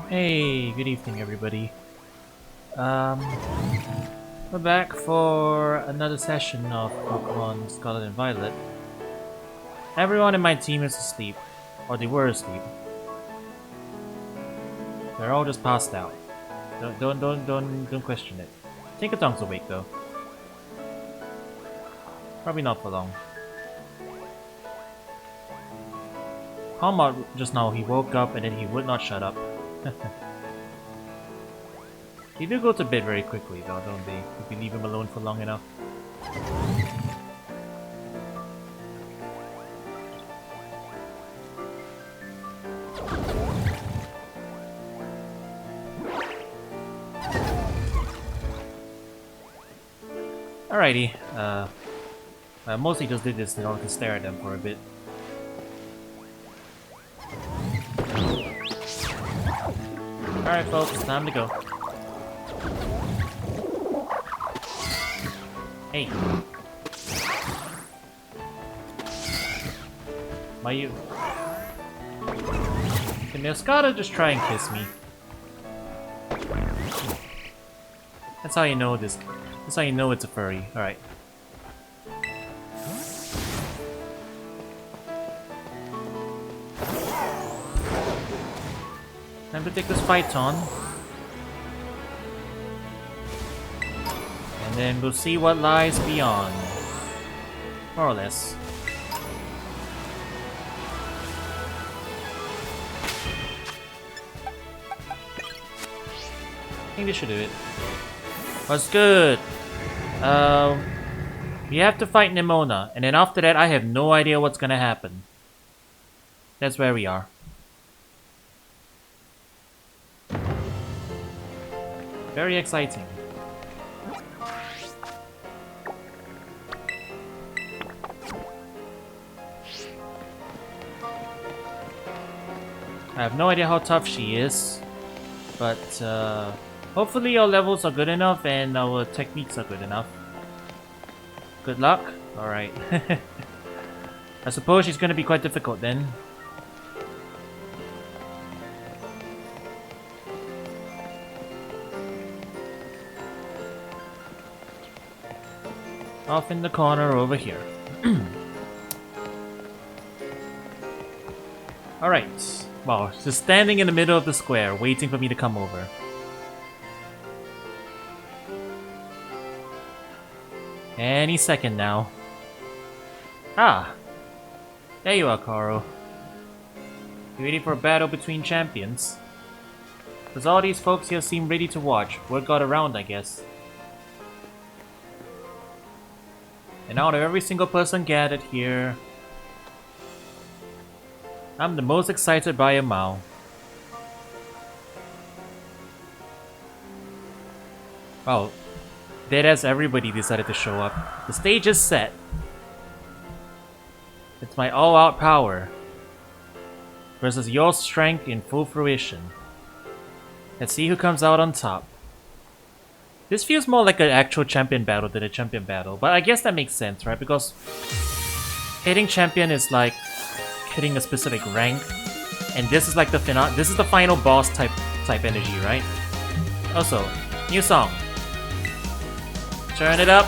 Hey, good evening everybody. Um, we're back for another session of Pokemon Scarlet and Violet. Everyone in my team is asleep, or they were asleep. They're all just passed out. Don't question it. Tinkaton's awake though. Probably not for long. Halmot just now, he woke up and then he would not shut up. They do go to bed very quickly though, don't they? If you leave him alone for long enough. Alrighty, I mostly just did this in order to stare at them for a bit. Alright folks, it's time to go. Hey. Why you? Can Nescada just try and kiss me? That's how you know this. That's how you know it's a furry. Alright. Time to take this fight on. And then we'll see what lies beyond. More or less. I think this should do it. What's good? We have to fight Nimona, and then after that I have no idea what's gonna happen. That's where we are. Very exciting. I have no idea how tough she is, but hopefully our levels are good enough and our techniques are good enough. Good luck. Alright. I suppose she's gonna be quite difficult then. Off in the corner over here. Alright. Wow, just standing in the middle of the square, waiting for me to come over. Any second now. Ah! There you are, Karo. You ready for a battle between champions? Because all these folks here seem ready to watch. Word got around, I guess. And out of every single person gathered here, I'm the most excited by a Mao. Wow, dead as everybody decided to show up. The stage is set. It's my all-out power versus your strength in full fruition. Let's see who comes out on top. This feels more like an actual champion battle than a champion battle, but I guess that makes sense, right? Because hitting champion is like hitting a specific rank, and this is like the this is the final boss type energy, right? Also, new song. Turn it up.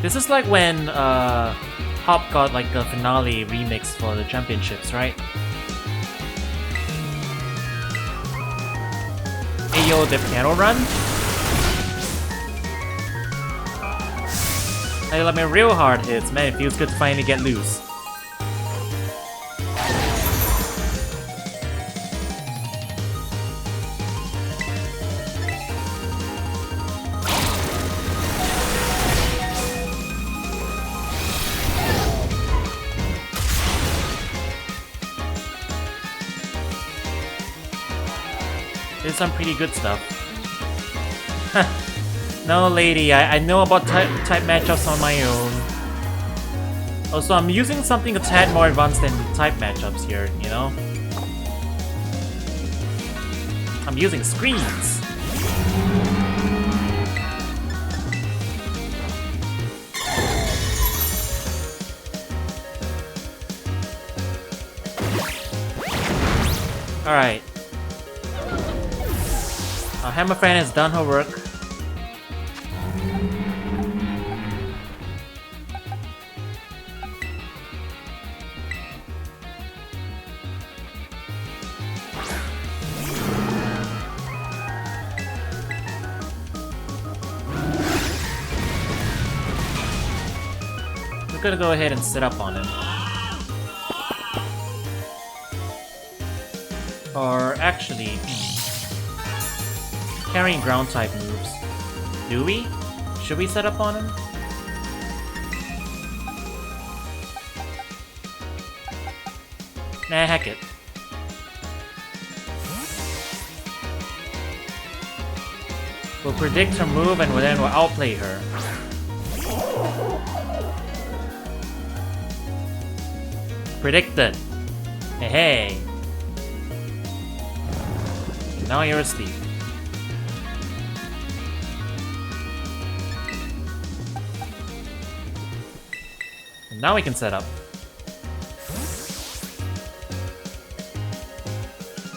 This is like when Hop got like a finale remix for the championships, right? Ayo, the piano run? I like my real hard hits, man. It feels good to finally get loose. There's some pretty good stuff. No, lady, I know about type matchups on my own. Also, I'm using something a tad more advanced than type matchups here, you know? I'm using screens. Alright. Our Hammer Fan has done her work. We're gonna go ahead and sit up on him. Or actually, carrying ground type moves. Do we? Should we set up on him? Nah, heck it. We'll predict her move and then we'll outplay her. Predicted. Hey, hey. Now you're asleep. And now we can set up.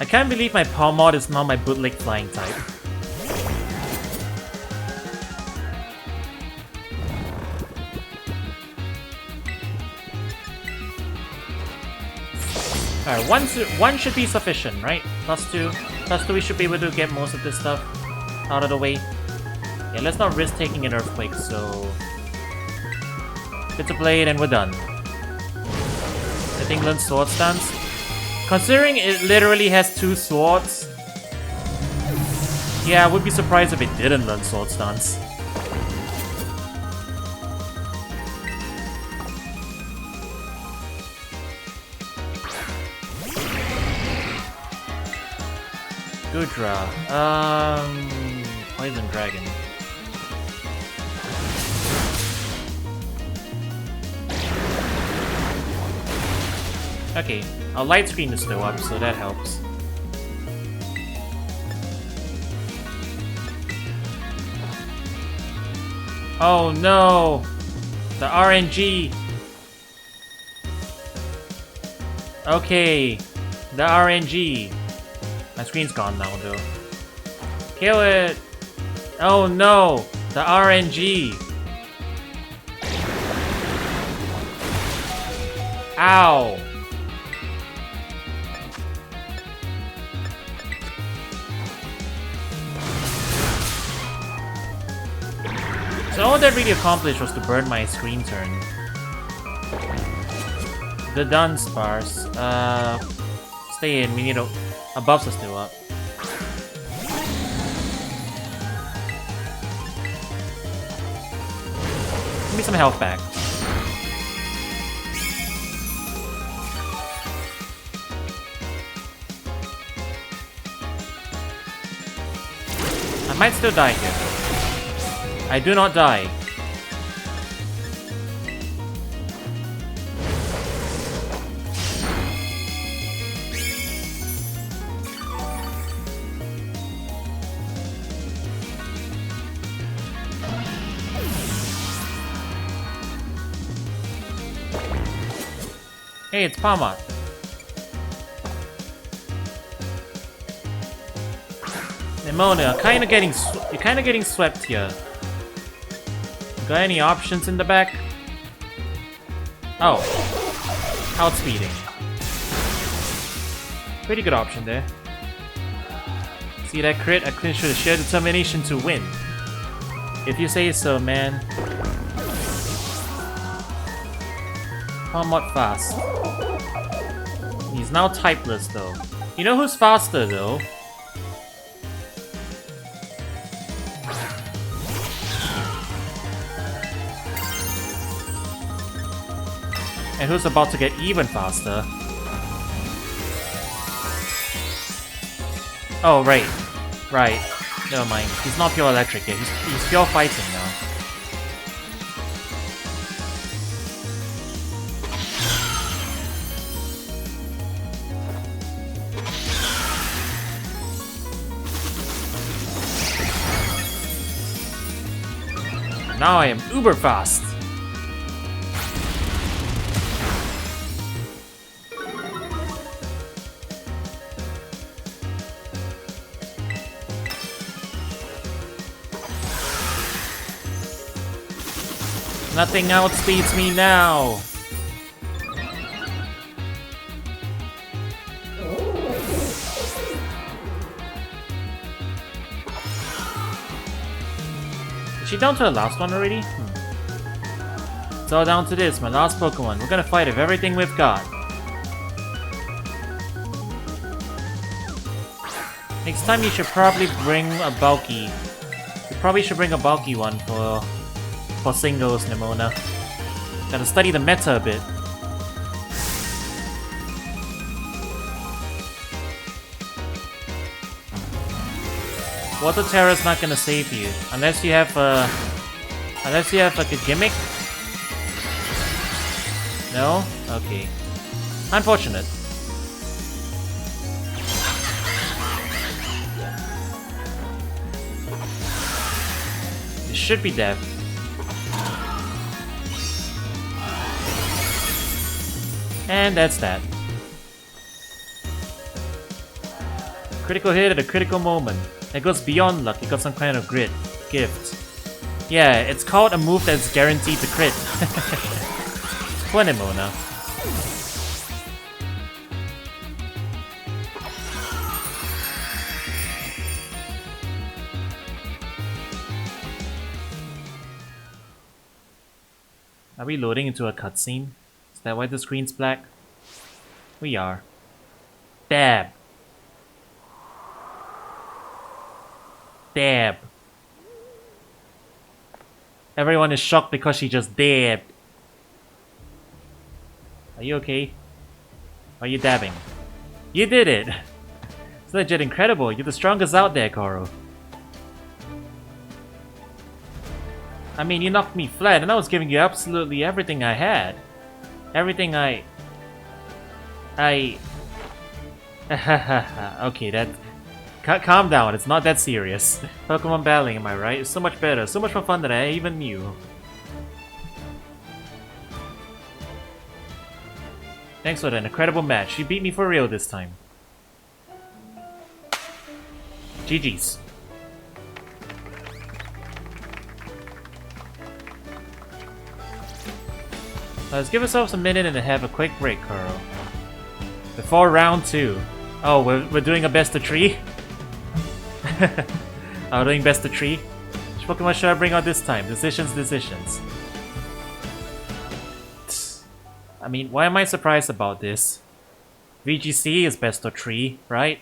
I can't believe my Palm mod is not my bootleg flying type. Alright, one should be sufficient, right? Plus two, we should be able to get most of this stuff out of the way. Yeah, let's not risk taking an earthquake, so... It's a blade and we're done. I think learn sword stance. Considering it literally has 2 swords... Yeah, I would be surprised if it didn't learn sword stance. Gudra. Poison Dragon. Okay, our light screen is still up, so that helps. Oh no! The RNG! Okay, the RNG. My screen's gone now, though. Kill it! Oh no! The RNG! Ow! So all that really accomplished was to burn my screen turn. The dunce bars. Stay in, we need a... Our buffs are still up. Give me some health back. I might still die here. I do not die. Hey, it's Palma. Pneumonia, you're kinda getting swept here. Got any options in the back? Oh, outspeeding. Pretty good option there. See that crit? I clinched with sheer determination to win. If you say so, man. Somewhat fast. He's now typeless though. You know who's faster though? And who's about to get even faster? Oh, right. Right. Never mind. He's not pure electric yet. He's pure fighting now. Now I am uber fast. Nothing outspeeds me now. Is she down to the last one already? It's all down to this, my last Pokemon. We're gonna fight with everything we've got. Next time you should probably bring a bulky. You probably should bring a bulky one for singles, Nimona. Gotta study the meta a bit. Water Terra's not gonna save you unless you have like a gimmick. No? Okay. Unfortunate. It should be death. And that's that. Critical hit at a critical moment. That goes beyond luck, it got some kind of gift. Yeah, it's called a move that's guaranteed to crit. Poor Nimona. Are we loading into a cutscene? Is that why the screen's black? We are. Dab. Dab. Everyone is shocked because she just dabbed. Are you okay? Are you dabbing? You did it! It's legit incredible. You're the strongest out there, Koro. I mean, you knocked me flat and I was giving you absolutely everything I had. Everything I... Okay, that... Calm down, it's not that serious. Pokemon battling, am I right? It's so much better, so much more fun than I even knew. Thanks for that incredible match. You beat me for real this time. GG's. Let's give ourselves a minute and have a quick break, Kuro. Before round 2. Oh, we're doing a best of 3? We're doing best of 3? Which Pokemon should I bring out this time? Decisions. I mean, why am I surprised about this? VGC is best of 3, right?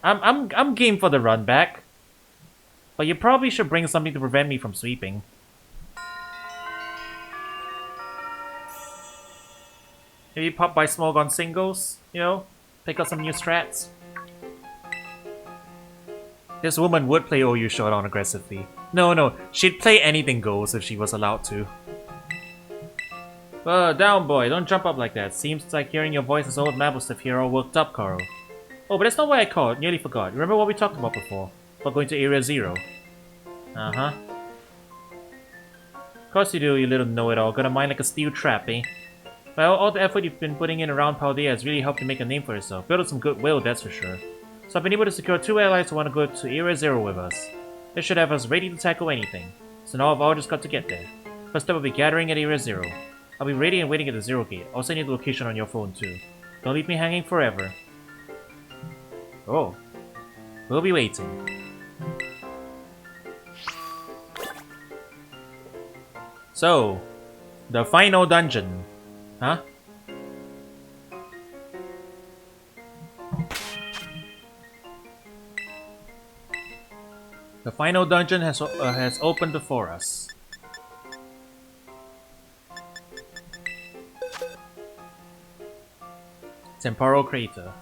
I'm game for the run back. But you probably should bring something to prevent me from sweeping. Maybe pop by Smog on singles, you know? Pick up some new strats. This woman would play OU Showdown aggressively. No, she'd play anything goes if she was allowed to. Down boy, don't jump up like that. Seems like hearing your voice is old Mabelstiff here all worked up, Carl. Oh, but that's not why I called, nearly forgot. Remember what we talked about before? About going to Area 0. Uh-huh. Of course you do, you little know-it-all. Got a mind like a steel trap, eh? Well, all the effort you've been putting in around Paldea has really helped you make a name for yourself. Build up some goodwill, that's for sure. So I've been able to secure 2 allies who want to go to Area 0 with us. This should have us ready to tackle anything. So now I've all just got to get there. First step will be gathering at Area 0. I'll be ready and waiting at the 0 gate. I'll send you the location on your phone too. Don't leave me hanging forever. Oh. We'll be waiting. So, the final dungeon. Huh? The final dungeon has opened before us. Temporal Crater.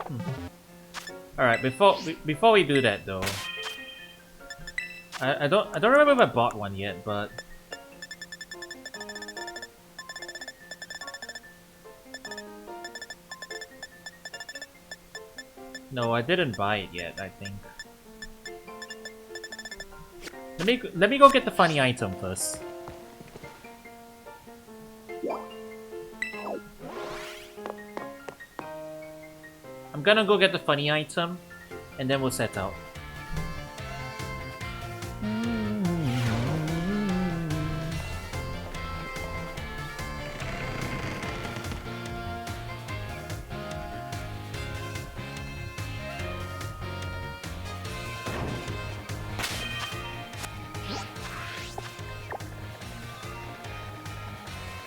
Alright, before we do that though, I don't remember if I bought one yet, but no, I didn't buy it yet, I think. Let me go get the funny item first. I'm gonna go get the funny item, and then we'll set out.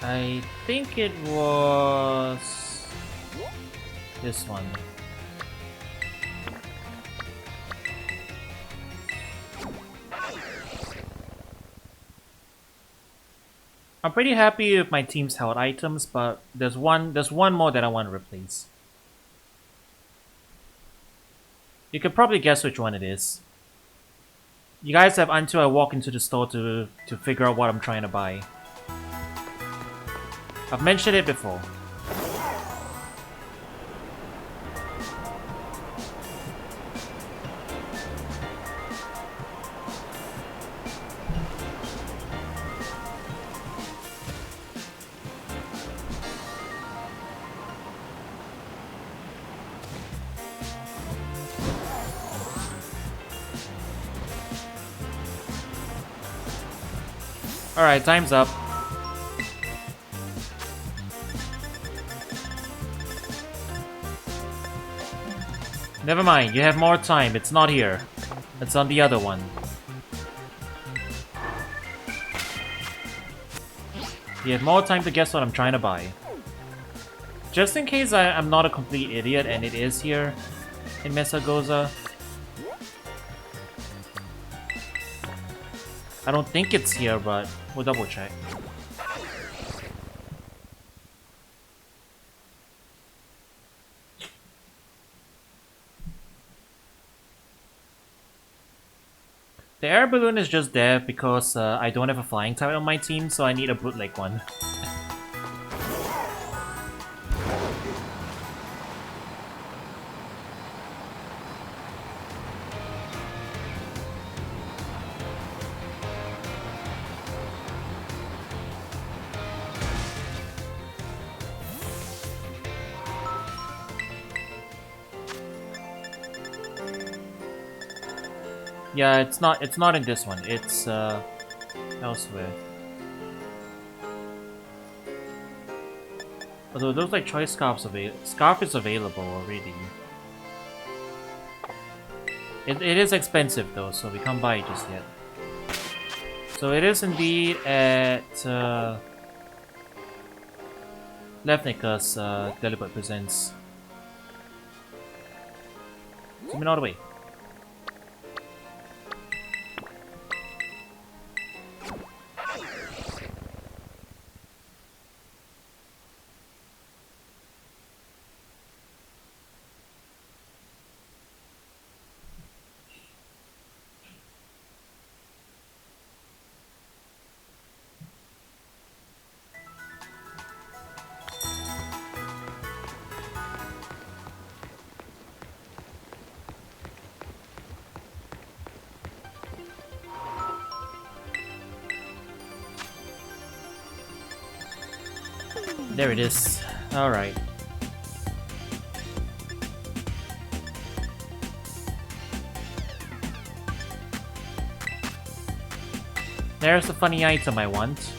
I think it was this one. I'm pretty happy with my team's held items, but there's one more that I want to replace. You could probably guess which one it is. You guys have until I walk into the store to figure out what I'm trying to buy. I've mentioned it before. Alright, time's up. Never mind, you have more time. It's not here. It's on the other one. You have more time to guess what I'm trying to buy. Just in case I'm not a complete idiot and it is here in Mesagoza. I don't think it's here, but we'll double check. The air balloon is just there because I don't have a flying type on my team, so I need a bootleg one. Yeah, it's not in this one. It's elsewhere. Although those like choice scarf is available already. It is expensive though, so we can't buy it just yet. So it is indeed at Levnika's Delibert Presents. Zoom in all the way. There it is. Alright. There's the funny item I want.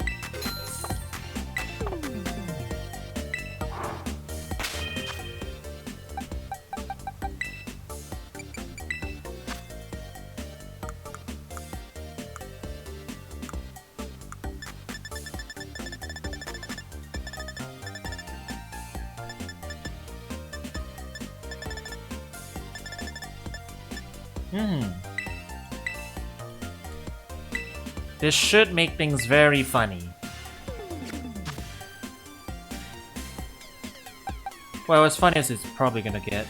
This should make things very funny. Well, as funny as it's probably gonna get.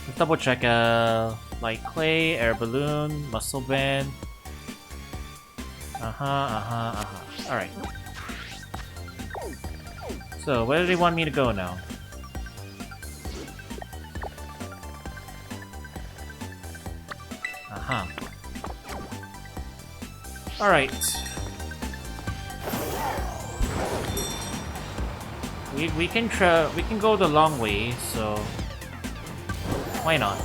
Let's double check. Light clay, air balloon, muscle band. Alright. So, where do they want me to go now? Alright. We can go the long way, so why not?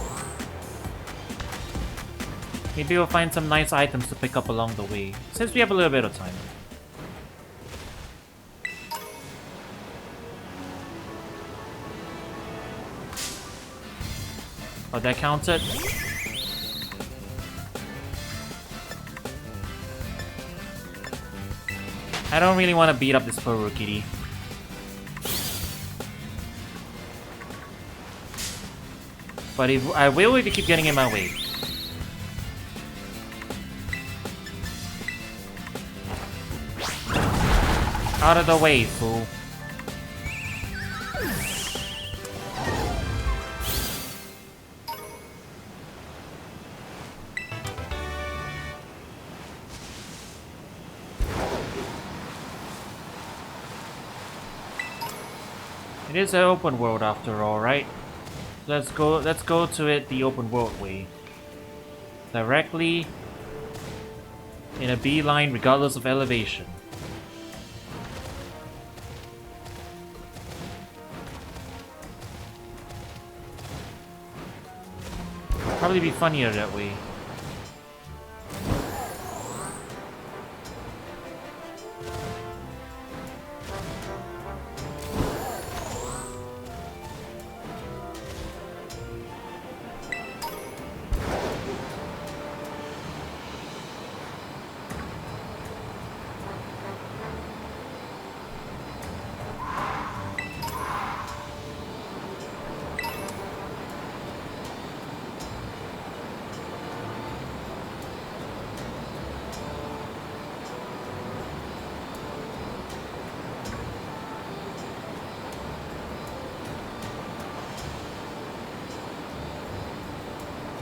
Maybe we'll find some nice items to pick up along the way, since we have a little bit of time. Oh, that counted? I don't really want to beat up this poor Rookity. But I will if you keep getting in my way. Out of the way, fool. It is an open world after all, right? Let's go to it the open world way. Directly in a beeline regardless of elevation. Probably be funnier that way.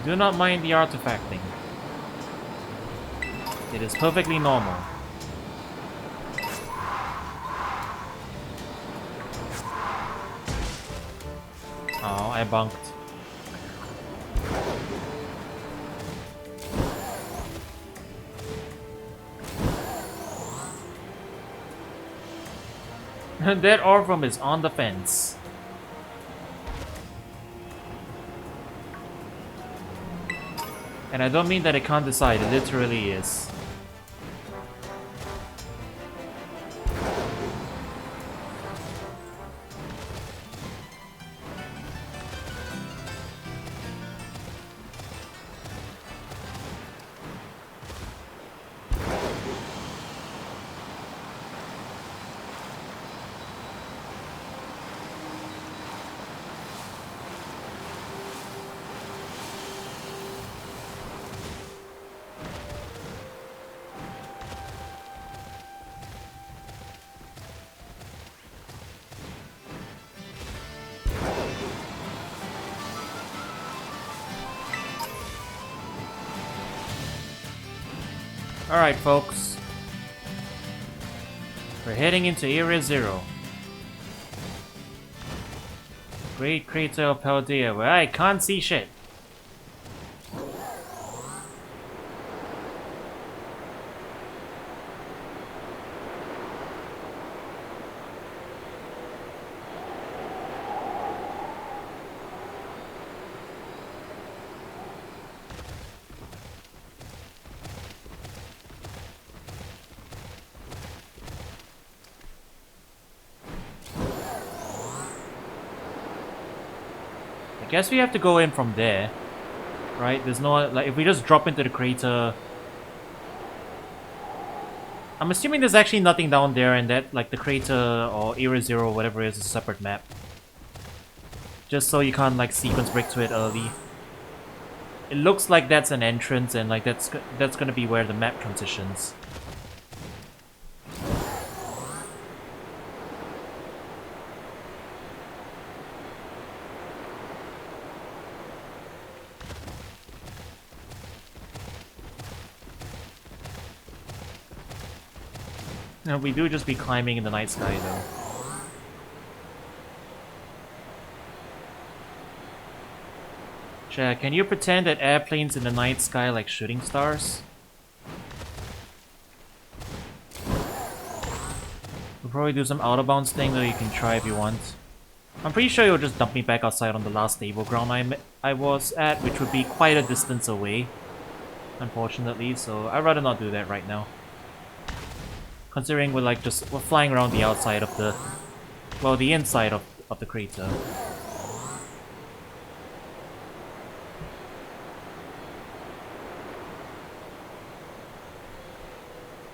Do not mind the artifacting. It is perfectly normal. Oh, I bunked. That Orphan is on the fence. And I don't mean that it can't decide, it literally is. Alright, folks. We're heading into Area Zero. Great crater of Paldea, where I can't see shit. I guess we have to go in from there, right? There's no, like, if we just drop into the crater... I'm assuming there's actually nothing down there and that, like, the crater or Area Zero, whatever it is a separate map. Just so you can't, like, sequence break to it early. It looks like that's an entrance and, like, that's gonna be where the map transitions. No, we do just be climbing in the night sky, though. Chat, can you pretend that airplanes in the night sky like shooting stars? probably do some out of bounds thing that you can try if you want. I'm pretty sure you'll just dump me back outside on the last stable ground I was at, which would be quite a distance away, unfortunately, so I'd rather not do that right now. Considering we're flying around the outside of the, well, the inside of the crater.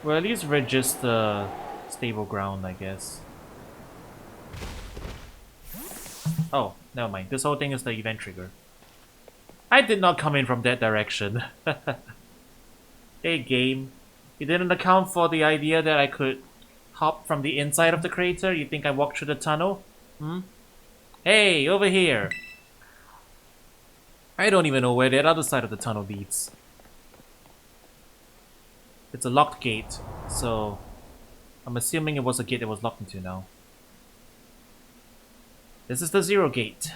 Well, at least register stable ground, I guess. Oh, never mind. This whole thing is the event trigger. I did not come in from that direction. Hey, game. You didn't account for the idea that I could hop from the inside of the crater? You think I walked through the tunnel? Hmm? Hey, over here! I don't even know where that other side of the tunnel leads. It's a locked gate, so I'm assuming it was a gate that was locked into now. This is the Zero Gate.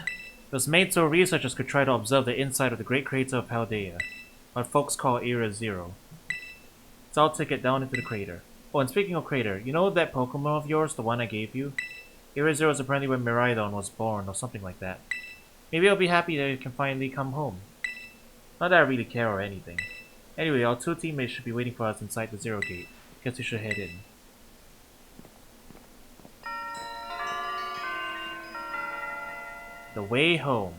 It was made so researchers could try to observe the inside of the Great Crater of Paldea, what folks call Area Zero. It's our ticket down into the crater. Oh, and speaking of crater, you know that Pokémon of yours, the one I gave you? Area Zero is apparently where Miraidon was born, or something like that. Maybe I'll be happy that you can finally come home. Not that I really care or anything. Anyway, our two teammates should be waiting for us inside the Zero Gate. Guess we should head in. The way home.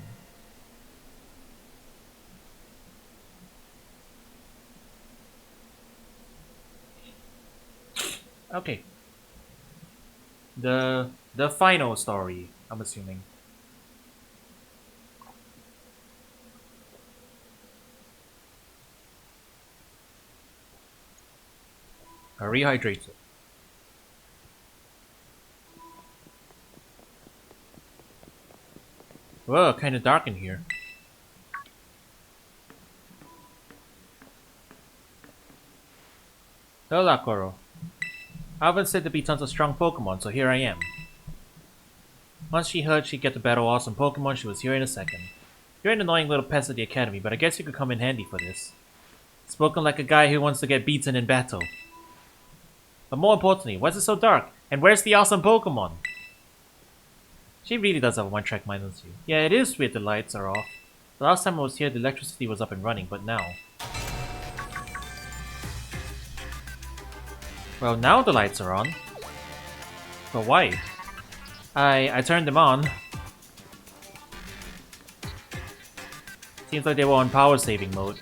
Okay. The final story, I'm assuming. A rehydrator. Whoa, kinda dark in here. Hola, Koro. Alvin said there'd be tons of strong Pokemon, so here I am. Once she heard she'd get to battle awesome Pokemon, she was here in a second. You're an annoying little pest at the academy, but I guess you could come in handy for this. Spoken like a guy who wants to get beaten in battle. But more importantly, why is it so dark? And where's the awesome Pokemon? She really does have a one-track mind, doesn't she? Yeah, it is weird the lights are off. The last time I was here, the electricity was up and running, but now... Well, now the lights are on. But why? I turned them on. Seems like they were on power-saving mode.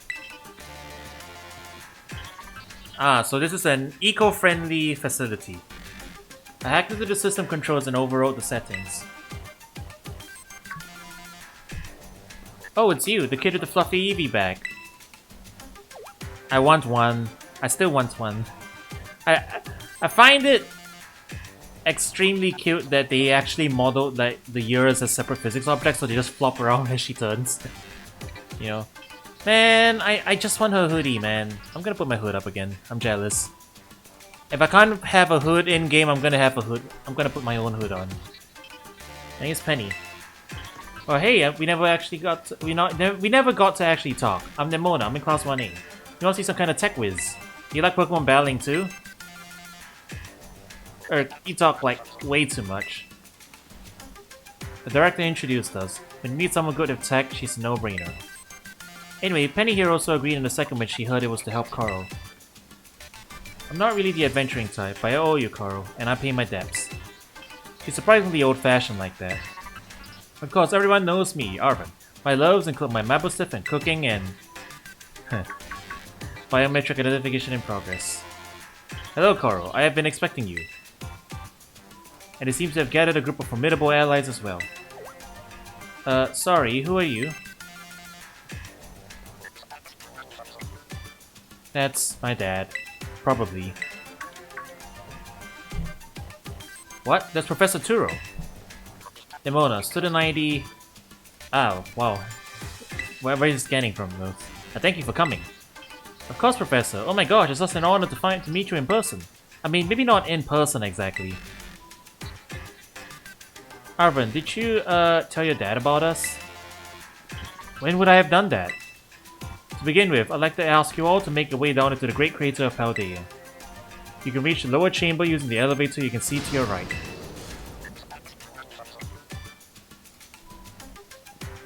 Ah, so this is an eco-friendly facility. I hacked into the system controls and overrode the settings. Oh, it's you, the kid with the fluffy Eevee bag. I want one. I still want one. I find it extremely cute that they actually modeled like the ears as separate physics objects, so they just flop around as she turns. You know. Man, I just want her hoodie, man. I'm gonna put my hood up again. I'm jealous. If I can't have a hood in game, I'm gonna have a hood. I'm gonna put my own hood on. I think it's Penny. Oh hey, we never actually got to, we never got to actually talk. I'm Nemona. I'm in class 1A. You want to see some kind of tech whiz? Do you like Pokemon battling too? Or you talk like way too much. The director introduced us. When you meet someone good with tech, she's a no-brainer. Anyway, Penny here also agreed in a second when she heard it was to help Carl. I'm not really the adventuring type, but I owe you, Carl, and I pay my debts. She's surprisingly old-fashioned like that. Of course, everyone knows me, Arvin. My loves include my maple stiff and cooking and... biometric identification in progress. Hello, Carl. I have been expecting you. And it seems to have gathered a group of formidable allies as well. Sorry, who are you? That's my dad. Probably. What? That's Professor Turo. Demona, student ID... Oh, wow. Where are you scanning from, though? Thank you for coming. Of course, Professor. Oh my gosh, it's such an honor to meet you in person. I mean, maybe not in person exactly. Arvin, did you, tell your dad about us? When would I have done that? To begin with, I'd like to ask you all to make your way down into the Great Crater of Paldea. You can reach the lower chamber using the elevator you can see to your right.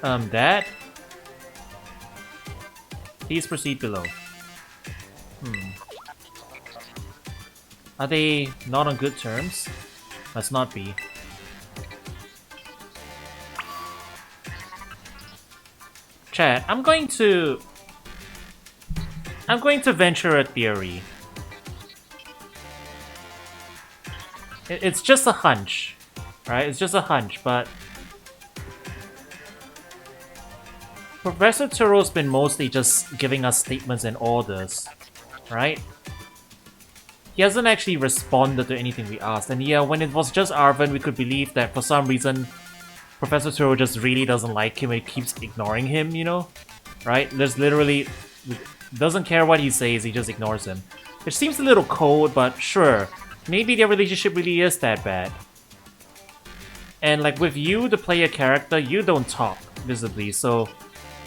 That? Please proceed below. Are they not on good terms? Must not be. Chat, I'm going to venture a theory. It's just a hunch, right? It's just a hunch, but Professor Turo's been mostly just giving us statements and orders, right? He hasn't actually responded to anything we asked. And yeah, when it was just Arven, we could believe that for some reason Professor Turo just really doesn't like him and keeps ignoring him, you know? Right? There's literally... doesn't care what he says, he just ignores him. Which seems a little cold, but sure. Maybe their relationship really is that bad. And like with you, the player character, you don't talk visibly, so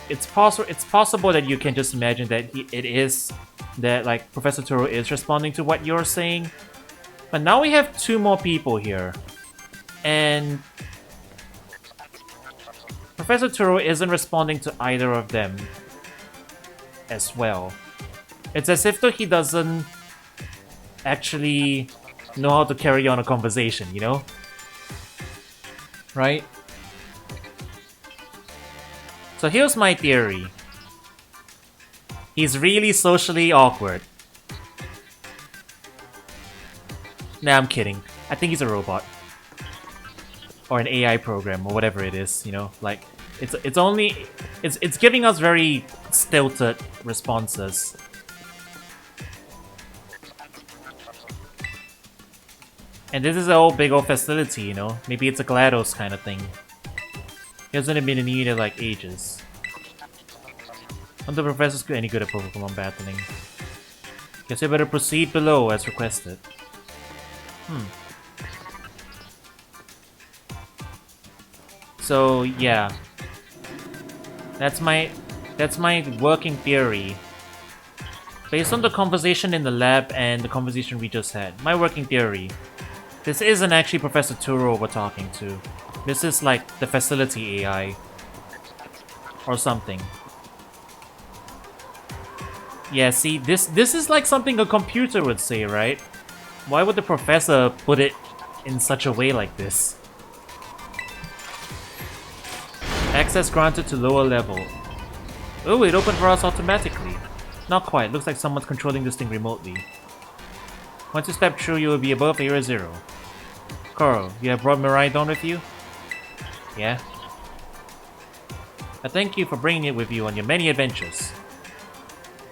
it's possible that you can just imagine that it is that like Professor Turo is responding to what you're saying. But now we have two more people here, and Professor Turo isn't responding to either of them as well. It's as if though he doesn't actually know how to carry on a conversation, you know? Right? So here's my theory. He's really socially awkward. Nah, I'm kidding. I think he's a robot. Or an AI program, or whatever it is, you know? Like, it's giving us very stilted responses. And this is a whole big old facility, you know? Maybe it's a GLaDOS kind of thing. He hasn't been in either like ages. Aren't the professors any good at Pokemon battling? Guess I better proceed below as requested. So yeah. That's my working theory. Based on the conversation in the lab and the conversation we just had. My working theory. This isn't actually Professor Turo we're talking to. This is like the facility AI. Or something. Yeah, see, this is like something a computer would say, right? Why would the professor put it in such a way like this? Access granted to lower level. Oh, it opened for us automatically. Not quite, looks like someone's controlling this thing remotely. Once you step through, you will be above Area 0. Coral, you have brought Miraidon with you? Yeah? I thank you for bringing it with you on your many adventures.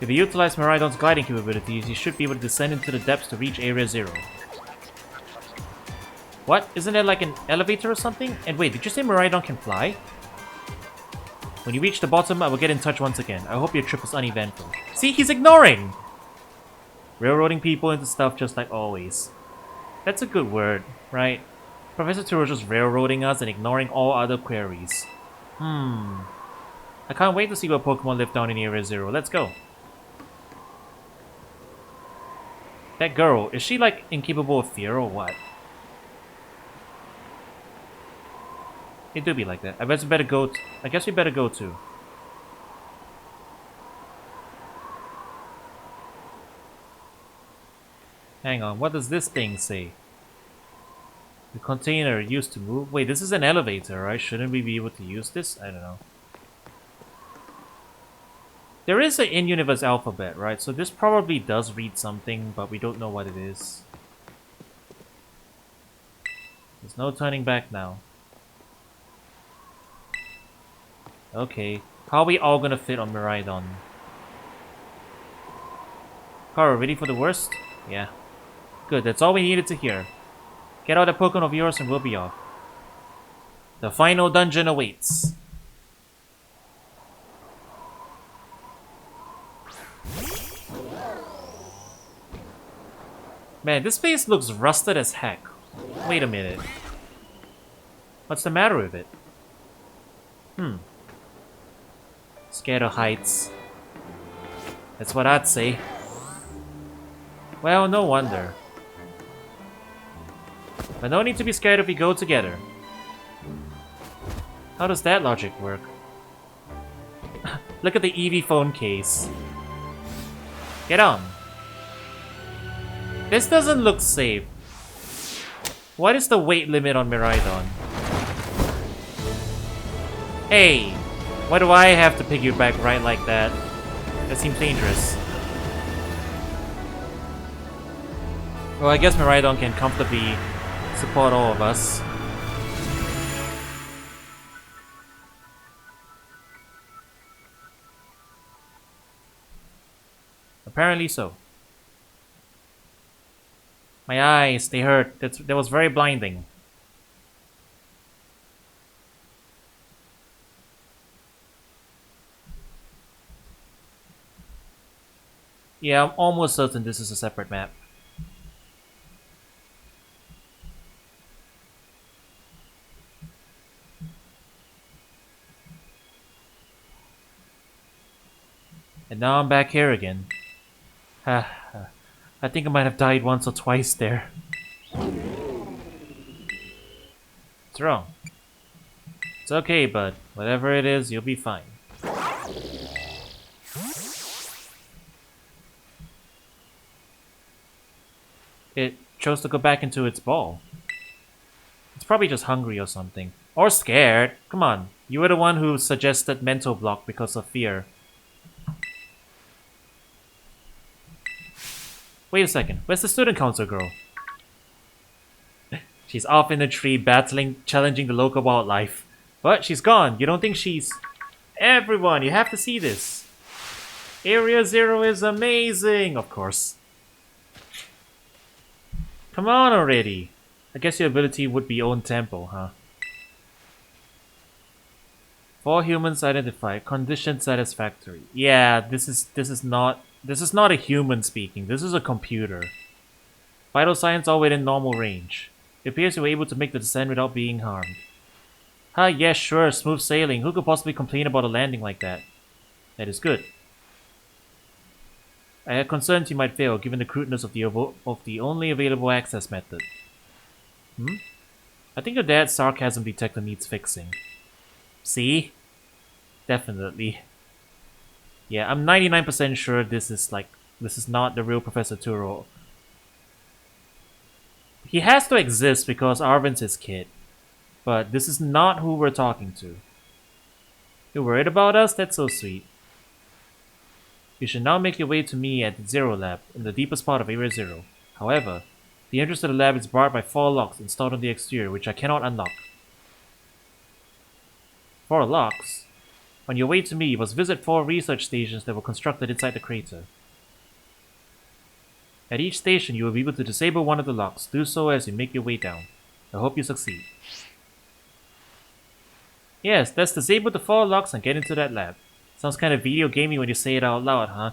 If you utilize Miraidon's gliding capabilities, you should be able to descend into the depths to reach Area 0. What? Isn't there like an elevator or something? And wait, did you say Miraidon can fly? When you reach the bottom, I will get in touch once again. I hope your trip is uneventful. See, he's ignoring! Railroading people into stuff just like always. That's a good word, right? Professor Turo is just railroading us and ignoring all other queries. I can't wait to see what Pokemon live down in Area 0. Let's go. That girl, is she like incapable of fear or what? It do be like that. I guess we better go. I guess we better go too. Hang on, what does this thing say? The container used to move. Wait, this is an elevator, right? Shouldn't we be able to use this? I don't know. There is an in-universe alphabet, right? So this probably does read something, but we don't know what it is. There's no turning back now. Okay, how are we all gonna fit on Miraidon? Kara, ready for the worst? Yeah. Good, that's all we needed to hear. Get out that Pokemon of yours and we'll be off. The final dungeon awaits. Man, this place looks rusted as heck. Wait a minute. What's the matter with it? Scared of heights. That's what I'd say. Well, no wonder. But no need to be scared if we go together. How does that logic work? Look at the Eevee phone case. Get on. This doesn't look safe. What is the weight limit on Miraidon? Hey! Why do I have to piggyback right like that? That seems dangerous. Well, I guess Miraidon can comfortably support all of us. Apparently so. My eyes, they hurt. That was very blinding. Yeah, I'm almost certain this is a separate map. And now I'm back here again. I think I might have died once or twice there. What's wrong? It's okay, bud. Whatever it is, you'll be fine. It chose to go back into its ball. It's probably just hungry or something. Or scared. Come on. You were the one who suggested mental block because of fear. Wait a second. Where's the student council girl? She's off in the tree challenging the local wildlife. But she's gone. You don't think she's... Everyone, you have to see this. Area 0 is amazing, of course. Come on already. I guess your ability would be own tempo, huh? 4 humans identified. Condition satisfactory. Yeah, this is not a human speaking. This is a computer. Vital signs all within normal range. It appears you were able to make the descent without being harmed. Ah, yes, sure, smooth sailing. Who could possibly complain about a landing like that? That is good. I had concerns you might fail, given the crudeness of the only available access method. I think your dad's sarcasm detector needs fixing. See? Definitely. Yeah, I'm 99% sure this is not the real Professor Turo. He has to exist because Arvin's his kid. But this is not who we're talking to. You're worried about us? That's so sweet. You should now make your way to me at the Zero Lab, in the deepest part of Area 0. However, the entrance to the lab is barred by 4 locks installed on the exterior, which I cannot unlock. 4 locks? On your way to me, you must visit 4 research stations that were constructed inside the crater. At each station, you will be able to disable one of the locks. Do so as you make your way down. I hope you succeed. Yes, let's disable the 4 locks and get into that lab. Sounds kind of video gamey when you say it out loud, huh?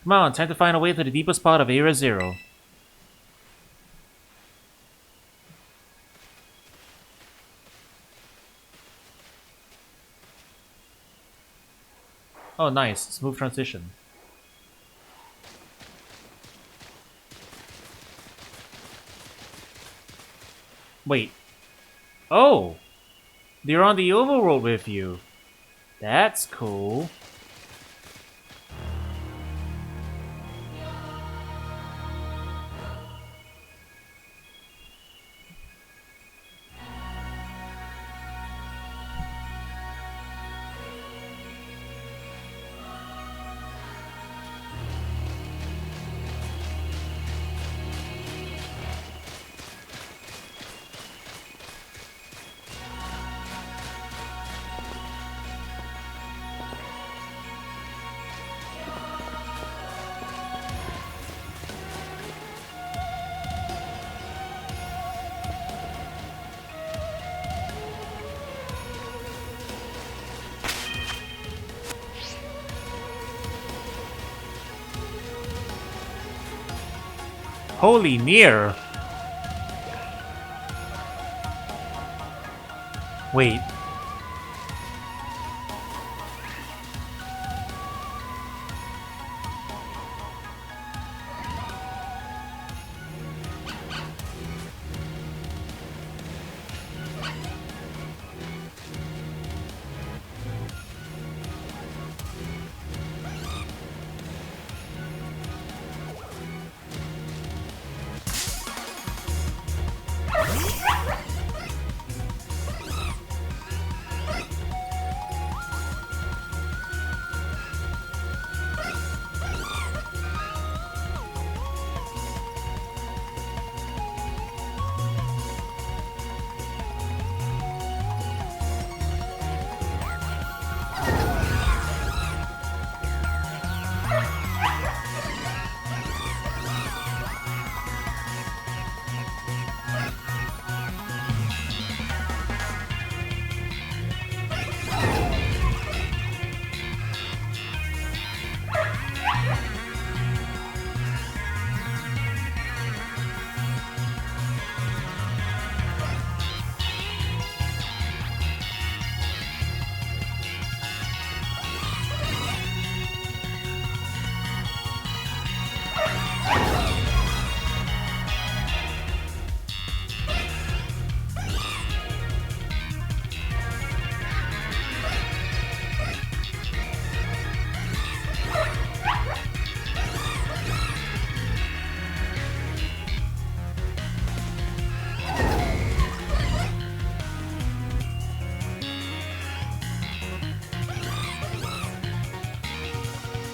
Come on, time to find a way to the deepest part of Area 0. Oh, nice. Smooth transition. Wait. Oh! They're on the overworld with you. That's cool. Holy near. Wait.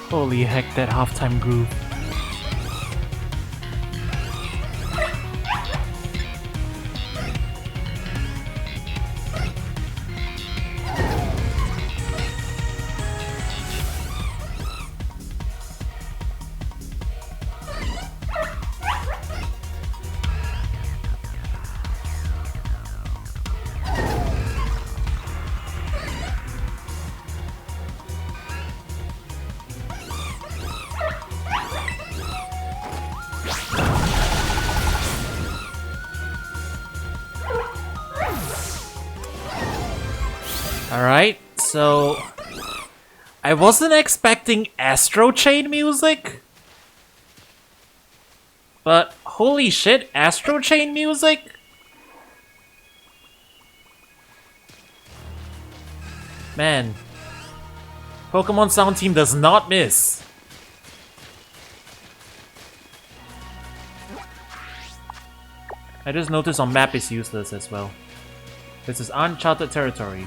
Holy heck, that halftime groove. Alright, so I wasn't expecting Astro Chain music, but holy shit, Astro Chain music? Man, Pokemon Sound Team does not miss. I just noticed on map is useless as well. This is uncharted territory.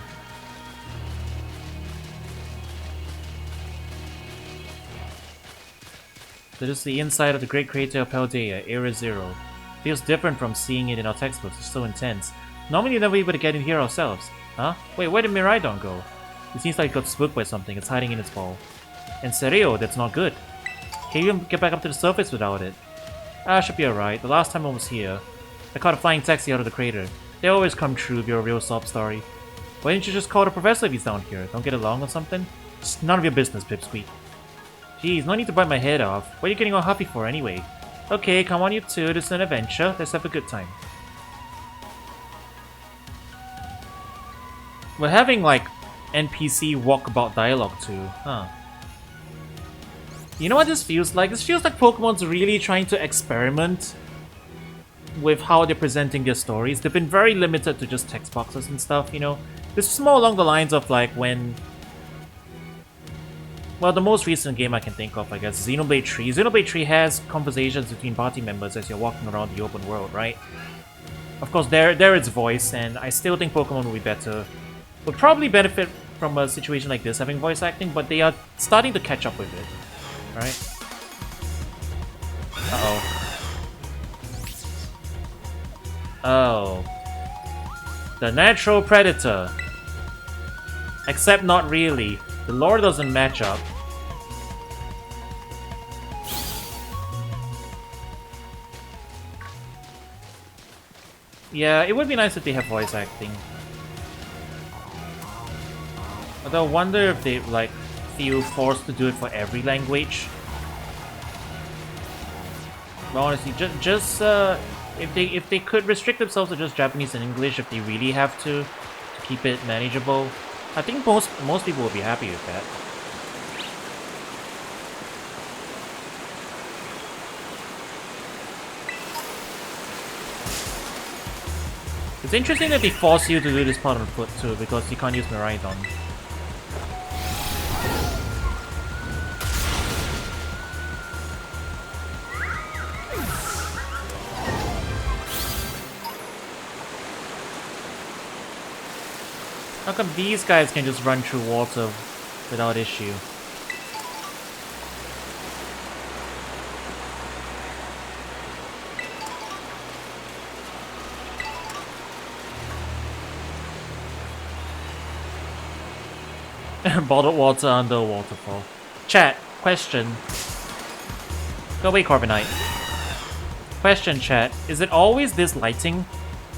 This is the inside of the great crater of Paldea, Area Zero. Feels different from seeing it in our textbooks, it's so intense. Normally we're never able to get in here ourselves. Huh? Wait, where did Miraidon go? It seems like it got spooked by something, it's hiding in its ball. And Serio, that's not good. Can't even get back up to the surface without it. Ah, should be alright. The last time I was here, I caught a flying taxi out of the crater. They always come true if you're a real sob story. Why didn't you just call the professor if he's down here? Don't get along or something? It's none of your business, Pipsqueak. Jeez, no need to bite my head off. What are you getting all huffy for anyway? Okay, come on you two, this is an adventure. Let's have a good time. We're having, like, NPC walkabout dialogue too, huh? You know what this feels like? This feels like Pokemon's really trying to experiment with how they're presenting their stories. They've been very limited to just text boxes and stuff, you know? This is more along the lines of, like, when... Well, the most recent game I can think of, I guess, Xenoblade 3. Xenoblade 3 has conversations between party members as you're walking around the open world, right? Of course, there it's voice, and I still think Pokemon would be better. Would probably benefit from a situation like this having voice acting, but they are starting to catch up with it, right? Uh-oh. Oh. The natural predator. Except not really. The lore doesn't match up. Yeah, it would be nice if they have voice acting. Although I wonder if they, like, feel forced to do it for every language. But honestly, if they could restrict themselves to just Japanese and English, if they really have to keep it manageable, I think most people will be happy with that. It's interesting that they force you to do this part on foot too, because you can't use Miraidon. How come these guys can just run through water without issue? Bottled water under a waterfall. Chat, question. Go away, Carbonite. Question, chat. Is it always this lighting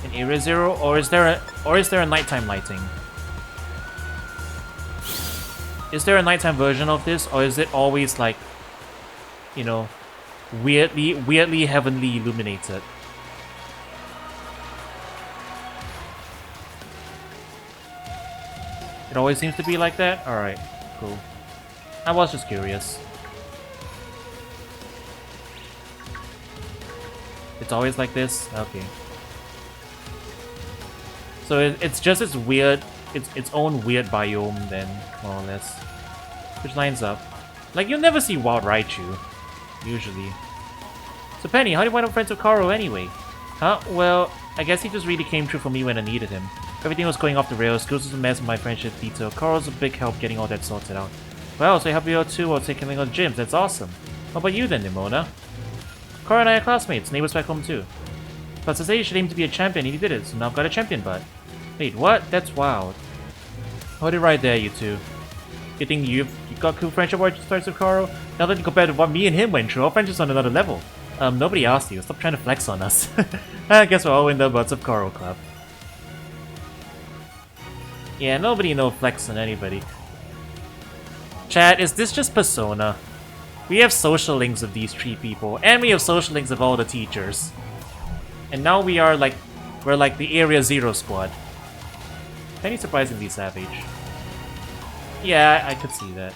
in Area Zero, or is there a nighttime lighting? Is there a nighttime version of this, or is it always like, you know, weirdly heavenly illuminated? It always seems to be like that? Alright, cool. I was just curious. It's always like this? Okay. So it's just its weird, its own weird biome then, more or less. Which lines up. Like, you'll never see Wild Raichu, usually. So Penny, how do you wind up friends with Karo anyway? Huh? Well, I guess he just really came true for me when I needed him. Everything was going off the rails, Goose was a mess with my friendship detail. Karo's a big help getting all that sorted out. Well, so I help you out too while taking on gyms, that's awesome. How about you then, Nimona? Karo and I are classmates, neighbors back home too. Plus I say you should aim to be a champion and you did it, so now I've got a champion butt. Wait, what? That's wild. Hold it right there, you two. You think you've got cool friendship starts with Karo? Now that you compare to what me and him went through, our friendship's on another level. Nobody asked you, stop trying to flex on us. I guess we're all in the butts of Karo Club. Yeah, nobody no flex on anybody. Chat, is this just Persona? We have social links of these 3 people, and we have social links of all the teachers. And now we're like the Area Zero squad. Penny surprisingly savage. Yeah, I could see that.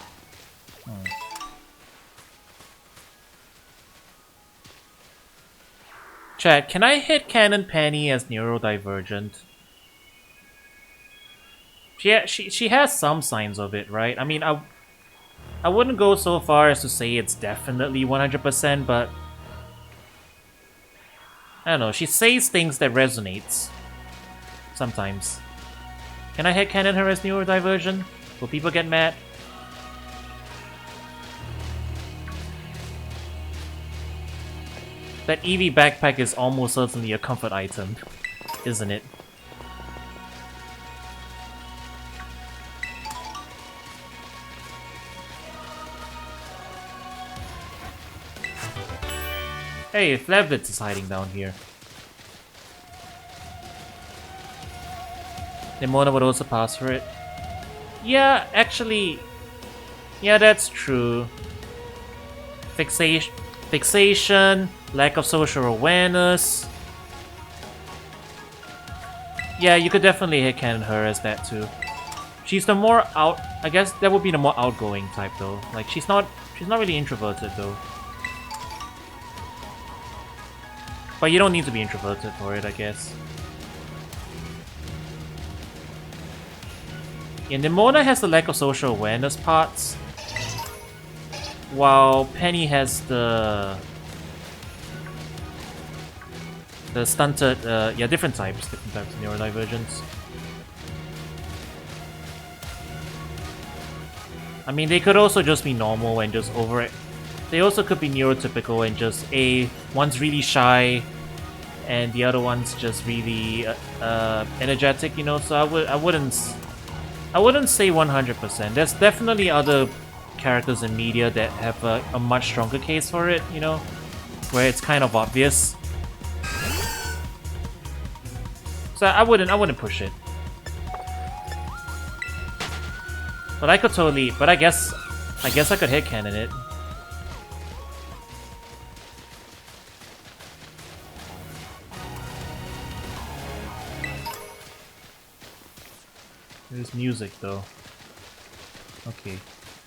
Chat, can I hit Canon Penny as neurodivergent? She has some signs of it, right? I mean, I wouldn't go so far as to say it's definitely 100%, but I don't know. She says things that resonates sometimes. Can I headcanon her as neurodivergent? Will people get mad? That Eevee backpack is almost certainly a comfort item, isn't it? Hey, Flavblitz is hiding down here. Nimona would also pass for it. Yeah, actually... Yeah, that's true. Fixation, lack of social awareness. Yeah, you could definitely headcanon her as that too. She's the more out... I guess that would be the more outgoing type though. Like, she's not really introverted though. But you don't need to be introverted for it, I guess. Yeah, Nimona has the lack of social awareness parts, while Penny has the stunted, yeah, different types of neurodivergence. I mean, they could also just be normal and just over it. They also could be neurotypical and just one's really shy, and the other one's just really energetic, you know. So I wouldn't say 100%. There's definitely other characters in media that have a much stronger case for it, you know, where it's kind of obvious. So I wouldn't push it. But I could totally. But I guess I could headcanon it. There's music though. Okay.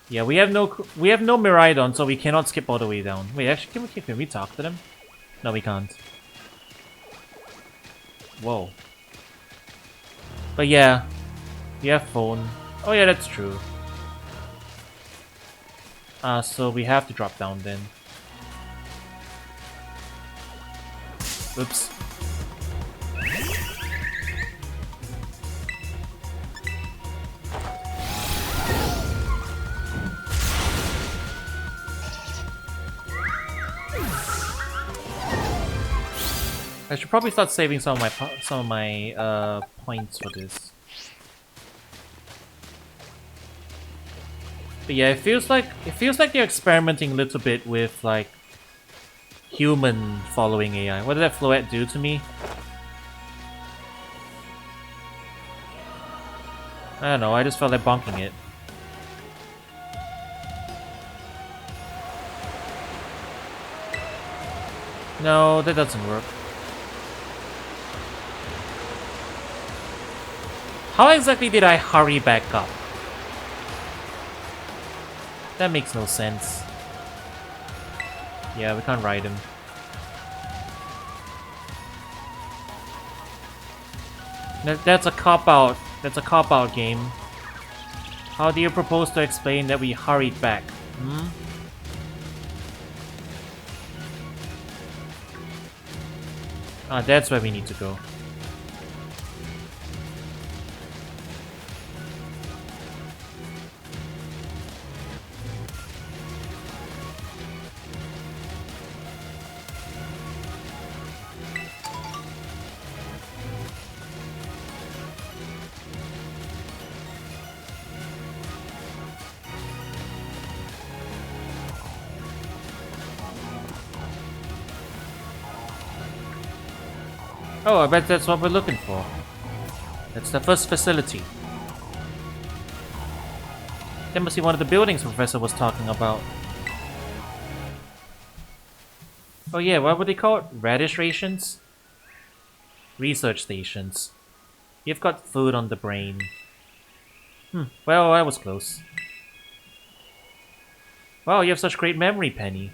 Yeah, we have no Miraidon, so we cannot skip all the way down. Wait, actually, can we talk to them? No, we can't. Whoa. But yeah, we have phone. Oh yeah, that's true. So we have to drop down then. Oops. I should probably start saving some of my points for this. But yeah, it feels like they're experimenting a little bit with like human following AI. What did that Floette do to me? I don't know, I just felt like bonking it. No, that doesn't work. How exactly did I hurry back up? That makes no sense. Yeah, we can't ride him. That's a cop-out. That's a cop-out game. How do you propose to explain that we hurried back? Hmm? Ah, that's where we need to go. Oh, I bet that's what we're looking for. That's the first facility. That must be one of the buildings Professor was talking about. Oh yeah, what would they call it? Radish rations? Research stations. You've got food on the brain. Well, I was close. Wow, you have such great memory, Penny.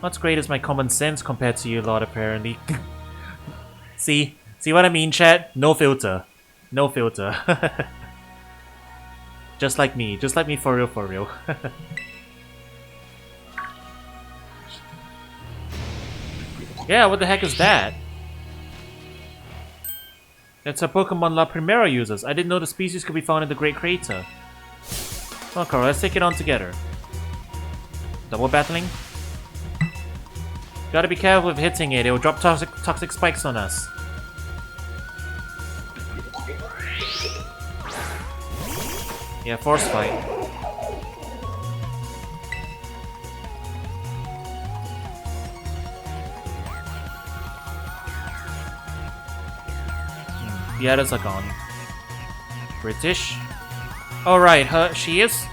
Not great as my common sense compared to you lot, apparently. See what I mean, chat? No filter. No filter. Just like me for real. Yeah, what the heck is that? That's a Pokemon La Primera uses. I didn't know the species could be found in the Great Crater. Okay, let's take it on together. Double battling? Gotta be careful with hitting it, it'll drop toxic spikes on us. Yeah, force fight. The others are gone. British? Oh right, she is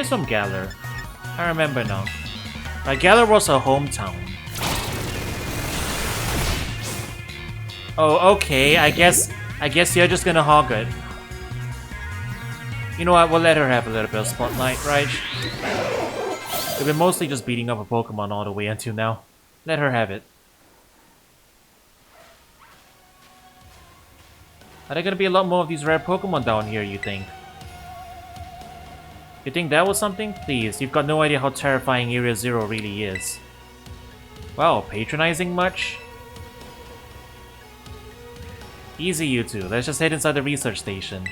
from Galar. I remember now. Right, Galar was her hometown. Oh, okay. I guess you're just gonna hog it. You know what? We'll let her have a little bit of spotlight, right? We've been mostly just beating up a Pokemon all the way until now. Let her have it. Are there gonna be a lot more of these rare Pokemon down here, you think? You think that was something? Please, you've got no idea how terrifying Area Zero really is. Wow, patronizing much? Easy, you two. Let's just head inside the research station.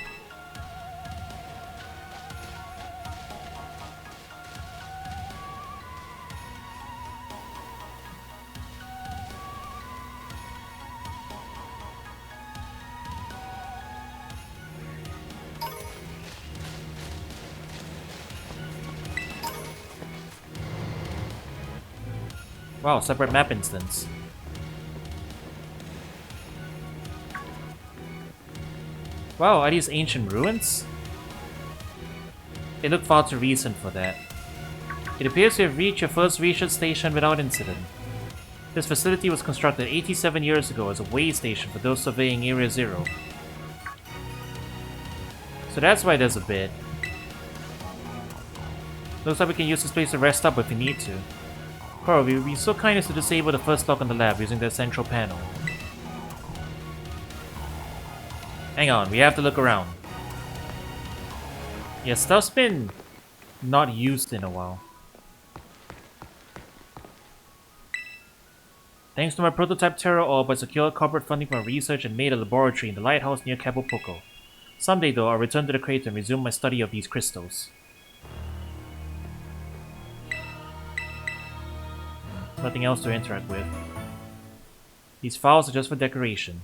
Wow, separate map instance. Wow, are these ancient ruins? They look far too recent for that. It appears you have reached your first research station without incident. This facility was constructed 87 years ago as a way station for those surveying Area Zero. So that's why there's a bit. Looks like we can use this place to rest up if we need to. Coral, you would be so kind as to disable the first lock on the lab using that central panel. Hang on, we have to look around. Yeah, stuff's been not used in a while. Thanks to my prototype Terra Orb, I secured corporate funding for research and made a laboratory in the lighthouse near Cabo Poco. Someday, though, I'll return to the crater and resume my study of these crystals. Nothing else to interact with. These files are just for decoration.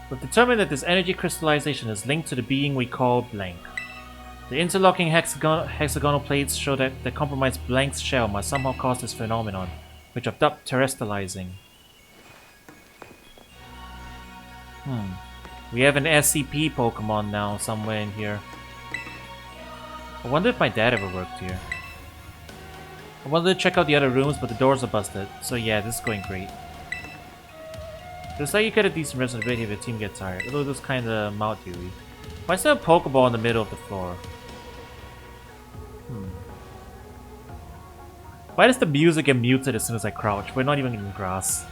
We've determined that this energy crystallization is linked to the being we call Blank. The interlocking hexagonal plates show that the compromised Blank's shell must somehow cause this phenomenon, which I've dubbed terrestrializing. We have an SCP Pokémon now somewhere in here. I wonder if my dad ever worked here. I wanted to check out the other rooms, but the doors are busted. So yeah, this is going great. Looks like you get a decent rest of the bed if your team gets tired, although it was kinda mouth-dewy. Why is there a Pokeball in the middle of the floor? Why does the music get muted as soon as I crouch? We're not even in grass.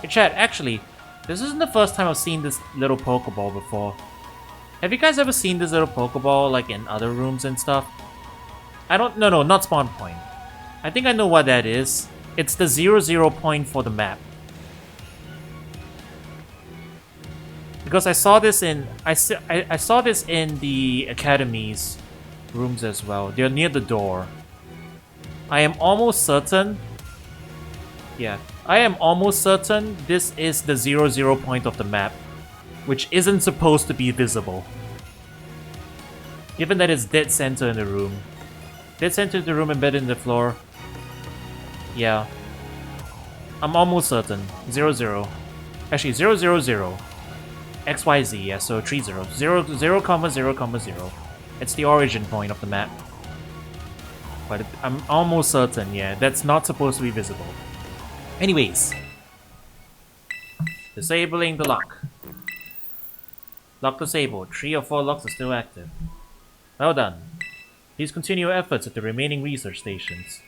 Hey chat, actually, this isn't the first time I've seen this little Pokeball before. Have you guys ever seen this little Pokeball, like, in other rooms and stuff? No, not spawn point. I think I know what that is. It's the 0 point for the map. Because I saw this in... I saw this in the Academy's rooms as well. They're near the door. I am almost certain... Yeah. I am almost certain this is the 0 point of the map, which isn't supposed to be visible. Given that it's dead center in the room. Dead center in the room embedded in the floor. Yeah. I'm almost certain. 0. Actually, 0. XYZ, yeah, so 3 zeros. 0, 0, 0. It's the origin point of the map. But I'm almost certain, yeah, that's not supposed to be visible. Anyways. Disabling the lock. Lock disabled. 3 or 4 locks are still active. Well done. Please continue your efforts at the remaining research stations.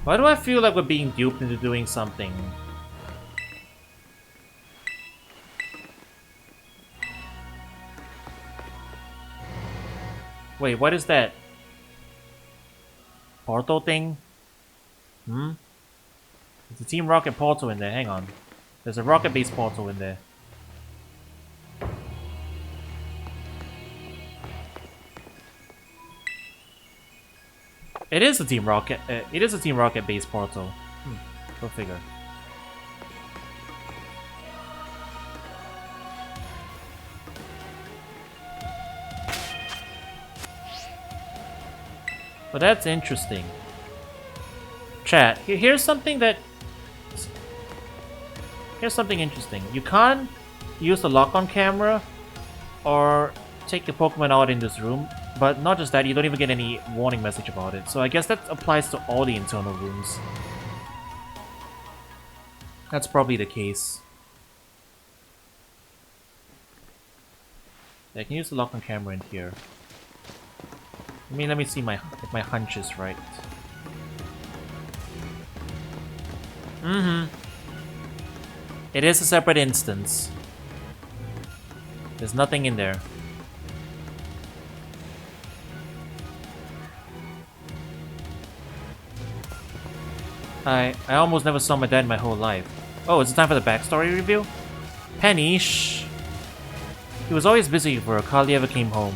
Why do I feel like we're being duped into doing something? Wait, what is that? Portal thing? There's a Team Rocket portal in there, hang on. There's a rocket-based portal in there. It is a Team Rocket. It is a Team Rocket based portal. Go figure. But that's interesting. Chat. Here's something that. Here's something interesting. You can't use the lock-on camera or take the Pokemon out in this room. But not just that, you don't even get any warning message about it. So I guess that applies to all the internal rooms. That's probably the case. Yeah, I can use the lock-on camera in here. Let me see if my hunch is right. It is a separate instance. There's nothing in there. I almost never saw my dad in my whole life. Oh, is it time for the backstory review? Penny, shh. He was always busy at work, hardly ever came home.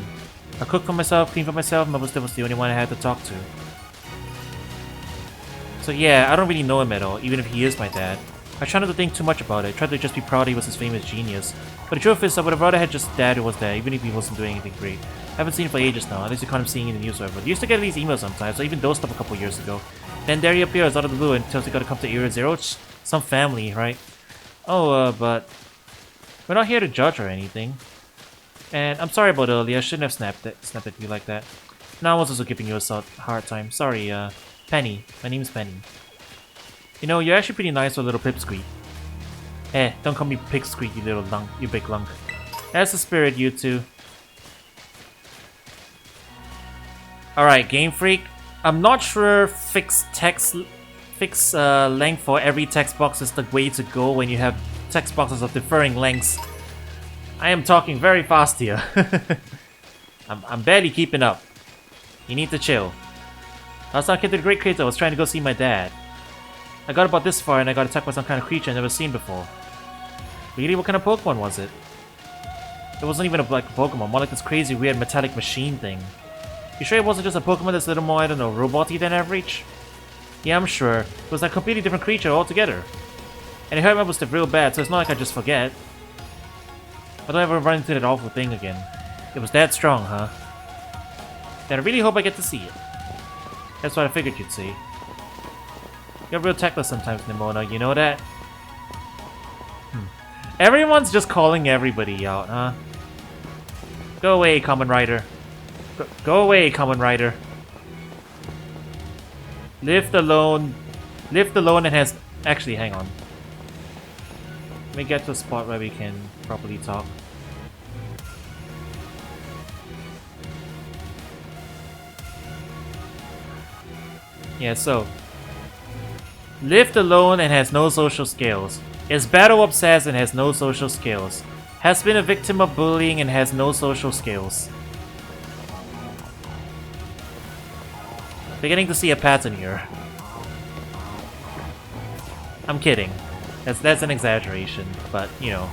I cooked for myself, cleaned for myself, and was the only one I had to talk to. So yeah, I don't really know him at all, even if he is my dad. I try not to think too much about it, tried to just be proud he was his famous genius. But the truth is, I would have rather had just dad who was there, even if he wasn't doing anything great. I haven't seen him for ages now, at least you caught him seeing in the news or whatever. He used to get these emails sometimes, or even those stuff a couple years ago. Then there he appears out of the blue and tells you gotta come to Area Zero. Some family, right? Oh, but we're not here to judge or anything. And I'm sorry about earlier, I shouldn't have snapped at you like that. No, I was also giving you a hard time. Sorry, Penny. My name's Penny. You know, you're actually pretty nice with a little pipsqueak. Eh, don't call me pipsqueak, you little lunk, you big lunk. That's the spirit, you two. Alright, Game Freak. I'm not sure fixed length for every text box is the way to go when you have text boxes of differing lengths. I am talking very fast here. I'm barely keeping up. You need to chill. Last time I came to the Great Crater, I was trying to go see my dad. I got about this far and I got attacked by some kind of creature I've never seen before. Really, what kind of Pokemon was it? It wasn't even like a Pokemon, more like this crazy weird metallic machine thing. You sure it wasn't just a Pokemon that's a little more, I don't know, robot-y than average? Yeah, I'm sure. It was a completely different creature altogether. And it hurt my was real bad, so it's not like I just forget. I don't ever run into that awful thing again. It was that strong, huh? Then I really hope I get to see it. That's what I figured you'd say. You're real tactless sometimes, Nimona, you know that? Everyone's just calling everybody out, huh? Go away, Common Rider. Go away, Common Rider. Lift alone. Lift alone and has... Actually, hang on. Let me get to a spot where we can properly talk. Yeah, so... Lived alone and has no social skills. Is battle obsessed and has no social skills. Has been a victim of bullying and has no social skills. Beginning to see a pattern here. I'm kidding. That's an exaggeration, but you know.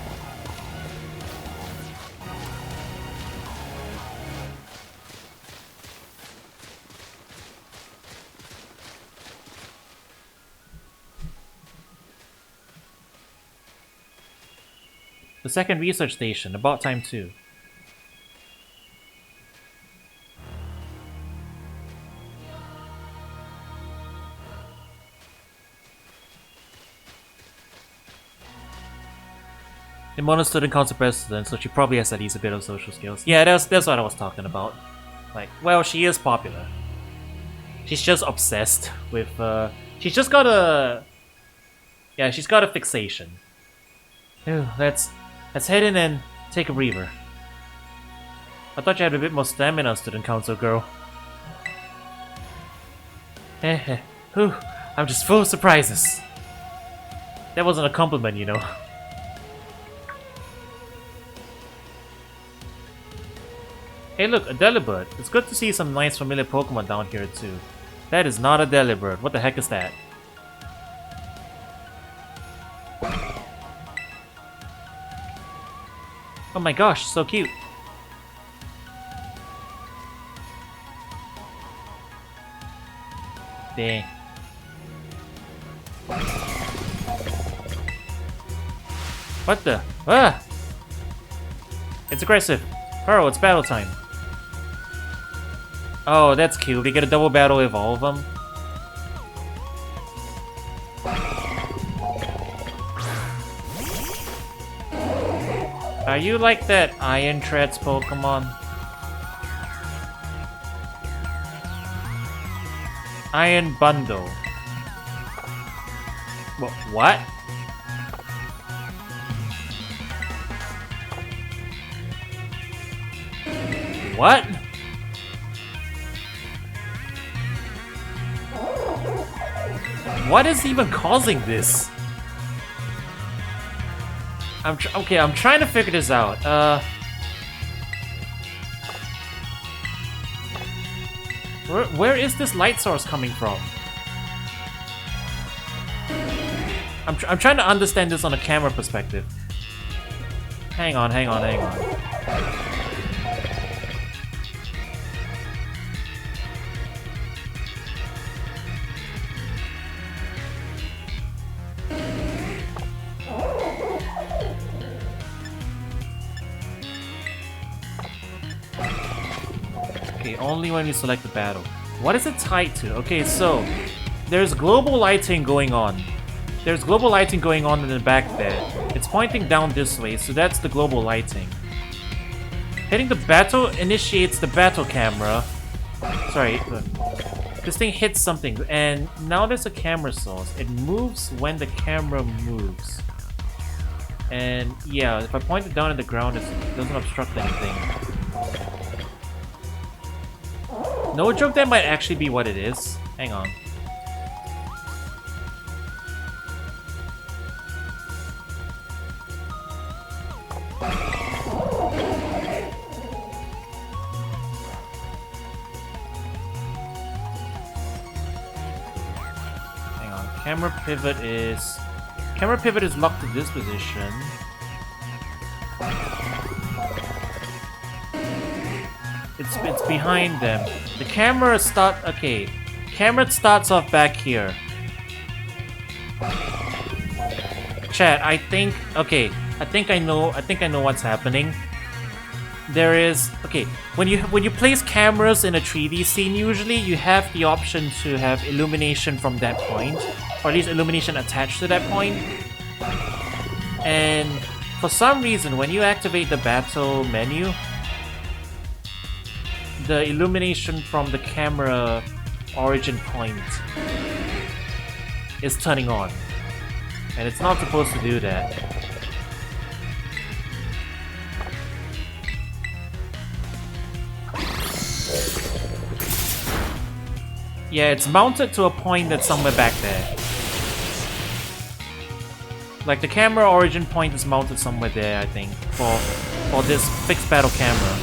The second research station, about time too. Nimona stood in council president, so she probably has at least a bit of social skills. Yeah, that's what I was talking about. Like, well, she is popular. She's just obsessed with, she's just got a... Yeah, she's got a fixation. Ooh, let's head in and take a breather. I thought you had a bit more stamina, student council girl. Heh whew, I'm just full of surprises. That wasn't a compliment, you know. Hey look, a Delibird. It's good to see some nice familiar Pokemon down here too. That is not a Delibird. What the heck is that? Oh my gosh, so cute. Dang. What the? Ah! It's aggressive. Pearl, it's battle time. Oh, that's cute. We get a double battle evolve them. Are you like that Iron Treads Pokemon? Iron Bundle. What? What? What is even causing this? I'm trying to figure this out. Where is this light source coming from? I'm trying to understand this on a camera perspective. Hang on. Only when you select the battle. What is it tied to? Okay, so there's global lighting going on. There's global lighting going on in the back there. It's pointing down this way, so that's the global lighting. Hitting the battle initiates the battle camera, Sorry, look. This thing hits something, and now there's a camera source. It moves when the camera moves. And yeah, if I point it down at the ground, it doesn't obstruct anything. No joke, that might actually be what it is. Hang on. Hang on. Camera pivot is locked to this position. It's behind them. The camera camera starts off back here. Chat, I think I know what's happening. There is when you place cameras in a 3D scene, usually you have the option to have illumination from that point, or at least illumination attached to that point. And for some reason, when you activate the battle menu, the illumination from the camera origin point is turning on, and it's not supposed to do that. Yeah, it's mounted to a point that's somewhere back there. Like, the camera origin point is mounted somewhere there, I think, for this fixed battle camera.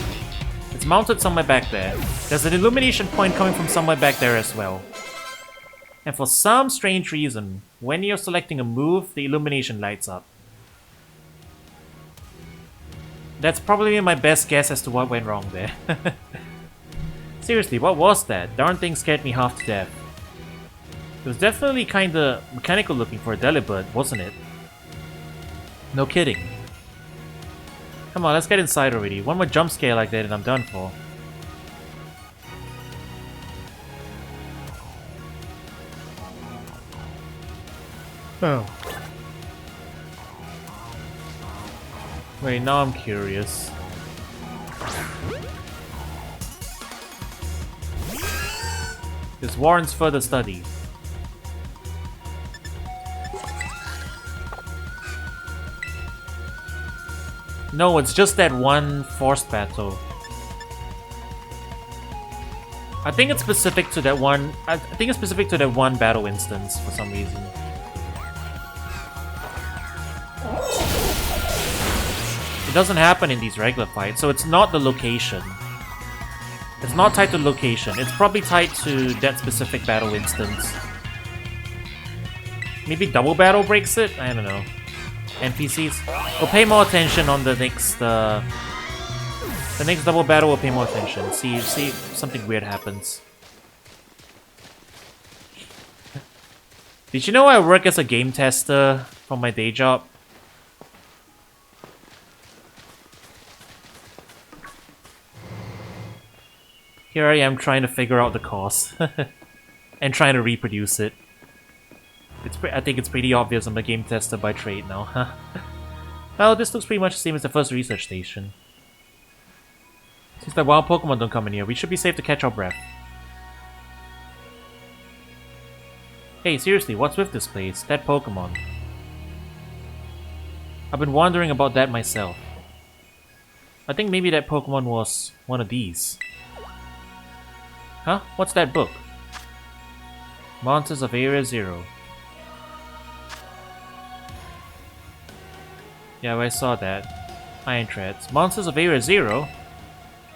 It's mounted somewhere back there. There's an illumination point coming from somewhere back there as well. And for some strange reason, when you're selecting a move, the illumination lights up. That's probably my best guess as to what went wrong there. Seriously, what was that? Darn thing scared me half to death. It was definitely kinda mechanical looking for a Delibird, wasn't it? No kidding. Come on, let's get inside already. One more jump scare like that and I'm done for. Oh. Wait, now I'm curious. This warrants further study. No, it's just that one forced battle. I think it's specific to that one. I think it's specific to that one battle instance for some reason. It doesn't happen in these regular fights, so it's not the location. It's not tied to location. It's probably tied to that specific battle instance. Maybe double battle breaks it? I don't know. NPCs. We'll pay more attention on the next double battle. We'll pay more attention. See if something weird happens. Did you know I work as a game tester for my day job? Here I am trying to figure out the cause and trying to reproduce it. I think it's pretty obvious I'm a game tester by trade now, huh? Well, this looks pretty much the same as the first research station. Since the wild Pokemon don't come in here, we should be safe to catch our breath. Hey, seriously, what's with this place? That Pokemon. I've been wondering about that myself. I think maybe that Pokemon was one of these. Huh? What's that book? Monsters of Area Zero. Yeah, I saw that. Iron Treads. Monsters of Area Zero?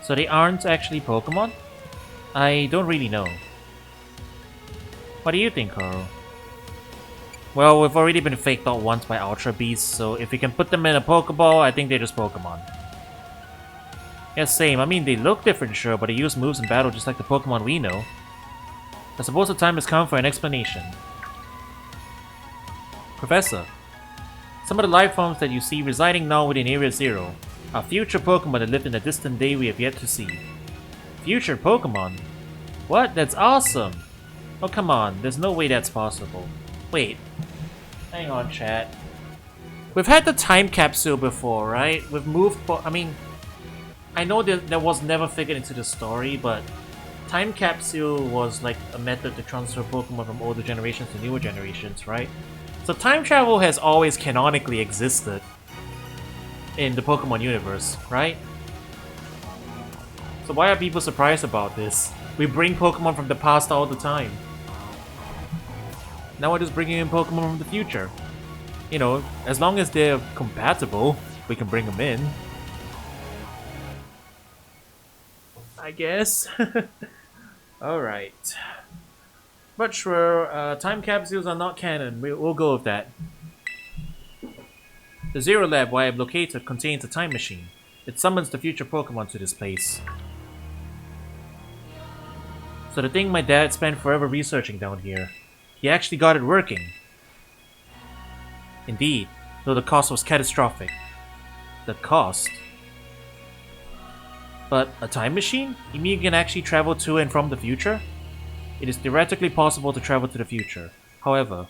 So they aren't actually Pokemon? I don't really know. What do you think, Carl? Well, we've already been faked out once by Ultra Beasts, so if we can put them in a Pokeball, I think they're just Pokemon. Yeah, same. I mean, they look different, sure, but they use moves in battle just like the Pokemon we know. I suppose the time has come for an explanation. Professor, some of the life forms that you see residing now within Area Zero are future Pokemon that lived in a distant day we have yet to see. Future Pokemon? What? That's awesome! Oh, come on. There's no way that's possible. Wait. Hang on, chat. We've had the time capsule before, right? We've moved... I mean... I know that was never figured into the story, but... Time capsule was like a method to transfer Pokemon from older generations to newer generations, right? So time travel has always canonically existed in the Pokemon universe, right? So why are people surprised about this? We bring Pokemon from the past all the time. Now we're just bringing in Pokemon from the future. You know, as long as they're compatible, we can bring them in. I guess. Alright. But sure, time capsules are not canon. We'll go with that. The Zero Lab I have located contains a time machine. It summons the future Pokemon to this place. So the thing my dad spent forever researching down here, he actually got it working. Indeed, though the cost was catastrophic. The cost? But a time machine? You mean you can actually travel to and from the future? It is theoretically possible to travel to the future. However,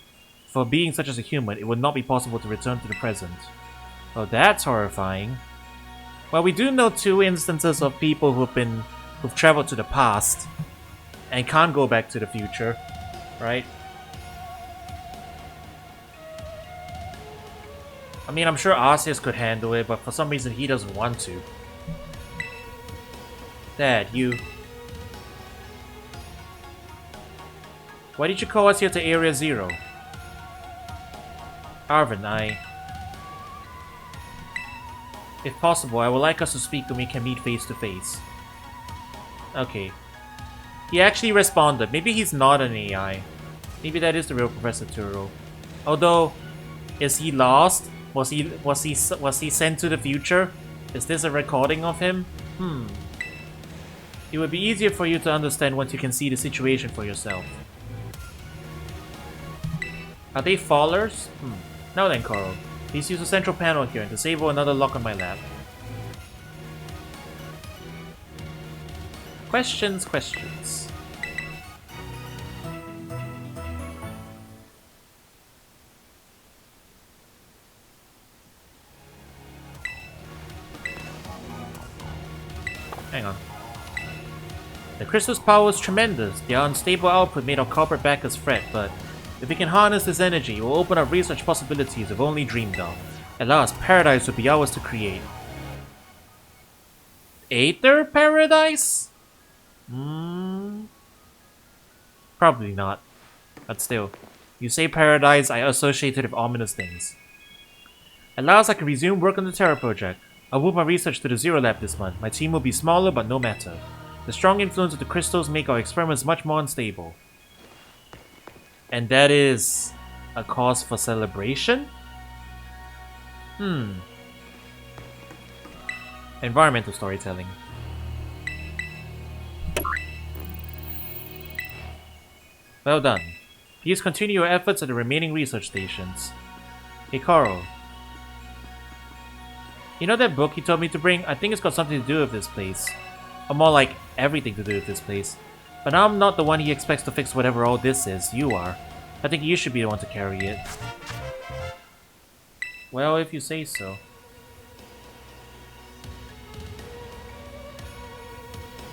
for a being such as a human, it would not be possible to return to the present. Well, that's horrifying. Well, we do know 2 instances of people who've traveled to the past and can't go back to the future, right? I mean, I'm sure Arceus could handle it, but for some reason he doesn't want to. Dad, you... Why did you call us here to Area Zero? Arvin, If possible, I would like us to speak when we can meet face to face. Okay. He actually responded. Maybe he's not an AI. Maybe that is the real Professor Turo. Although, is he lost? Was he sent to the future? Is this a recording of him? It would be easier for you to understand once you can see the situation for yourself. Are they fallers? Now then, Coral. Please use the central panel here and disable another lock on my lab. Questions. Hang on. The crystal's power is tremendous. The unstable output made our corporate backers fret, but if we can harness this energy, it will open up research possibilities we've only dreamed of. At last, paradise will be ours to create. Aether paradise? Probably not. But still, you say paradise, I associate it with ominous things. At last, I can resume work on the Terra project. I'll move my research to the Zero Lab this month. My team will be smaller, but no matter. The strong influence of the crystals make our experiments much more unstable. And that is a cause for celebration? Environmental storytelling. Well done. Please continue your efforts at the remaining research stations. Hey Carl. You know that book you told me to bring? I think it's got something to do with this place. Or more like, everything to do with this place. But now I'm not the one he expects to fix whatever all this is. You are. I think you should be the one to carry it. Well, if you say so.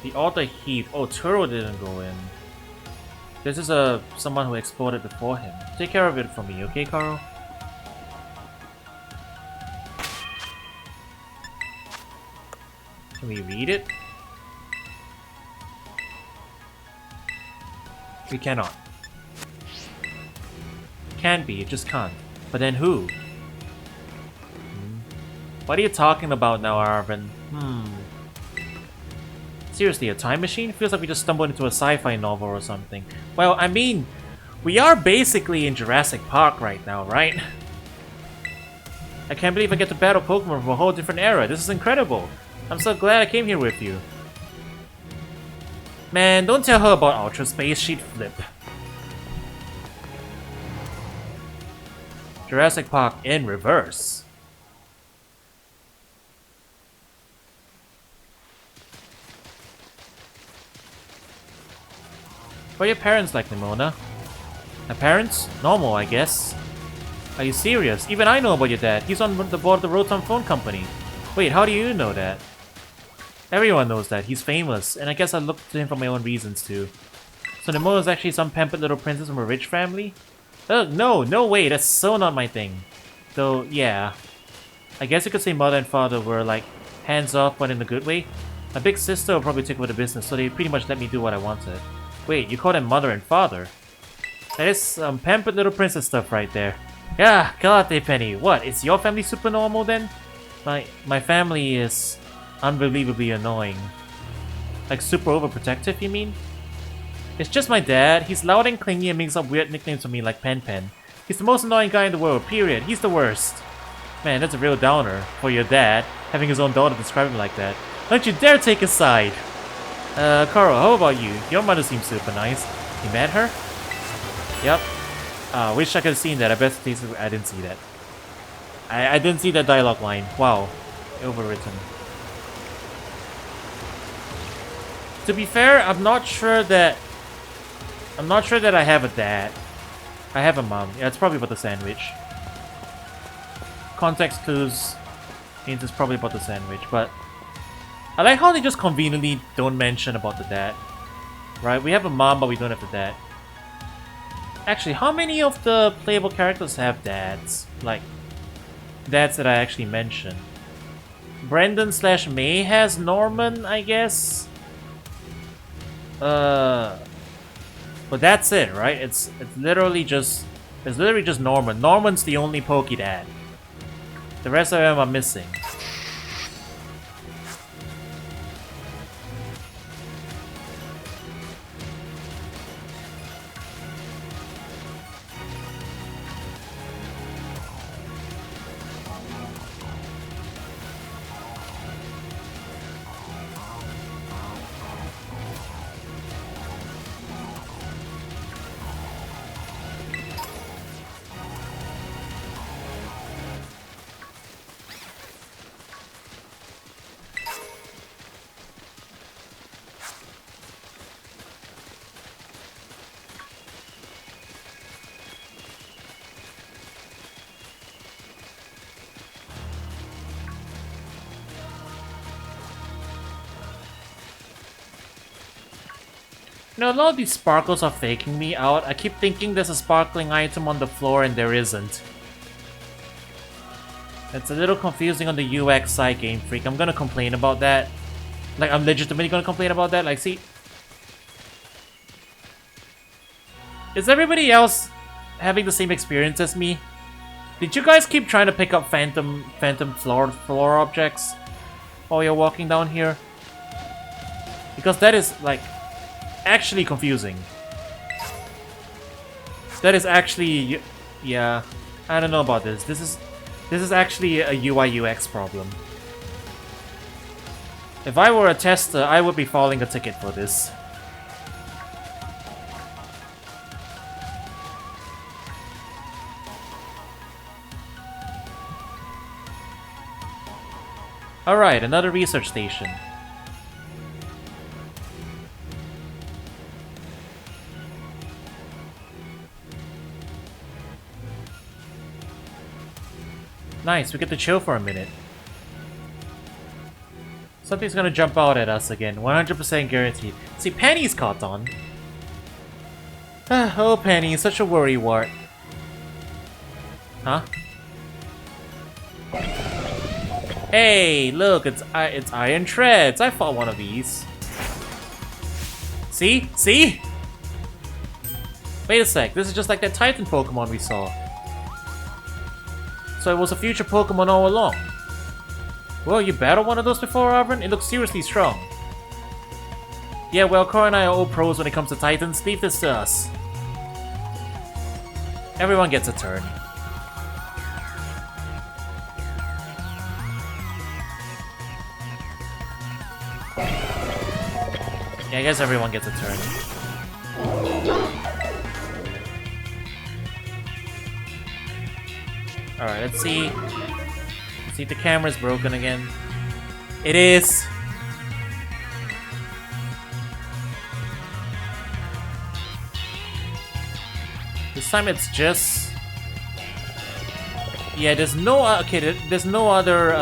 The Altar Heap. Oh, Turo didn't go in. This is someone who explored it before him. Take care of it for me, okay, Carl? Can we read it? We cannot. Can be, it just can't. But then who? What are you talking about now, Arvin? Seriously, a time machine? Feels like we just stumbled into a sci-fi novel or something. Well, I mean, we are basically in Jurassic Park right now, right? I can't believe I get to battle Pokemon from a whole different era. This is incredible. I'm so glad I came here with you. Man, don't tell her about Ultra Space, she'd flip. Jurassic Park in reverse. What are your parents like, Nimona? My parents? Normal, I guess. Are you serious? Even I know about your dad. He's on the board of the Rotom Phone Company. Wait, how do you know that? Everyone knows that. He's famous, and I guess I look to him for my own reasons too. So Nemo is actually some pampered little princess from a rich family? Ugh, no, no way, that's so not my thing. Though, yeah. I guess you could say mother and father were like hands off but in a good way. My big sister will probably take over the business, so they pretty much let me do what I wanted. Wait, you call them mother and father? That is some pampered little princess stuff right there. Yeah, Galate Penny. What, is your family super normal then? My family is unbelievably annoying. Like super overprotective, you mean? It's just my dad. He's loud and clingy and makes up weird nicknames for me like Pen Pen. He's the most annoying guy in the world, period. He's the worst. Man, that's a real downer for your dad, having his own daughter describe him like that. Don't you dare take his side! Carl, how about you? Your mother seems super nice. You met her? Yep. Wish I could have seen that. I bet I didn't see that. I didn't see that dialogue line. Wow. Overwritten. To be fair, I'm not sure that I have a dad. I have a mom. Yeah, it's probably about the sandwich. Context clues means it's probably about the sandwich, but I like how they just conveniently don't mention about the dad. Right? We have a mom, but we don't have the dad. Actually, how many of the playable characters have dads? Like, dads that I actually mentioned. Brendan/May has Norman, I guess? But that's it, right? It's literally just Norman. Norman's the only Poké dad. The rest of them are missing. You know, a lot of these sparkles are faking me out. I keep thinking there's a sparkling item on the floor and there isn't. It's a little confusing on the UX side, Game Freak. I'm gonna complain about that. Like, I'm legitimately gonna complain about that. Like, see... Is everybody else having the same experience as me? Did you guys keep trying to pick up phantom floor objects while you're walking down here? Because that is, like... actually confusing. That is actually... yeah, I don't know about this. This is actually a UI UX problem. If I were a tester, I would be filing a ticket for this. Alright, another research station. Nice, we get to chill for a minute. Something's gonna jump out at us again, 100% guaranteed. See, Penny's caught on. Oh, Penny, such a worrywart. Huh? Hey, look, it's Iron Treads. I fought one of these. See? See? Wait a sec, this is just like that Titan Pokemon we saw. So it was a future Pokemon all along. Well, you battled one of those before, Arvin? It looks seriously strong. Yeah, well, Cora and I are all pros when it comes to Titans. Leave this to us. Everyone gets a turn. Yeah, I guess everyone gets a turn. Alright, let's see. See if the camera's broken again. It is! This time it's just... yeah, there's no... okay, there's no other,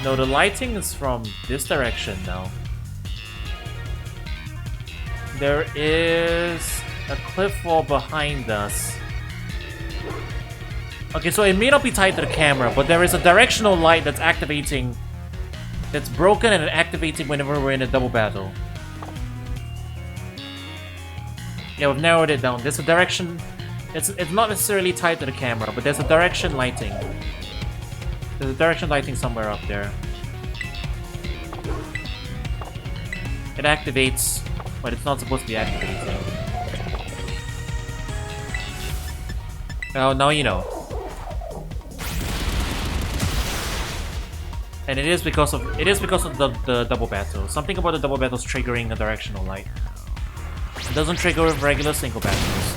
No, the lighting is from this direction now. There is a cliff wall behind us. Okay, so it may not be tied to the camera, but there is a directional light that's activating. That's broken and activating whenever we're in a double battle. Yeah, we've narrowed it down. There's a direction. It's not necessarily tied to the camera, but there's a direction lighting. There's a direction lighting somewhere up there. It activates, but it's not supposed to be activating. Oh, now you know. And it is because of the double battle. Something about the double battles triggering a directional light. It doesn't trigger with regular single battles.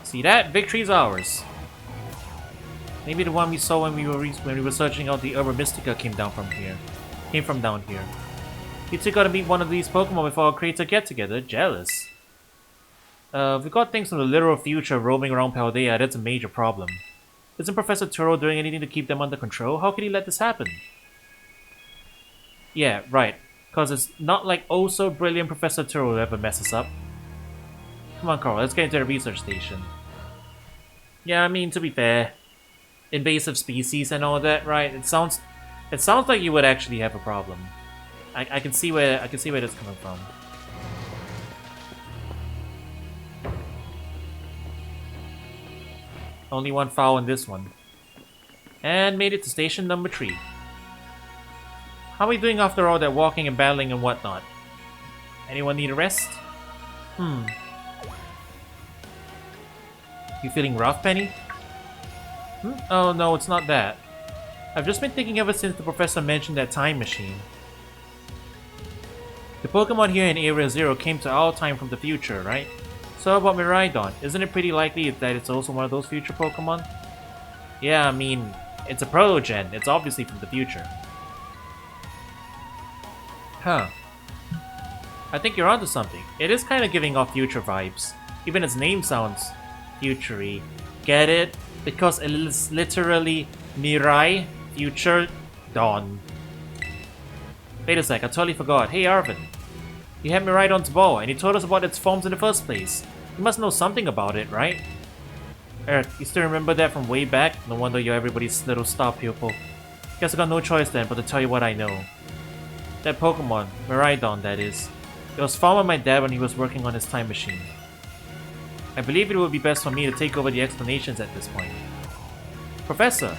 See that? Victory's ours. Maybe the one we saw when we were searching out the Herba Mystica came from down here. You two gotta meet one of these Pokemon before our creator get-together. Jealous. If we got things from the literal future roaming around Paldea, that's a major problem. Isn't Professor Turo doing anything to keep them under control? How could he let this happen? Yeah, right. Cause it's not like oh so brilliant Professor Turo will ever mess us up. Come on, Carl, let's get into the research station. Yeah, I mean, to be fair, invasive species and all that, right? It sounds like you would actually have a problem. I can see where that's coming from. Only one foul in this one. And made it to station number 3. How are we doing after all that walking and battling and whatnot? Anyone need a rest? You feeling rough, Penny? Oh no, it's not that. I've just been thinking ever since the professor mentioned that time machine. The Pokemon here in Area 0 came to our time from the future, right? So how about Miraidon? Isn't it pretty likely that it's also one of those future Pokemon? Yeah, I mean, it's a proto-gen. It's obviously from the future. Huh. I think you're onto something. It is kind of giving off future vibes. Even its name sounds future-y. Get it? Because it is literally Mirai, future, dawn. Wait a sec, I totally forgot. Hey Arvin. You had Miraidon's ball, and you told us about its forms in the first place. You must know something about it, right? Eric, you still remember that from way back? No wonder you're everybody's little star pupil. Guess I got no choice then but to tell you what I know. That Pokemon, Miraidon that is. It was found by my dad when he was working on his time machine. I believe it would be best for me to take over the explanations at this point. Professor!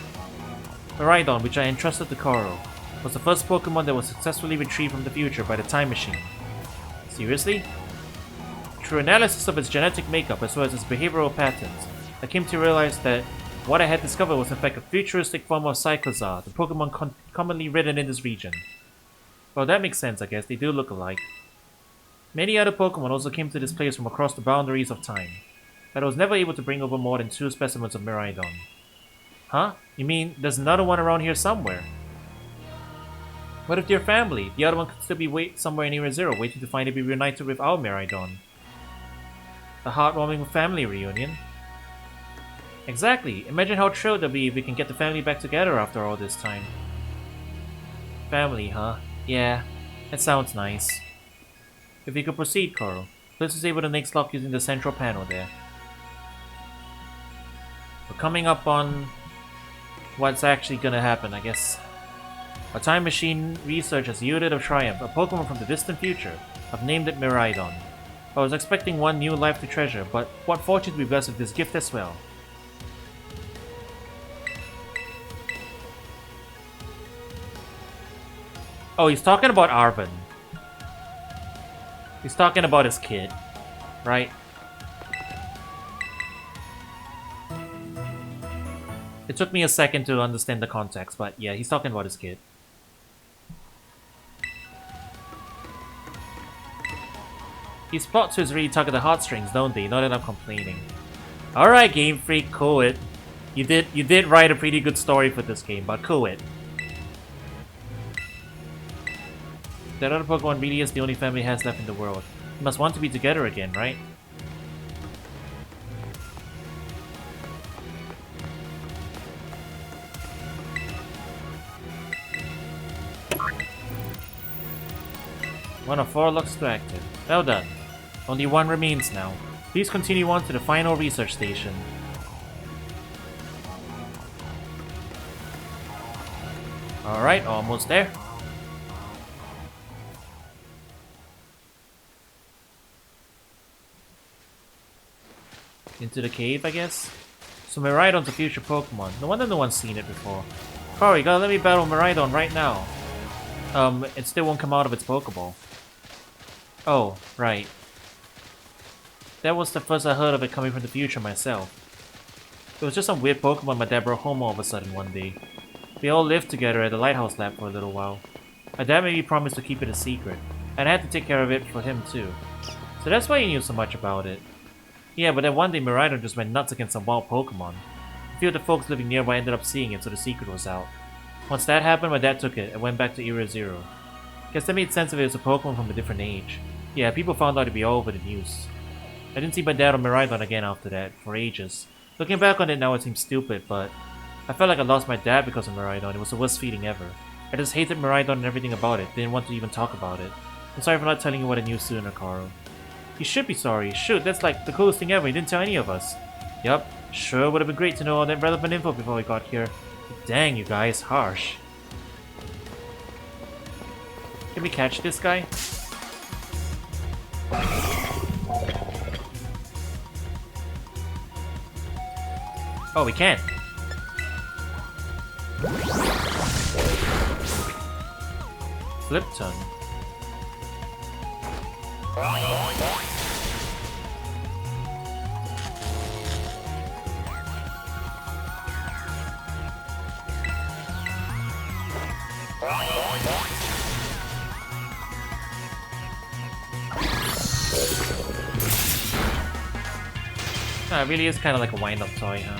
Miraidon, which I entrusted to Koro, was the first Pokemon that was successfully retrieved from the future by the time machine. Seriously? Through analysis of its genetic makeup as well as its behavioral patterns, I came to realize that what I had discovered was in fact a futuristic form of Cyclozar, the Pokemon commonly ridden in this region. Well, that makes sense, I guess. They do look alike. Many other Pokemon also came to this place from across the boundaries of time, but I was never able to bring over more than 2 specimens of Miraidon. Huh? You mean there's another one around here somewhere? What if their family? The other one could still be somewhere in Area 0, waiting to finally be reunited with our Miraidon. A heartwarming family reunion? Exactly. Imagine how thrilled they'll be if we can get the family back together after all this time. Family, huh? Yeah, that sounds nice. If we could proceed, Koro. Please disable the next lock using the central panel there. We're coming up on what's actually gonna happen, I guess. A time machine research has yielded a triumph, a Pokemon from the distant future. I've named it Miraidon. I was expecting one new life to treasure, but what fortune to be blessed with this gift as well. Oh, he's talking about Arvin. He's talking about his kid, right? It took me a second to understand the context, but yeah, he's talking about his kid. These plot twists really tug at the heartstrings, don't they? Not that I'm complaining. Alright, Game Freak, cool it. You did write a pretty good story for this game, but cool it. That other Pokemon really is the only family it has left in the world. It must want to be together again, right? One of 4 looks extracted. Well done. Only 1 remains now. Please continue on to the final research station. Alright, almost there. Into the cave, I guess? So Miraidon's a future Pokemon. No wonder no one's seen it before. Carl, you gotta let me battle Miraidon right now. It still won't come out of its Pokeball. Oh, right. That was the first I heard of it coming from the future myself. It was just some weird Pokemon my dad brought home all of a sudden one day. We all lived together at the Lighthouse Lab for a little while. My dad made me promise to keep it a secret, and I had to take care of it for him too. So that's why he knew so much about it. Yeah, but then one day Miraidon just went nuts against some wild Pokemon. A few of the folks living nearby ended up seeing it, so the secret was out. Once that happened, my dad took it and went back to Era Zero. Guess that made sense if it was a Pokemon from a different age. Yeah, people found out to be all over the news. I didn't see my dad or Miraidon again after that, for ages. Looking back on it now, it seems stupid, but I felt like I lost my dad because of Miraidon. It was the worst feeling ever. I just hated Miraidon and everything about it, didn't want to even talk about it. I'm sorry for not telling you what I knew sooner, Carl. You should be sorry. Shoot, that's like the coolest thing ever. You didn't tell any of us. Yup, sure would have been great to know all that relevant info before we got here. But dang, you guys, harsh. Can we catch this guy? Oh, we can. Flip ton. Ah, it really is kind of like a wind-up toy, huh?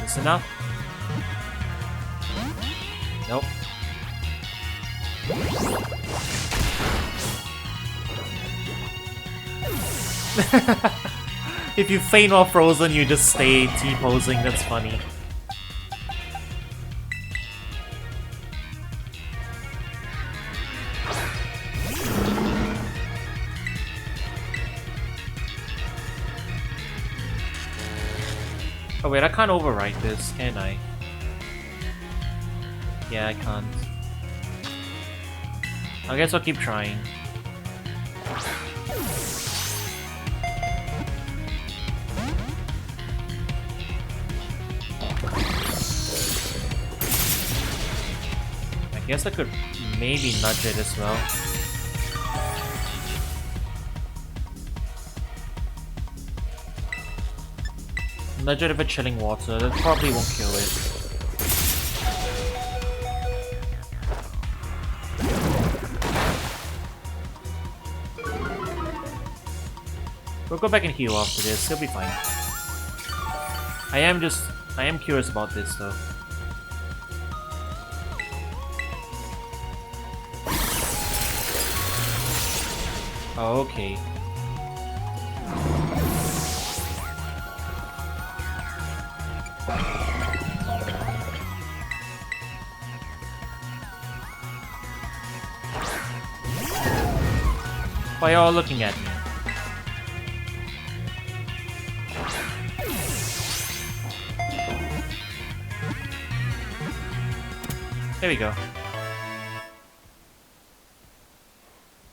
Is this enough? Nope. If you faint while frozen, you just stay T-posing, that's funny. Oh wait, I can't overwrite this, can I? Yeah, I can't. I guess I'll keep trying. I guess I could maybe nudge it as well. Nudge it with chilling water, that probably won't kill it. We'll go back and heal after this, he'll be fine. I am curious about this though. Oh, okay. Why are y'all looking at me? There we go.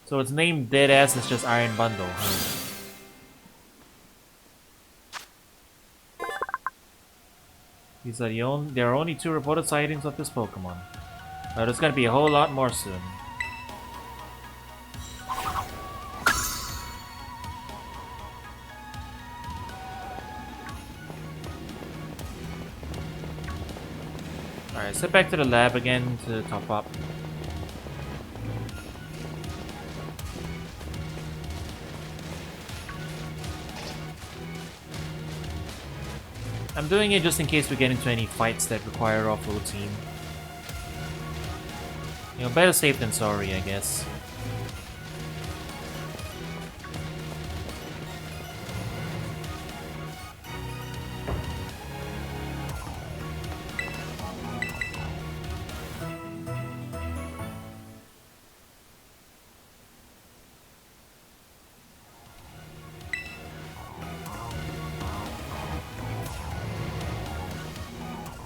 So it's named Deadass, it's just Iron Bundle, huh? There are only 2 reported sightings of this Pokemon. But there's gonna be a whole lot more soon. Alright, let's head back to the lab again to top up. I'm doing it just in case we get into any fights that require our full team. You know, better safe than sorry, I guess.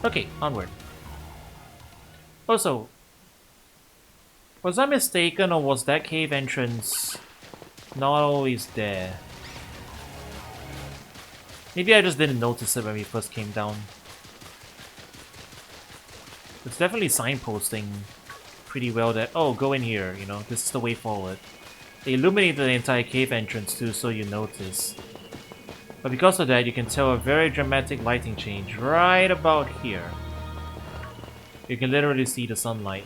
Okay, onward. Also, was I mistaken or was that cave entrance not always there? Maybe I just didn't notice it when we first came down. It's definitely signposting pretty well that, oh, go in here, you know, this is the way forward. They illuminated the entire cave entrance too, so you notice. But because of that, you can tell a very dramatic lighting change right about here. You can literally see the sunlight.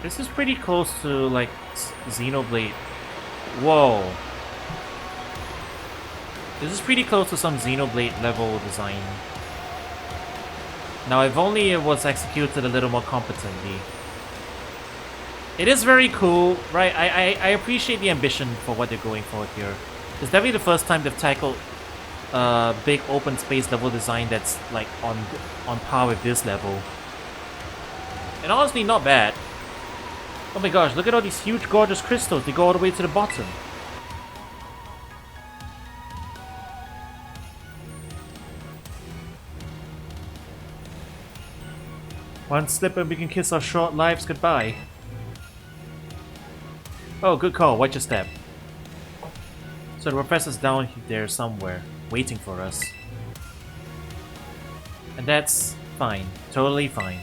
This is pretty close to, like, Xenoblade. Whoa. This is pretty close to some Xenoblade level design. Now, if only it was executed a little more competently. It is very cool, right? I appreciate the ambition for what they're going for here. It's definitely the first time they've tackled big open space level design that's, like, on par with this level. And honestly, not bad. Oh my gosh, look at all these huge gorgeous crystals, they go all the way to the bottom. One slip and we can kiss our short lives goodbye. Oh, good call, watch your step. So the professor's down there somewhere, waiting for us. And that's fine, totally fine.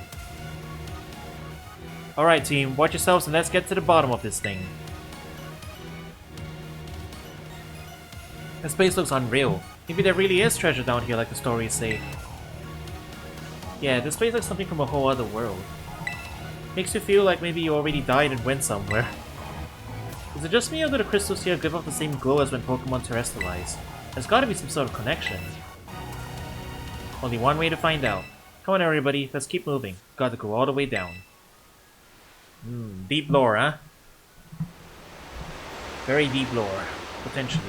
Alright team, watch yourselves and let's get to the bottom of this thing. This place looks unreal. Maybe there really is treasure down here like the stories say. Yeah, this place looks something from a whole other world. Makes you feel like maybe you already died and went somewhere. Is it just me or do the crystals here give off the same glow as when Pokémon terrestrialize? There's gotta be some sort of connection. Only one way to find out. Come on everybody, let's keep moving. Gotta go all the way down. Deep lore, huh? Very deep lore, potentially.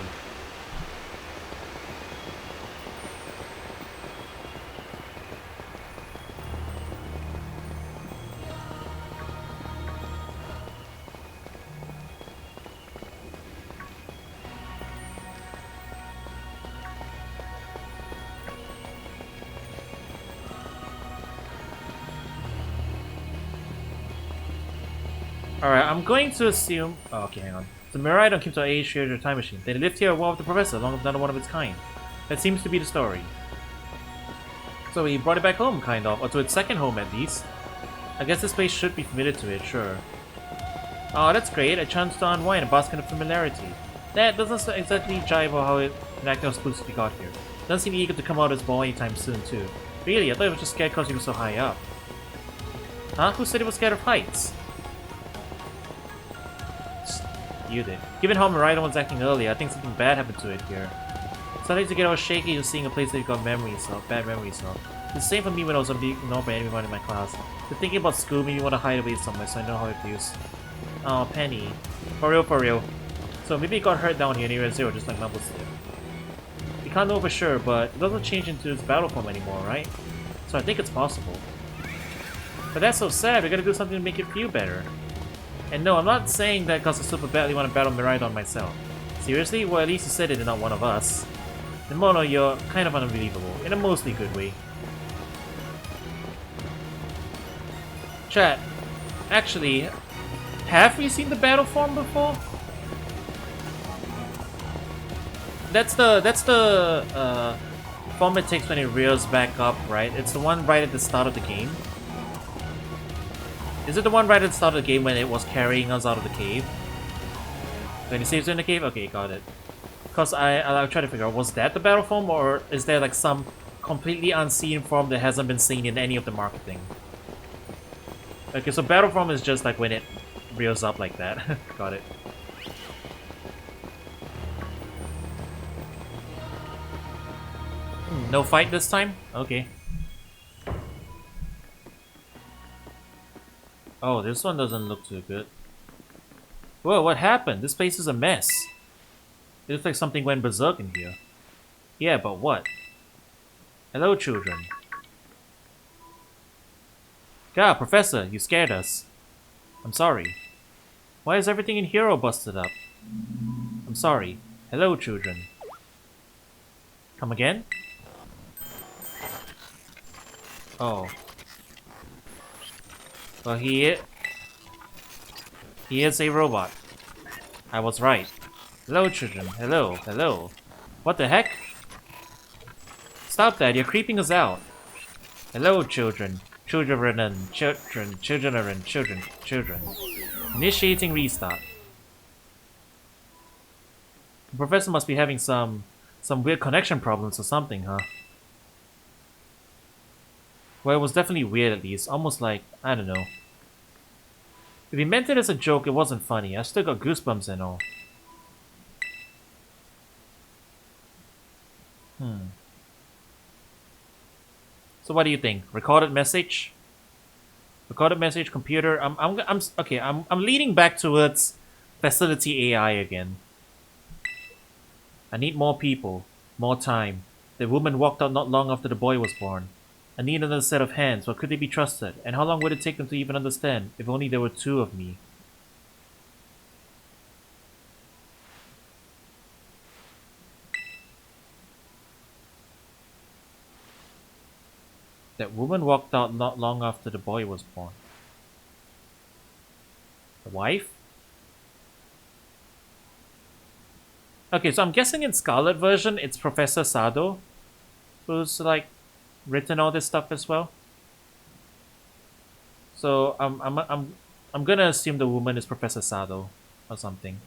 Alright, I'm going to assume... Oh, okay, hang on. The Miraidon keeps our age shared a time machine. They lived here while with the professor, along with another one of its kind. That seems to be the story. So he brought it back home, kind of. Or to its second home, at least. I guess this place should be familiar to it, sure. Oh, that's great. A chance to unwind, a basket of familiarity. That doesn't exactly jive with how it acted how spooks we got here. Doesn't seem eager to come out of his ball anytime soon, too. Really, I thought it was just scared because he was so high up. Huh? Who said he was scared of heights? You did. Given how Miraidon was acting earlier, I think something bad happened to it here. Starting to get all shaky just seeing a place that you got memories of, bad memories of. It's the same for me when I was being ignored by anyone in my class. But thinking about school made me want to hide away somewhere so I know how it feels. Oh, Penny. For real, for real. So maybe it got hurt down here near Zero, just like Mumbles did. We can't know for sure, but it doesn't change into its battle form anymore, right? So I think it's possible. But that's so sad, we gotta do something to make it feel better. And no, I'm not saying that because I super badly want to battle Miraidon myself. Seriously? Well, at least you said it and not one of us. And Mono, you're kind of unbelievable, in a mostly good way. Chat, actually, have we seen the battle form before? That's the form it takes when it rears back up, right? It's the one right at the start of the game. Is it the one right at the start of the game when it was carrying us out of the cave? When it saves in the cave? Okay, got it. Because I'll try to figure out, was that the battle form, or is there like some completely unseen form that hasn't been seen in any of the marketing? Okay, so battle form is just like when it reels up like that. Got it. No fight this time? Okay. Oh, this one doesn't look too good. Whoa, what happened? This place is a mess. It looks like something went berserk in here. Yeah, but what? Hello, children. God, Professor, you scared us. I'm sorry. Why is everything in here all busted up? I'm sorry. Hello, children. Come again? Oh. Well, he is a robot. I was right. Hello, children. Hello. Hello. What the heck? Stop that. You're creeping us out. Hello, children. Children and children. Children and children. Children. Initiating restart. The professor must be having some weird connection problems or something, huh? Well, it was definitely weird at least. Almost like, I don't know. If he meant it as a joke, it wasn't funny. I still got goosebumps and all. So what do you think? Recorded message? Recorded message, computer. I'm leaning back towards facility AI again. I need more people, more time. The woman walked out not long after the boy was born. I need another set of hands, but could they be trusted? And how long would it take them to even understand? If only there were two of me. That woman walked out not long after the boy was born. The wife? Okay, so I'm guessing in Scarlet version, it's Professor Sado who's like written all this stuff as well. So I'm gonna assume the woman is Professor Sado or something.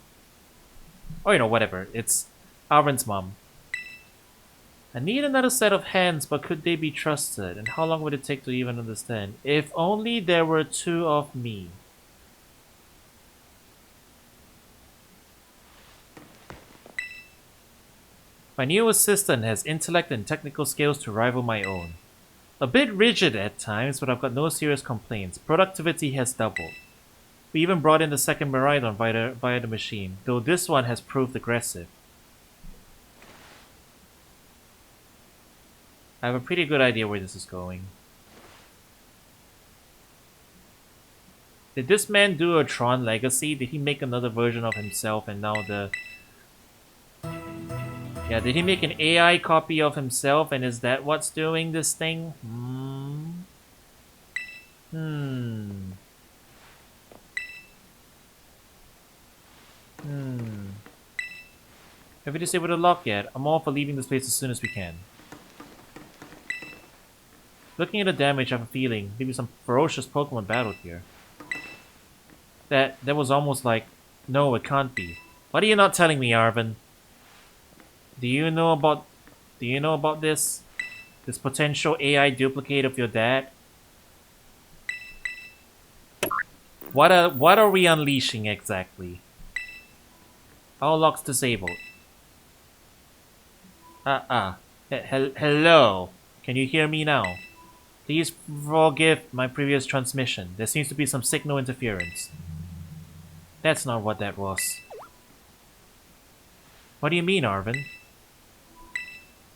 Or whatever. It's Arven's mom. I need another set of hands, but could they be trusted? And how long would it take to even understand? If only there were two of me. My new assistant has intellect and technical skills to rival my own. A bit rigid at times, but I've got no serious complaints. Productivity has doubled. We even brought in the second Miraidon via the machine, though this one has proved aggressive. I have a pretty good idea where this is going. Did this man do a Tron Legacy? Did he make another version of himself and now the... Yeah, did he make an AI copy of himself and is that what's doing this thing? Have we disabled the lock yet? I'm all for leaving this place as soon as we can. Looking at the damage, I have a feeling maybe some ferocious Pokemon battled here. That was almost like, no, it can't be. What are you not telling me, Arven? Do you know about this? This potential AI duplicate of your dad? What are we unleashing exactly? All locks disabled. Hello. Can you hear me now? Please forgive my previous transmission. There seems to be some signal interference. That's not what that was. What do you mean, Arven?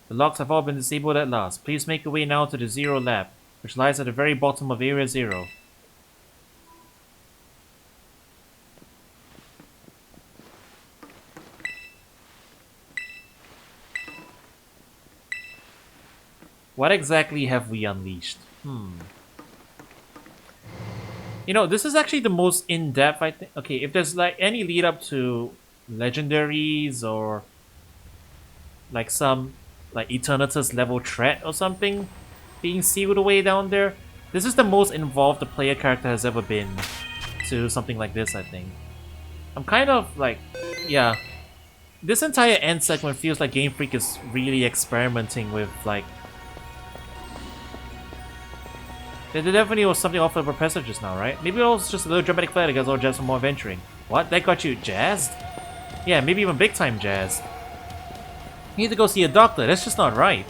The locks have all been disabled at last. Please make your way now to the Zero Lab, which lies at the very bottom of Area Zero. What exactly have we unleashed? This is actually the most in-depth, I think. Okay, if there's like any lead up to legendaries or like some like Eternatus level threat or something being sealed away down there, this is the most involved the player character has ever been to something like this, I think. I'm kind of like, yeah. This entire end segment feels like Game Freak is really experimenting with, like... There definitely was something off the professor just now, right? Maybe it was just a little dramatic flair that gets all jazzed for more adventuring. What? That got you jazzed? Yeah, maybe even big time jazzed. You need to go see a doctor, that's just not right.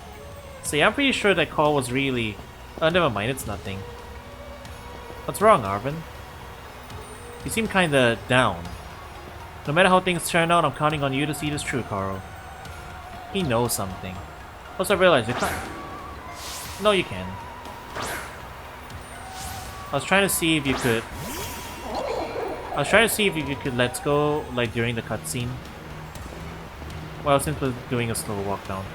See, I'm pretty sure that call was really... Oh, never mind, it's nothing. What's wrong, Arvin? You seem kinda down. No matter how things turn out, I'm counting on you to see this through, Carl. He knows something. Plus I realized you can't... No, you can. I was trying to see if you could... let's go, like, during the cutscene. Well, since we're doing a slow walk down.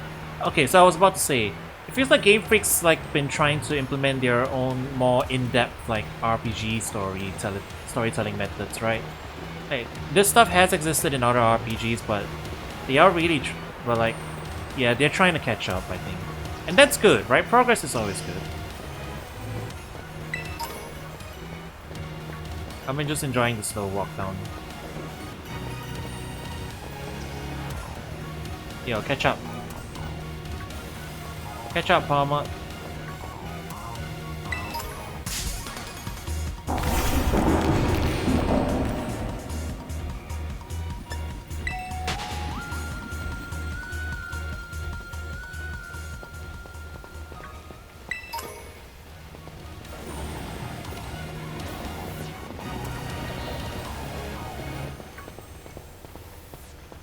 Okay, so I was about to say, it feels like Game Freak's, like, been trying to implement their own more in-depth, like, RPG storytelling methods, right? Hey, this stuff has existed in other RPGs, but they are really, well, like, yeah, they're trying to catch up, I think. And that's good, right? Progress is always good. I've been just enjoying the slow walk down. Yo, catch up. Catch up, Palmer.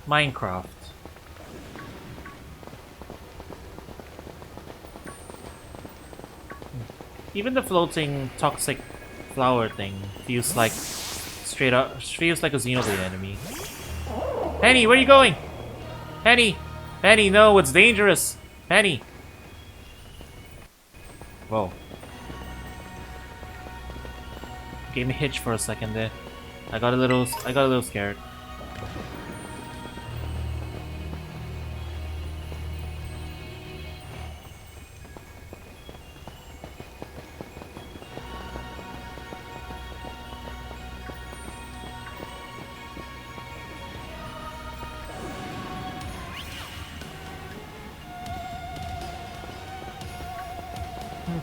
Minecraft. Even the floating toxic flower thing feels like feels like a Xenoblade enemy. Penny, where are you going? Penny! Penny, no, it's dangerous! Penny! Whoa. Gave me a hitch for a second there. I got a little scared.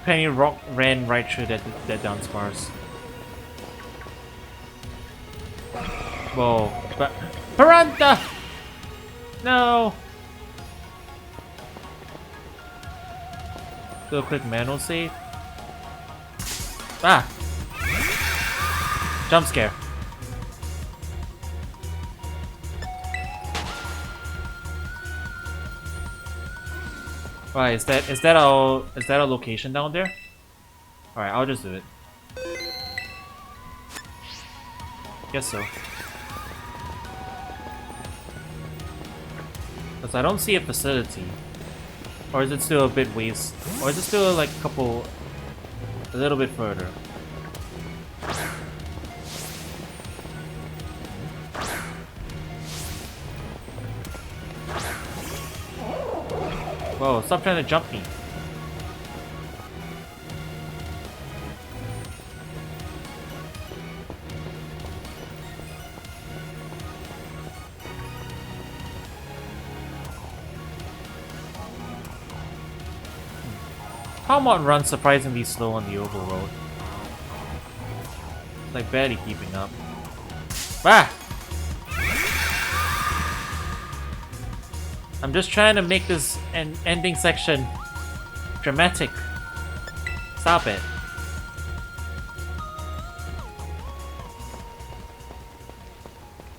Penny ran right through that dance bars. Whoa. But Paranta! No! Do a quick manual save. Ah! Jump scare. Right, is that our location down there? Alright, I'll just do it. Guess so. Because I don't see a facility. Or is it still a bit ways? Or is it still like a little bit further? Whoa, stop trying to jump me. Pokémon runs surprisingly slow on the overworld. It's like barely keeping up. Ah! I'm just trying to make this ending section dramatic. Stop it.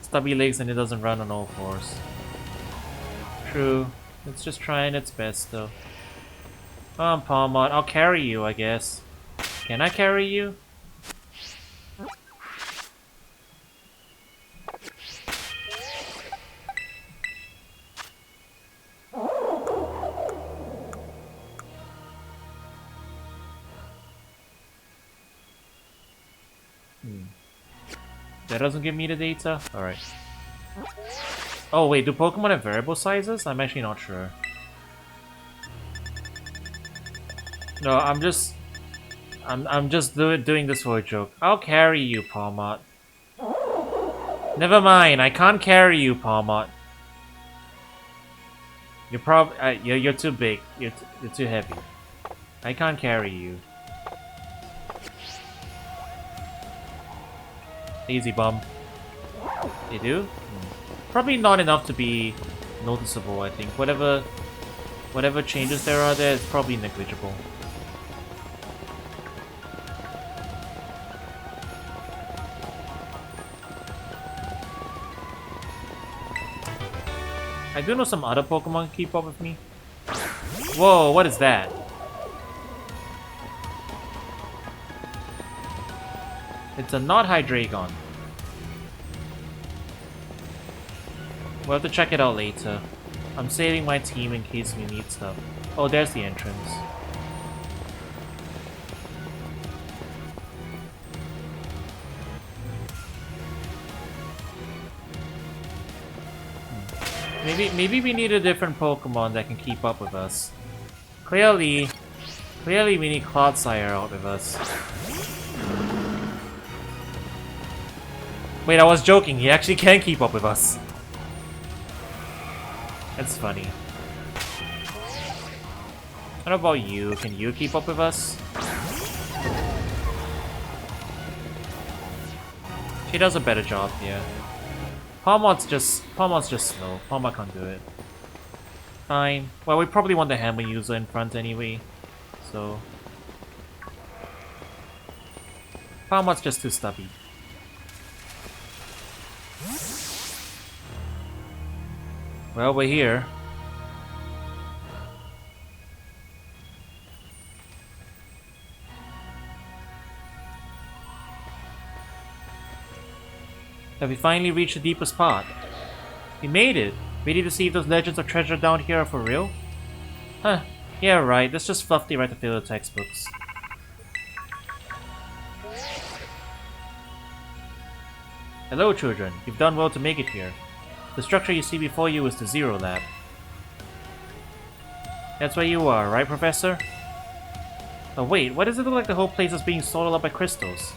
Stubby legs and it doesn't run on all fours. True. It's just trying its best though. Come on, Palmot. I'll carry you, I guess. Can I carry you? That doesn't give me the data? Alright. Oh wait, do Pokemon have variable sizes? I'm actually not sure. No, I'm just doing this for a joke. I'll carry you, Palmot. Never mind, I can't carry you, Palmot. you're too big. You're too heavy. I can't carry you. Easy bum. They do? Probably not enough to be noticeable, I think. Whatever changes there are there, it's probably negligible. I do know some other Pokemon keep up with me. Whoa, what is that? It's a not Hydreigon. We'll have to check it out later. I'm saving my team in case we need stuff. Oh, there's the entrance. Maybe we need a different Pokemon that can keep up with us. Clearly we need Clodsire out with us. Wait, I was joking. He actually can keep up with us. That's funny. What about you? Can you keep up with us? She does a better job here. Palmot's just slow. Palmot can't do it. Fine. Well, we probably want the hammer user in front anyway, so Palmot's just too stubby. Well, we're here. Have we finally reached the deepest part? We made it! Ready to see if those legends of treasure down here are for real? Huh, yeah right, that's just fluff they write to fill the textbooks. Hello children, you've done well to make it here. The structure you see before you is the Zero Lab. That's where you are, right Professor? Oh wait, why does it look like the whole place is being swallowed up by crystals?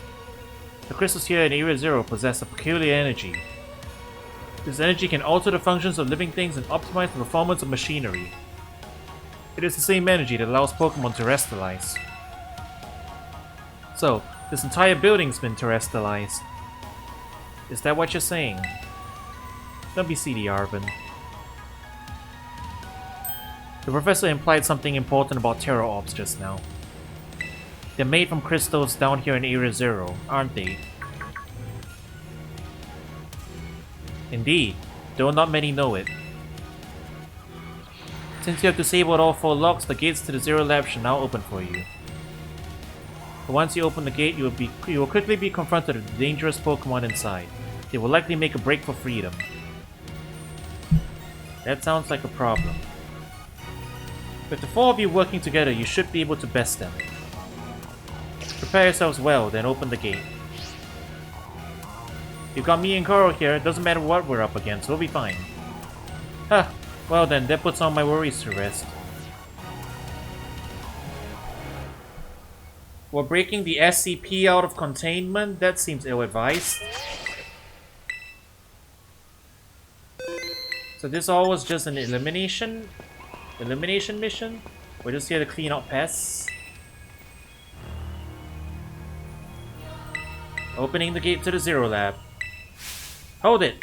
The crystals here in Area Zero possess a peculiar energy. This energy can alter the functions of living things and optimize the performance of machinery. It is the same energy that allows Pokémon to terrestrialize. So, this entire building's been terrestrialized. Is that what you're saying? Don't be silly, Arvin. The professor implied something important about Terra Orbs just now. They're made from crystals down here in Area Zero, aren't they? Indeed, though not many know it. Since you have disabled all 4 locks, the gates to the Zero Lab should now open for you. But once you open the gate, you will quickly be confronted with dangerous Pokemon inside. They will likely make a break for freedom. That sounds like a problem. With the 4 of you working together, you should be able to best them. Prepare yourselves well, then open the gate. You've got me and Koro here, it doesn't matter what we're up against, we'll be fine. Huh, well then, that puts all my worries to rest. We're breaking the SCP out of containment? That seems ill-advised. So this all was just an elimination mission? We're just here to clean out pests? Opening the gate to the Zero Lab. Hold it!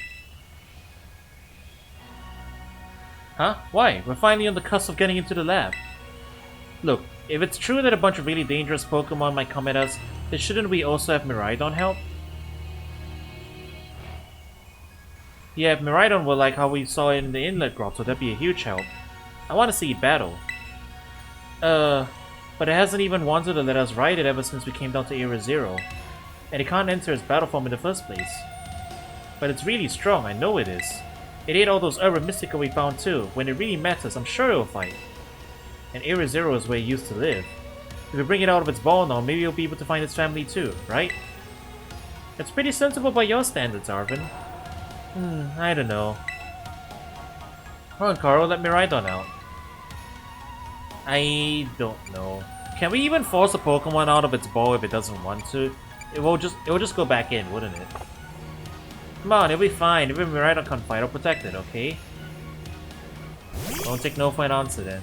Huh? Why? We're finally on the cusp of getting into the lab. Look, if it's true that a bunch of really dangerous Pokemon might come at us, then shouldn't we also have Miraidon help? Yeah, if Miraidon were like how we saw it in the Inlet Grotto, that'd be a huge help. I want to see it battle. But it hasn't even wanted to let us ride it ever since we came down to Area Zero. And it can't enter its battle form in the first place. But it's really strong, I know it is. It ate all those Urban Mystica we found too. When it really matters, I'm sure it'll fight. And Area Zero is where it used to live. If we bring it out of its ball now, maybe you'll be able to find its family too, right? That's pretty sensible by your standards, Arvin. I don't know. Come on, Karo, let Miraidon out. I don't know. Can we even force a Pokemon out of its ball if it doesn't want to? It will just go back in, wouldn't it? Come on, it'll be fine. Even Miraidon can't fight, I'll protect it, okay? Don't take no for an answer then.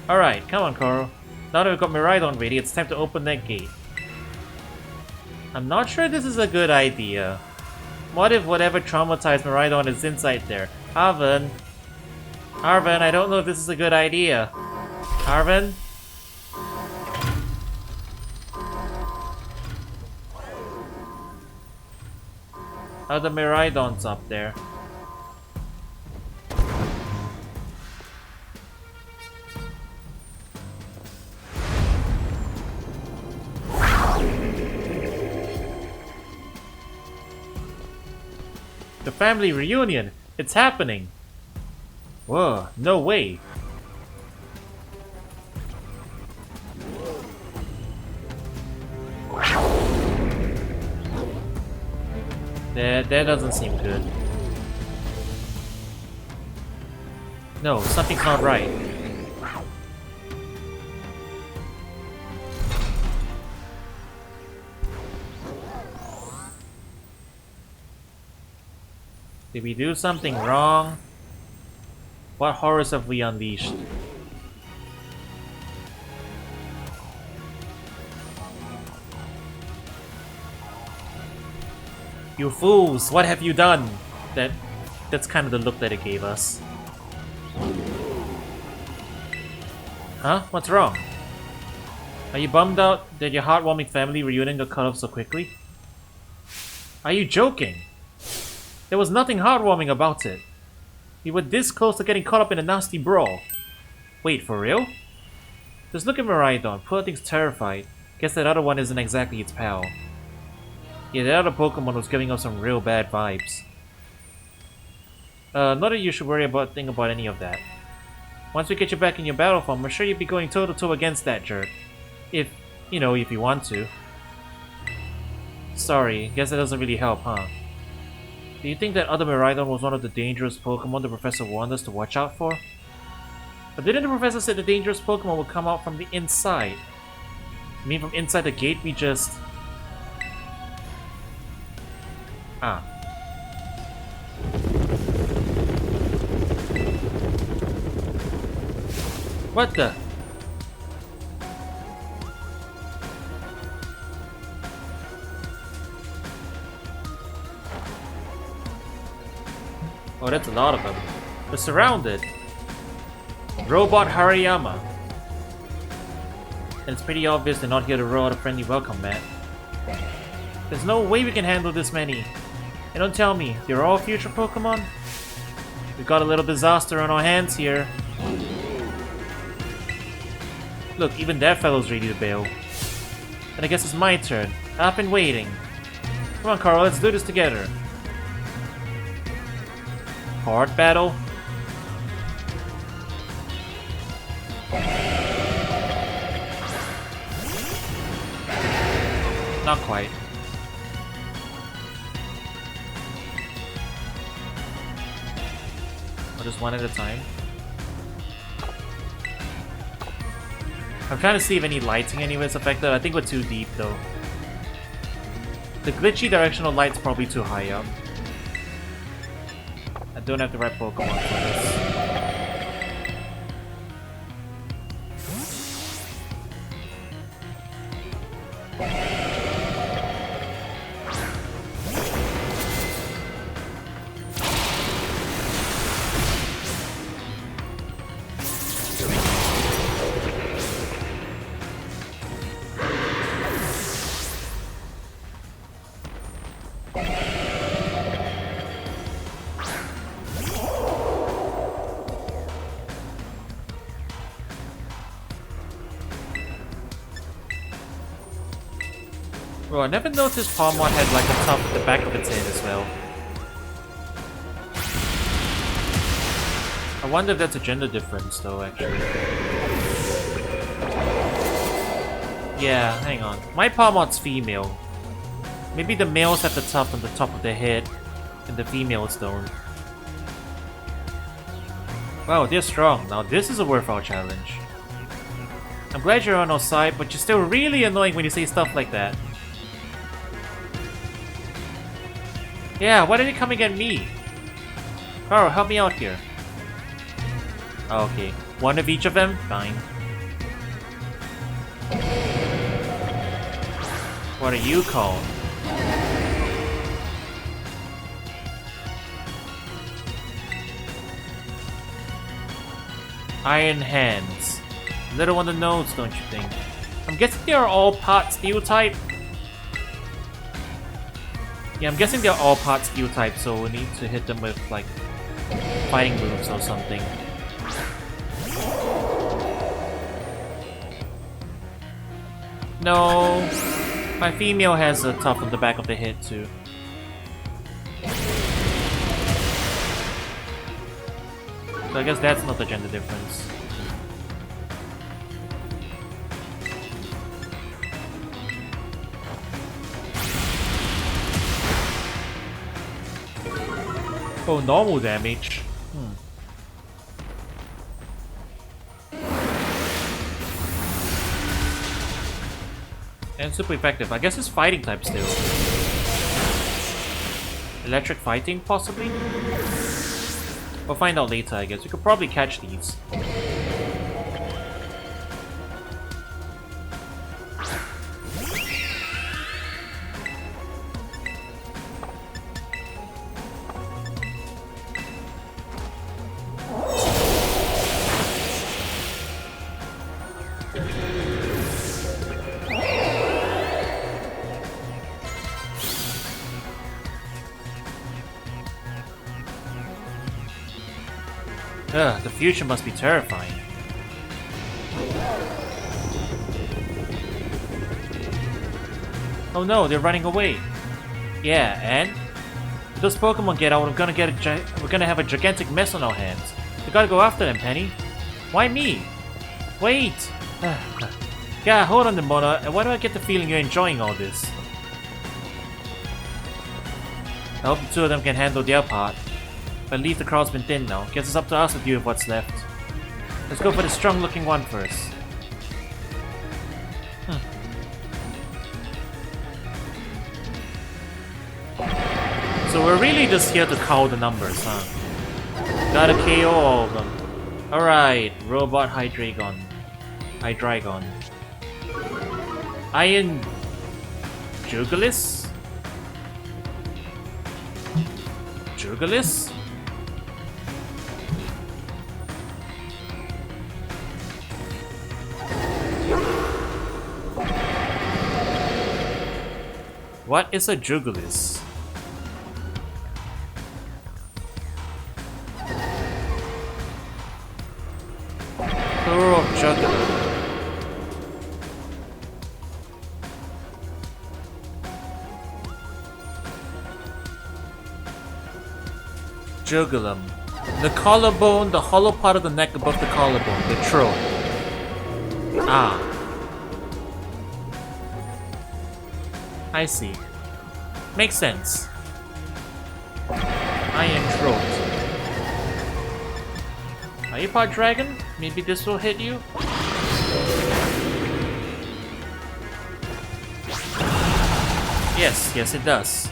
Alright, come on, Koro. Now that we've got Miraidon ready, it's time to open that gate. I'm not sure this is a good idea. What if whatever traumatized Miraidon is inside there? Arven? Arven, I don't know if this is a good idea. Arven? Are the Miraidons up there? The family reunion! It's happening! Whoa, no way! That doesn't seem good. No, something's not right. Did we do something wrong? What horrors have we unleashed? You fools! What have you done? That's kind of the look that it gave us. Huh? What's wrong? Are you bummed out that your heartwarming family reunion got cut off so quickly? Are you joking? There was nothing heartwarming about it. We were this close to getting caught up in a nasty brawl. Wait, for real? Just look at Miraidon. Poor thing's terrified. Guess that other one isn't exactly its pal. Yeah, the other Pokemon was giving us some real bad vibes. Not that you should worry about any of that. Once we get you back in your battle form, I'm sure you'll be going toe-to-toe against that jerk. If you want to. Sorry, guess that doesn't really help, huh? Do you think that other Miraidon was one of the dangerous Pokemon the Professor warned us to watch out for? But didn't the Professor say the dangerous Pokemon would come out from the inside? You mean from inside the gate we just... Ah. What the? Oh, that's a lot of them. We're surrounded. Robot Hariyama. And it's pretty obvious they're not here to roll out a friendly welcome, Matt. There's no way we can handle this many. And don't tell me, they're all future Pokemon? We've got a little disaster on our hands here. Look, even that fellow's ready to bail. And I guess it's my turn. I've been waiting. Come on, Carl, let's do this together. Hard battle? Not quite. Or just one at a time. I'm trying to see if any lighting anywhere is affected. I think we're too deep though. The glitchy directional light's probably too high up. I don't have the right Pokemon for this. Bro, I never noticed Palmon had like a top at the back of its head as well. I wonder if that's a gender difference though, actually. Yeah, hang on. My Palmon's female. Maybe the males have the tuft on the top of their head, and the females don't. Wow, they're strong. Now this is a worthwhile challenge. I'm glad you're on our side, but you're still really annoying when you say stuff like that. Yeah, why did he come and get me? Carl, help me out here. Okay, one of each of them? Fine. What are you called? Iron Hands. Little on the nose, don't you think? I'm guessing they are all part steel type. Yeah, I'm guessing they're all part steel type, so we need to hit them with, like, fighting moves or something. No, my female has a tough on the back of the head too. So I guess that's not the gender difference. Oh, normal damage. And super effective. I guess it's fighting type still. Electric fighting, possibly? We'll find out later, I guess. We could probably catch these. Ugh, the future must be terrifying. Oh no, they're running away. Yeah, and? If those Pokemon get out, we're gonna have a gigantic mess on our hands. We gotta go after them, Penny. Why me? Wait! Yeah, hold on, Demona. And why do I get the feeling you're enjoying all this? I hope the two of them can handle their part. But at least the crowd's been thin now. Guess it's up to us to deal with what's left. Let's go for the strong-looking one first. So we're really just here to count the numbers, huh? Gotta KO all of them. Alright, Robot Hydreigon. Iron Jugulis? Jugulis? What is a Jugulis? Plural of Jugulis. Jugulum. The collarbone, the hollow part of the neck above the collarbone, the throat. Ah. I see. Makes sense. Iron throat. Are you part dragon? Maybe this will hit you? Yes, yes it does.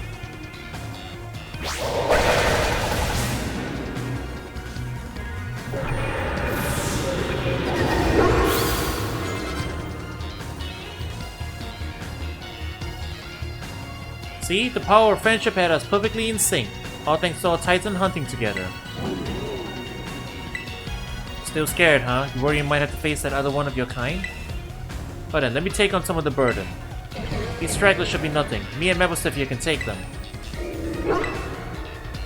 See, the power of friendship had us perfectly in sync, all thanks to our Titan hunting together. Still scared, huh? You worry you might have to face that other one of your kind? Well then, let me take on some of the burden. These stragglers should be nothing. Me and Mabostif here can take them.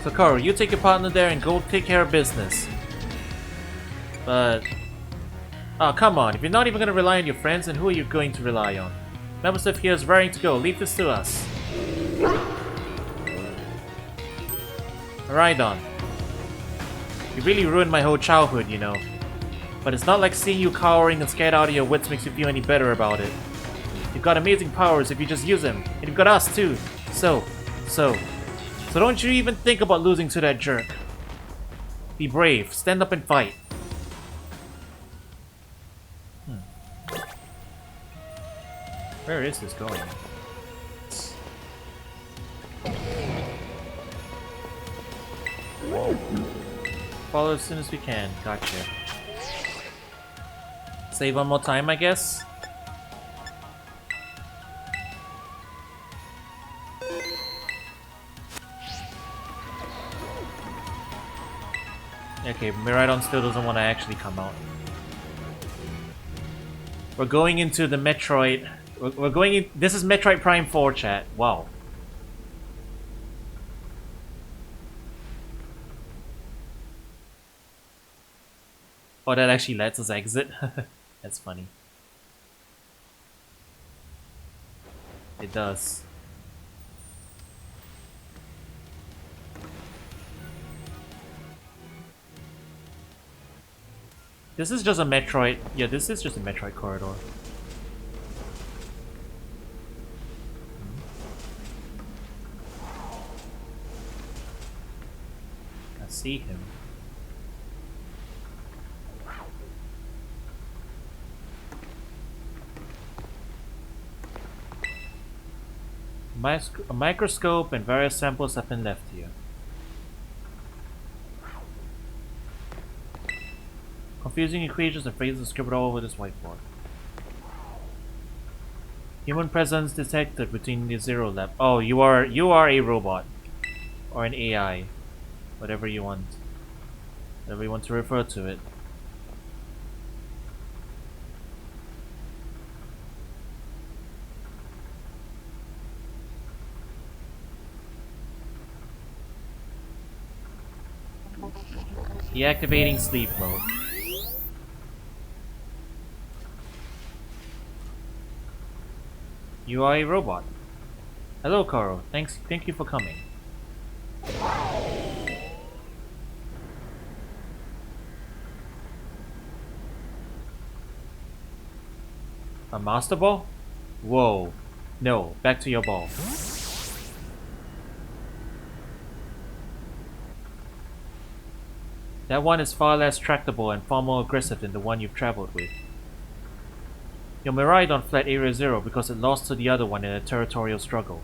So Karu, you take your partner there and go take care of business. But... oh, come on. If you're not even going to rely on your friends, then who are you going to rely on? Mabostif here is raring to go. Leave this to us. Rhydon. You really ruined my whole childhood, you know. But it's not like seeing you cowering and scared out of your wits makes you feel any better about it. You've got amazing powers if you just use them. And you've got us too. So don't you even think about losing to that jerk. Be brave. Stand up and fight. Where is this going? Follow as soon as we can. Gotcha. Save one more time, I guess. Okay, Miraidon still doesn't want to actually come out. We're going into the Metroid. We're going in. This is Metroid Prime 4, chat. Wow. Oh, that actually lets us exit. That's funny. It does. This is just a Metroid. Yeah, this is just a Metroid corridor. I see him. A microscope and various samples have been left here. Confusing equations and phrases scribbled all over this whiteboard. Human presence detected between the Zero Lab. Oh, you are a robot. Or an AI. Whatever you want. Whatever you want to refer to it. Deactivating sleep mode. You are a robot. Hello, Karo. Thank you for coming. A master ball? Whoa. No, back to your ball. That one is far less tractable and far more aggressive than the one you've traveled with. Your Miraidon fled Area Zero because it lost to the other one in a territorial struggle.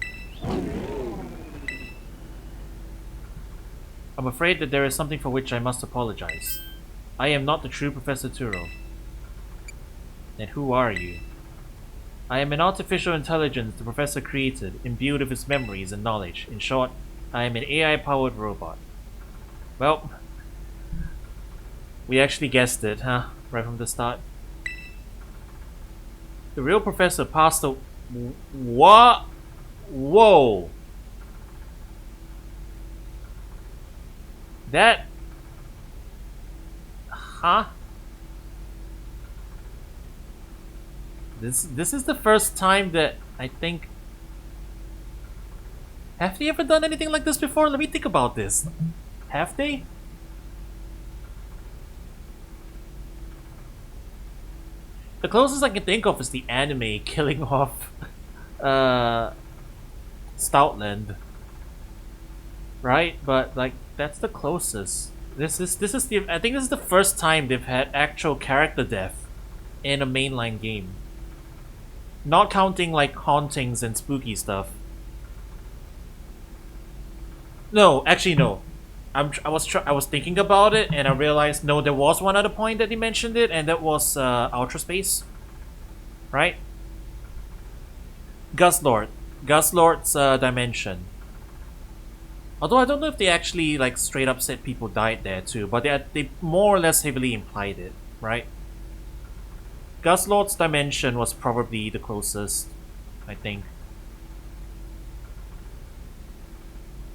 I'm afraid that there is something for which I must apologize. I am not the true Professor Turo. Then who are you? I am an artificial intelligence the Professor created, imbued with his memories and knowledge. In short, I am an AI-powered robot. Well, we actually guessed it, huh? Right from the start. The real Professor passed a... What? Whoa! That... Huh? This is the first time that I think... Have they ever done anything like this before? Let me think about this. Have they? The closest I can think of is the anime killing off Stoutland. Right? But like that's the closest. This is the I think this is the first time they've had actual character death in a mainline game. Not counting like hauntings and spooky stuff. No, actually no. I was thinking about it and I realized no, there was one other point that he mentioned it, and that was Ultra Space, right? Guslord's dimension. Although I don't know if they actually like straight up said people died there too, but they more or less heavily implied it, right? Guslord's dimension was probably the closest, I think.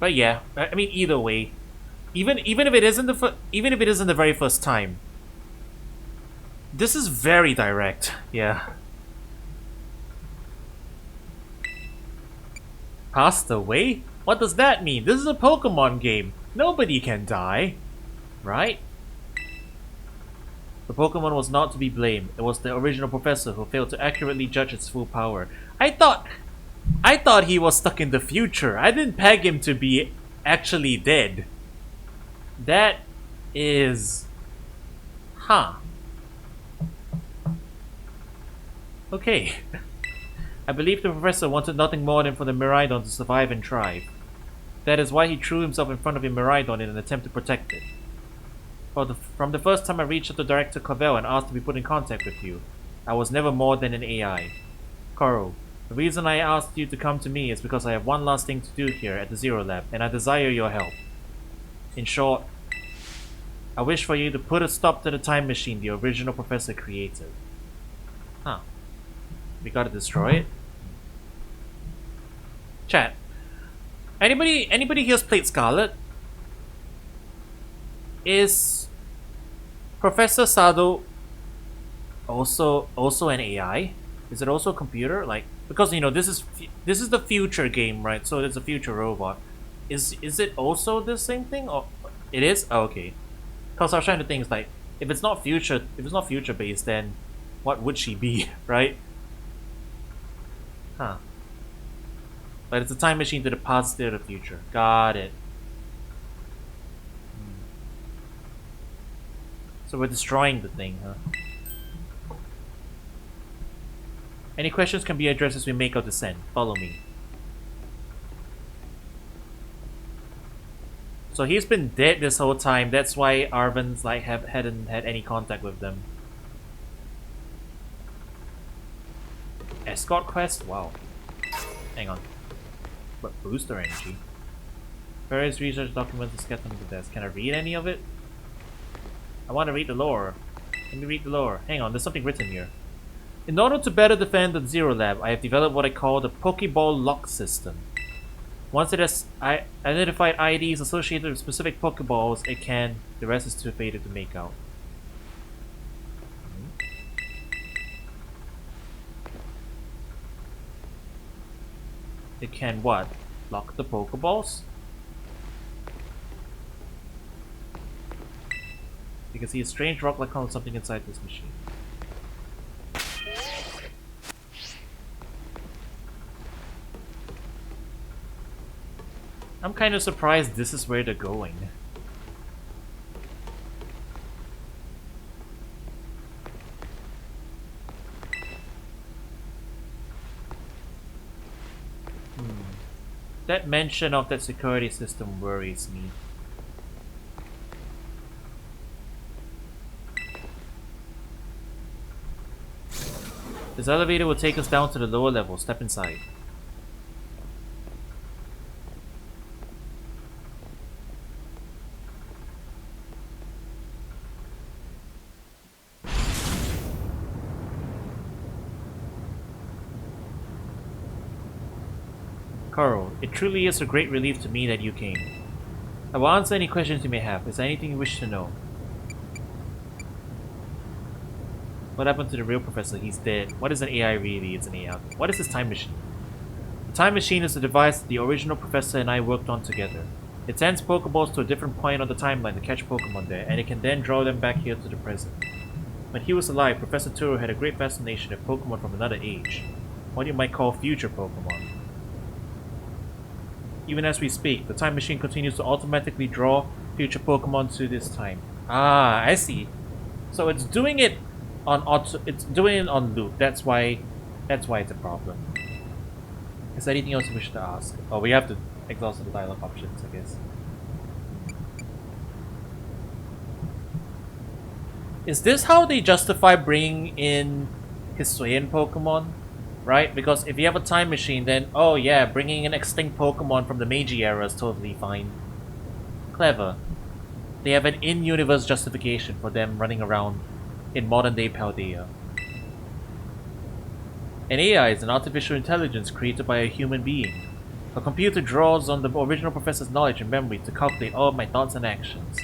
But yeah, I mean either way. Even if it isn't the very first time, this is very direct. Yeah. Passed away? What does that mean? This is a Pokémon game. Nobody can die, right? The Pokémon was not to be blamed. It was the original professor who failed to accurately judge its full power. I thought he was stuck in the future. I didn't peg him to be actually dead. That is... Huh. Okay. I believe the professor wanted nothing more than for the Miraidon to survive and thrive. That is why he threw himself in front of a Miraidon in an attempt to protect it. From the first time I reached out to Director Clavel and asked to be put in contact with you, I was never more than an AI. Koro, the reason I asked you to come to me is because I have one last thing to do here at the Zero Lab, and I desire your help. In short, I wish for you to put a stop to the time machine the original professor created. Huh. We gotta destroy it? Chat. Anybody here's played Scarlet? Is Professor Sado also an AI? Is it also a computer? Like, because you know this is the future game, right? So it's a future robot. Is it also the same thing? Or it is? Oh, okay. Because I was trying to think, like, if it's not future based, then what would she be, right? Huh. But it's a time machine to the past, to the future. Got it. So we're destroying the thing, huh? Any questions can be addressed as we make our descent. Follow me. So he's been dead this whole time. That's why Arven's like hadn't had any contact with them. Escort quest? Wow. Hang on. But booster energy. Various research documents are scattered on the desk. Can I read any of it? I want to read the lore. Let me read the lore. Hang on, there's something written here. In order to better defend the Zero Lab, I have developed what I call the Pokeball Lock System. Once it has identified IDs associated with specific Pokeballs, it can. The rest is too faded to make out. It can what? Lock the Pokeballs? You can see a strange rock-like column something inside this machine. I'm kind of surprised this is where they're going. That mention of that security system worries me. This elevator will take us down to the lower level. Step inside. Carl, it truly is a great relief to me that you came. I will answer any questions you may have. Is there anything you wish to know? What happened to the real professor? He's dead. What is an AI really? It's an AI. What is this time machine? The time machine is a device that the original professor and I worked on together. It sends Pokeballs to a different point on the timeline to catch Pokemon there, and it can then draw them back here to the present. When he was alive, Professor Turo had a great fascination with Pokemon from another age. What you might call future Pokemon. Even as we speak, the time machine continues to automatically draw future Pokemon to this time. Ah, I see. So it's doing it on loop. That's why it's a problem. Is there anything else you wish to ask? Oh, we have to exhaust the dialogue options, I guess. Is this how they justify bringing in Hisuian Pokemon? Right? Because if you have a time machine, then, oh yeah, bringing in extinct Pokemon from the Meiji era is totally fine. Clever. They have an in-universe justification for them running around in modern-day Paldea. An AI is an artificial intelligence created by a human being. A computer draws on the original professor's knowledge and memory to calculate all of my thoughts and actions.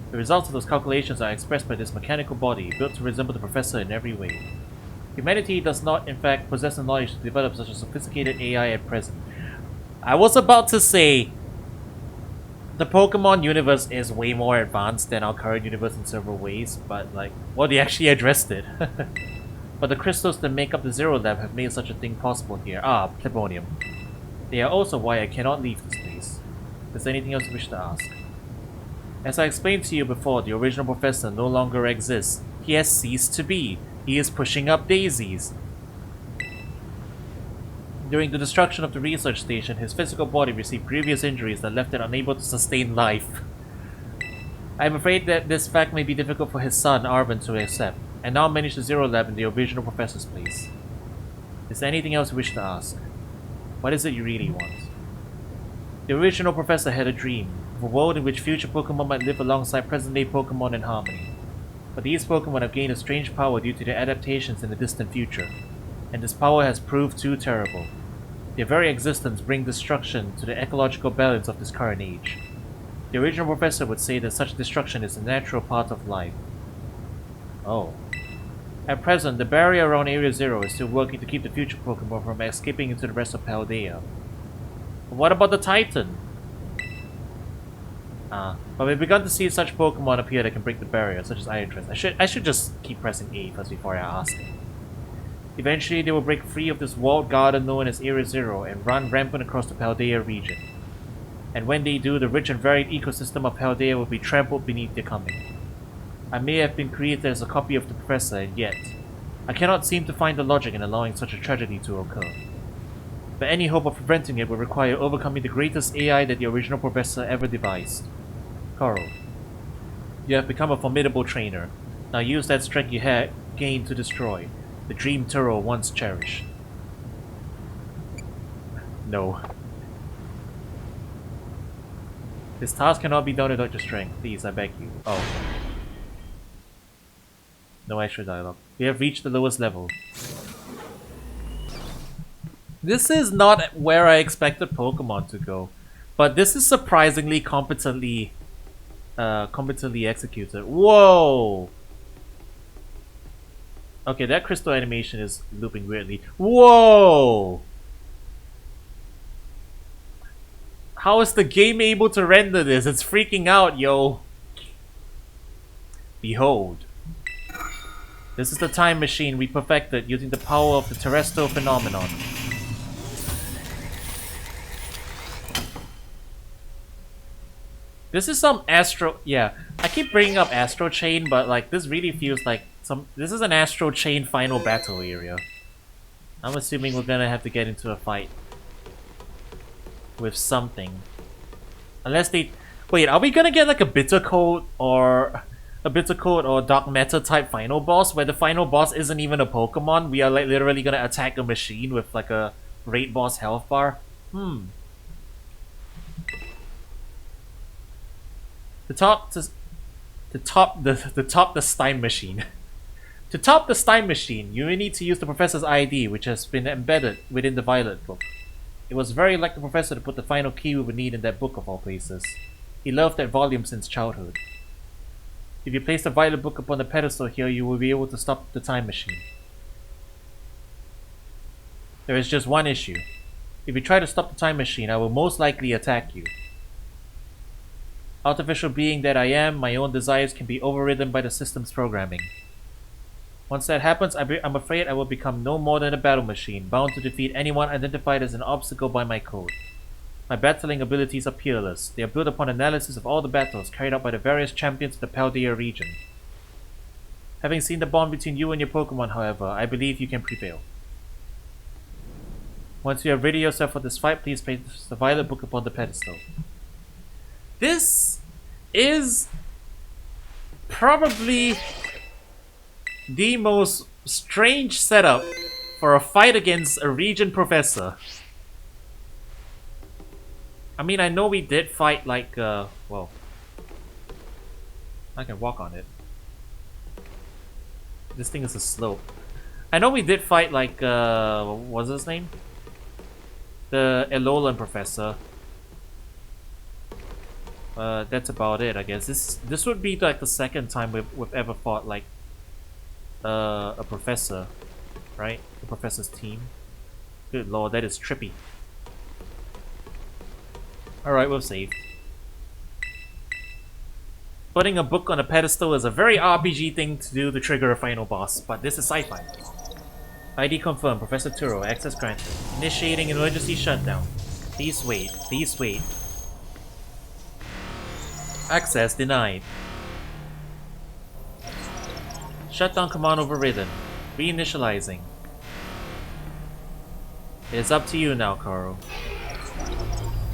The results of those calculations are expressed by this mechanical body, built to resemble the professor in every way. Humanity does not, in fact, possess the knowledge to develop such a sophisticated AI at present. I was about to say, the Pokemon universe is way more advanced than our current universe in several ways, but like, well, they actually addressed it. But the crystals that make up the Zero Lab have made such a thing possible here. Ah, plebonium. They are also why I cannot leave this place. Is there anything else you wish to ask? As I explained to you before, the original professor no longer exists. He has ceased to be. He is pushing up daisies. During the destruction of the research station, his physical body received grievous injuries that left it unable to sustain life. I am afraid that this fact may be difficult for his son, Arvin, to accept, and now manage the Zero Lab in the original professor's place. Is there anything else you wish to ask? What is it you really want? The original professor had a dream of a world in which future Pokémon might live alongside present-day Pokémon in harmony. But these Pokémon have gained a strange power due to their adaptations in the distant future, and this power has proved too terrible. Their very existence brings destruction to the ecological balance of this current age. The original professor would say that such destruction is a natural part of life. Oh. At present, the barrier around Area Zero is still working to keep the future Pokémon from escaping into the rest of Paldea. But what about the Titan? But we've begun to see such Pokémon appear that can break the barrier, such as Irontress. I should just keep pressing A first before I ask it. Eventually, they will break free of this walled garden known as Area Zero and run rampant across the Paldea region. And when they do, the rich and varied ecosystem of Paldea will be trampled beneath their coming. I may have been created as a copy of the Professor, and yet, I cannot seem to find the logic in allowing such a tragedy to occur. But any hope of preventing it will require overcoming the greatest AI that the original Professor ever devised. Coral, you have become a formidable trainer. Now use that strength you had gained to destroy the dream Turo once cherished. No. This task cannot be done without your strength. Please, I beg you. Oh. No extra dialogue. We have reached the lowest level. This is not where I expected Pokemon to go, but this is surprisingly competently executed. Whoa! Okay, that crystal animation is looping weirdly. Whoa! How is the game able to render this? It's freaking out, yo! Behold. This is the time machine we perfected using the power of the terrestrial phenomenon. This is some Astro... Yeah, I keep bringing up Astro Chain, but like this really feels like some... This is an Astro Chain final battle area. I'm assuming we're gonna have to get into a fight with something. Unless they... Wait, are we gonna get like a Bitter Coat or... A Bitter Coat or Dark Matter type final boss where the final boss isn't even a Pokemon? We are like literally gonna attack a machine with like a raid boss health bar? To top the Stein machine. To top the Stein machine, you will need to use the Professor's ID, which has been embedded within the Violet book. It was very like the Professor to put the final key we would need in that book of all places. He loved that volume since childhood. If you place the Violet book upon the pedestal here, you will be able to stop the time machine. There is just one issue. If you try to stop the time machine, I will most likely attack you. Artificial being that I am, my own desires can be overridden by the system's programming. Once that happens, I'm afraid I will become no more than a battle machine, bound to defeat anyone identified as an obstacle by my code. My battling abilities are peerless. They are built upon analysis of all the battles carried out by the various champions of the Paldea region. Having seen the bond between you and your Pokemon, however, I believe you can prevail. Once you have readied yourself for this fight, please place the Violet book upon the pedestal. This is probably the most strange setup for a fight against a region professor. I mean, I know we did fight like, well, I can walk on it. This thing is a slope. I know we did fight like, what was his name? The Alolan professor. That's about it, I guess. This would be like the second time we've ever fought like a professor, right? The professor's team. Good lord, that is trippy. Alright, we'll save. Putting a book on a pedestal is a very RPG thing to do to trigger a final boss, but this is sci-fi. ID confirmed, Professor Turo, access granted. Initiating emergency shutdown. Please wait, please wait. Access denied. Shutdown command overridden. Reinitializing. It's up to you now, Karo.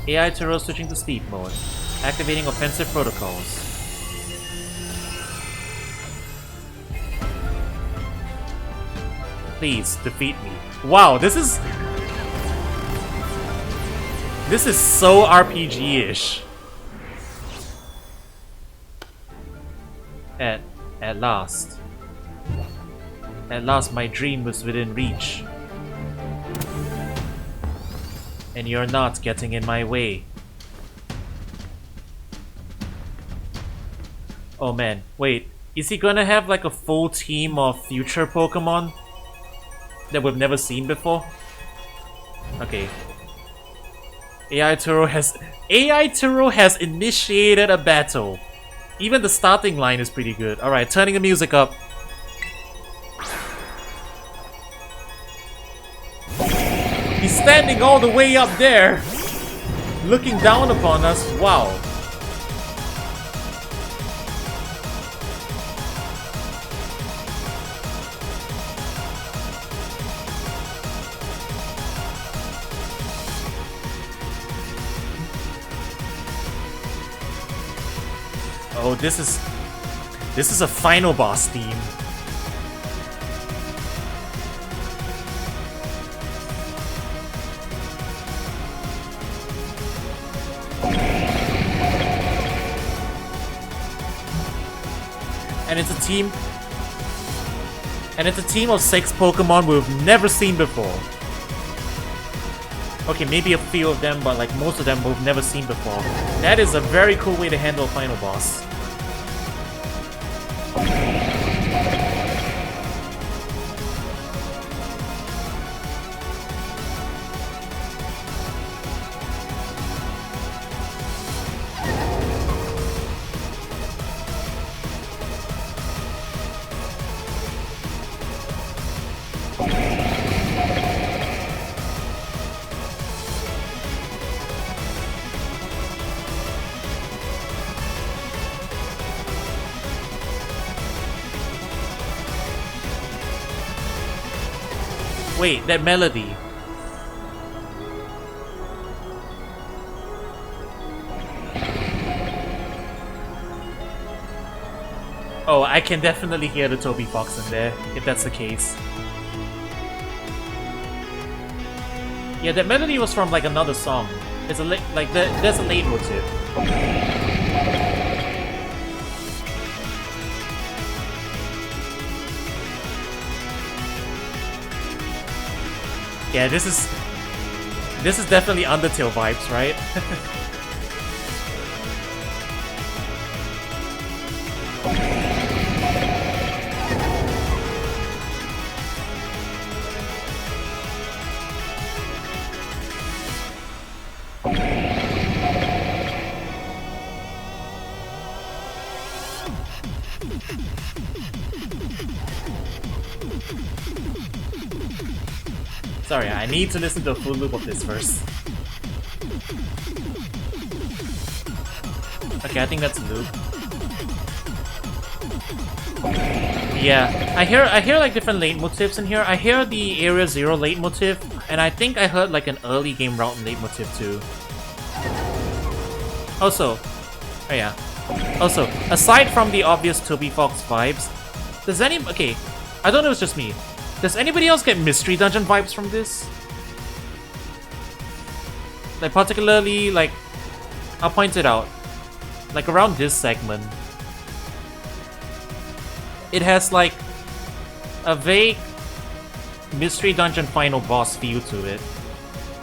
AI Turo switching to sleep mode. Activating offensive protocols. Please, defeat me. Wow, this is so RPG-ish. At last. At last my dream was within reach. And you're not getting in my way. Oh man, wait. Is he gonna have like a full team of future Pokémon that we've never seen before? Okay. AI Turo has initiated a battle. Even the starting line is pretty good. Alright, turning the music up. He's standing all the way up there, looking down upon us. Wow. Oh, this is a final boss theme. And it's a team of 6 Pokemon we've never seen before. Okay, maybe a few of them, but like most of them we've never seen before. That is a very cool way to handle a final boss. Wait, that melody. Oh, I can definitely hear the Toby Fox in there, if that's the case. Yeah, that melody was from like another song. It's a there's a leitmotiv. Yeah, this is definitely Undertale vibes, right? Sorry, I need to listen to a full loop of this first. Okay, I think that's a loop. Yeah, I hear like different leitmotifs in here. I hear the Area Zero leitmotif, and I think I heard like an early game route leitmotif too. Also, oh yeah. Also, aside from the obvious Toby Fox vibes, does okay, I don't know if it's just me. Does anybody else get Mystery Dungeon vibes from this? Like particularly, like, I'll point it out. Like around this segment, it has like a vague Mystery Dungeon final boss feel to it.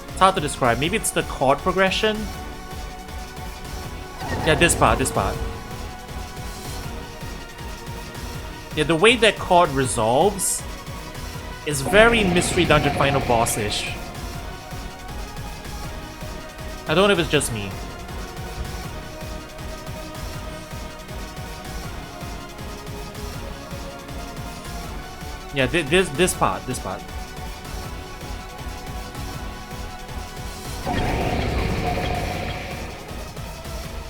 It's hard to describe. Maybe it's the chord progression. Yeah, this part. Yeah, the way that chord resolves is very Mystery Dungeon final boss-ish. I don't know if it's just me. Yeah, this part.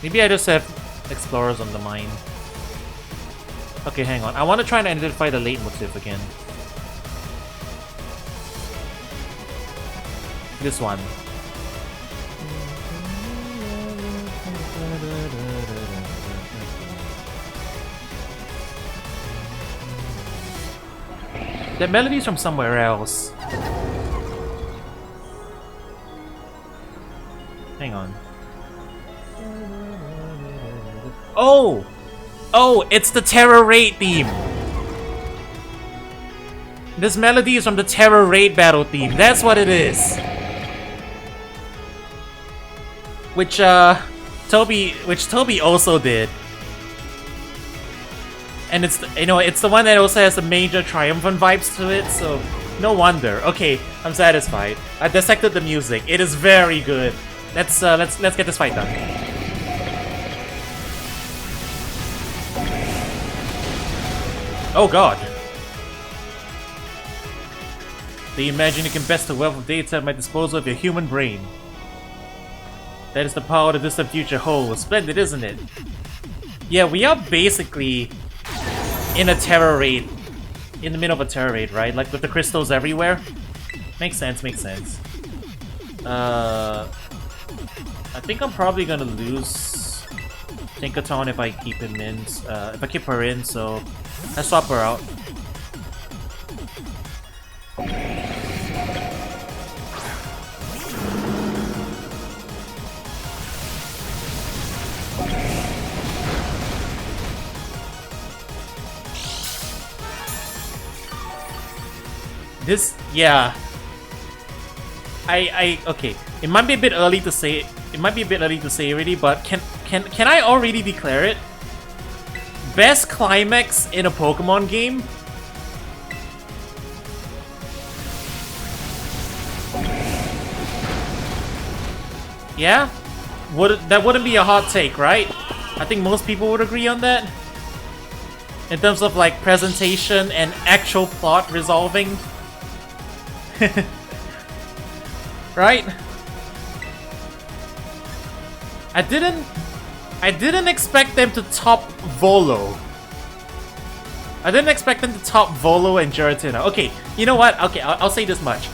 Maybe I just have Explorers on the mind. Okay, hang on. I want to try and identify the leitmotif again. This one. The melody's from somewhere else. Hang on. Oh! Oh, it's the Terror Raid theme! This melody is from the Terror Raid battle theme. That's what it is. Which Toby also did. And it's it's the one that also has the major triumphant vibes to it, so no wonder. Okay, I'm satisfied. I dissected the music. It is very good. Let's get this fight done. Oh god. They imagine you can best the wealth of data at my disposal of your human brain. That is the power the distant future holds. Splendid, isn't it? Yeah, we are basically in a terror raid. In the middle of a terror raid, right? Like with the crystals everywhere. Makes sense, makes sense. I think I'm probably gonna lose Tinkaton if I keep him in. If I keep her in, so I swap her out. This, yeah. Okay. It might be a bit early to say. It might be a bit early to say already, but can I already declare it? Best climax in a Pokemon game? Yeah? That wouldn't be a hot take, right? I think most people would agree on that. In terms of like presentation and actual plot resolving. Right? I didn't expect them to top Volo. I didn't expect them to top Volo and Giratina. Okay, you know what? Okay, I'll say this much.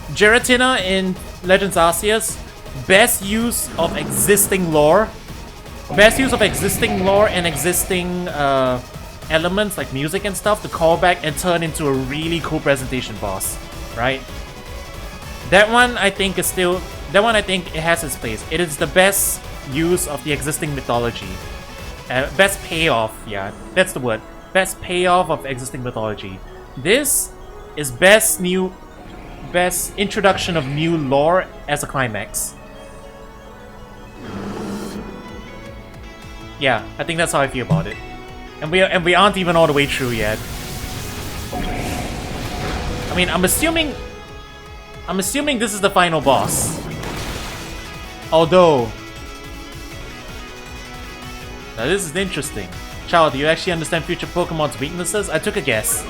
Giratina in Legends Arceus, best use of existing lore. Best use of existing lore and existing elements like music and stuff to call back and turn into a really cool presentation boss, right? That one I think is still... That one I think it has its place. It is the best use of the existing mythology. Best payoff, yeah, that's the word. Best payoff of existing mythology. This is best introduction of new lore as a climax. Yeah, I think that's how I feel about it. And we aren't even all the way through yet. I mean, I'm assuming this is the final boss. Although, now this is interesting. Child, do you actually understand future Pokemon's weaknesses? I took a guess.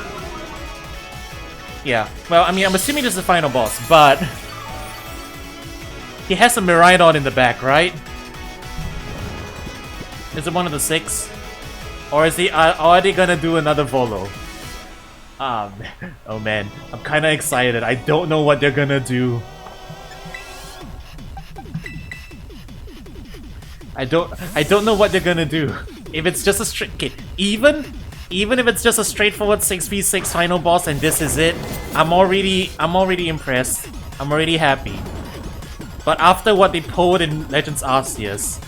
Yeah, well, I mean, I'm assuming this is the final boss, but he has a Miraidon in the back, right? Is it one of the 6? Or is he? Are they gonna do another Volo? Oh man, I'm kind of excited. I don't know what they're gonna do. I don't know what they're gonna do. If it's just a straight, okay, even if it's just a straightforward 6v6 final boss and this is it, I'm already impressed. I'm already happy. But after what they pulled in Legends Arceus,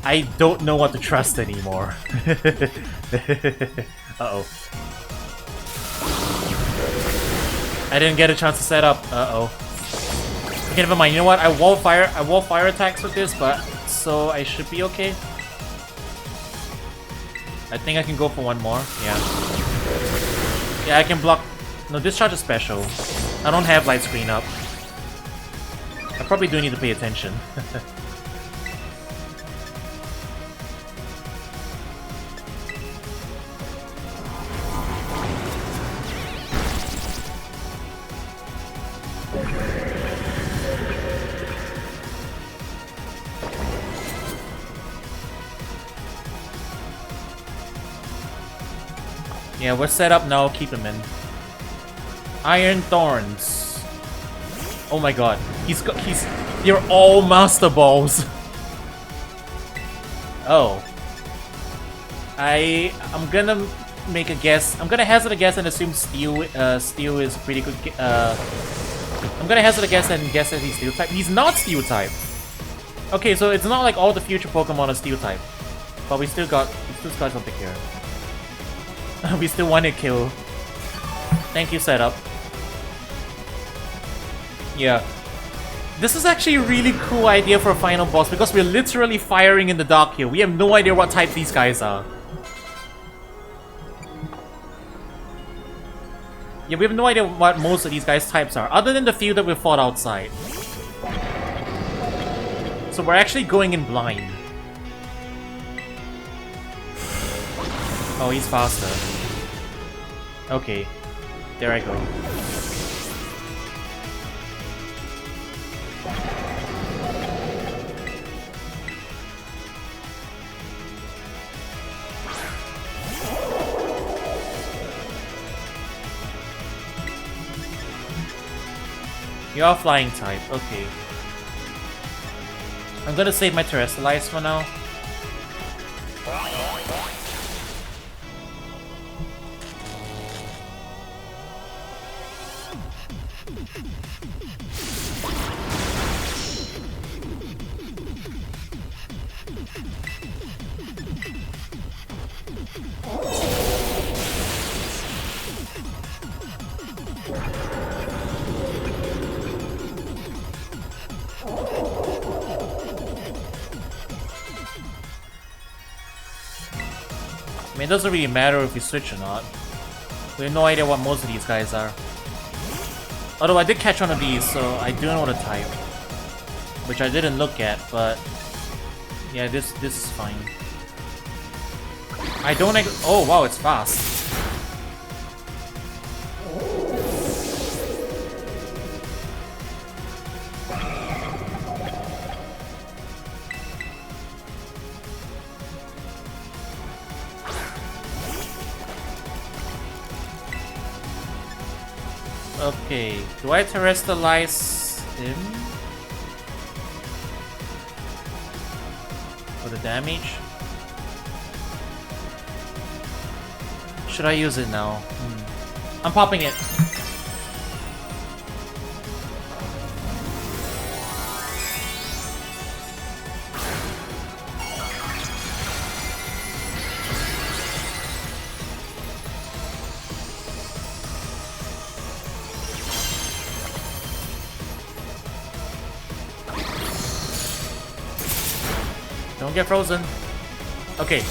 I don't know what to trust anymore. Uh-oh. I didn't get a chance to set up. Uh-oh. Okay, never mind. You know what? I wall fire attacks with this, but so I should be okay. I think I can go for one more. Yeah. Yeah, I can block. No, discharge is special. I don't have light screen up. I probably do need to pay attention. Yeah, we're set up now, keep him in. Iron Thorns. Oh my god. You're all Master Balls. Oh. I'm gonna make a guess. I'm gonna hazard a guess and assume Steel is pretty good. I'm gonna hazard a guess and guess that he's Steel type. He's not Steel type. Okay, so it's not like all the future Pokemon are Steel type. But we still got something here. We still want to kill. Thank you, setup. Yeah. This is actually a really cool idea for a final boss because we're literally firing in the dark here. We have no idea what type these guys are. Yeah, we have no idea what most of these guys' types are, other than the few that we fought outside. So we're actually going in blind. Oh, he's faster. Okay. There I go. You are flying type, okay. I'm gonna save my Terrestrialize for now. I mean, it doesn't really matter if you switch or not. We have no idea what most of these guys are. Although I did catch one of these, so I do know the type. Which I didn't look at, but... yeah, this is fine. I don't... oh, wow, it's fast. Okay, do I Terrestrialize him? For the damage? Should I use it now? I'm popping it. Don't get frozen. Okay.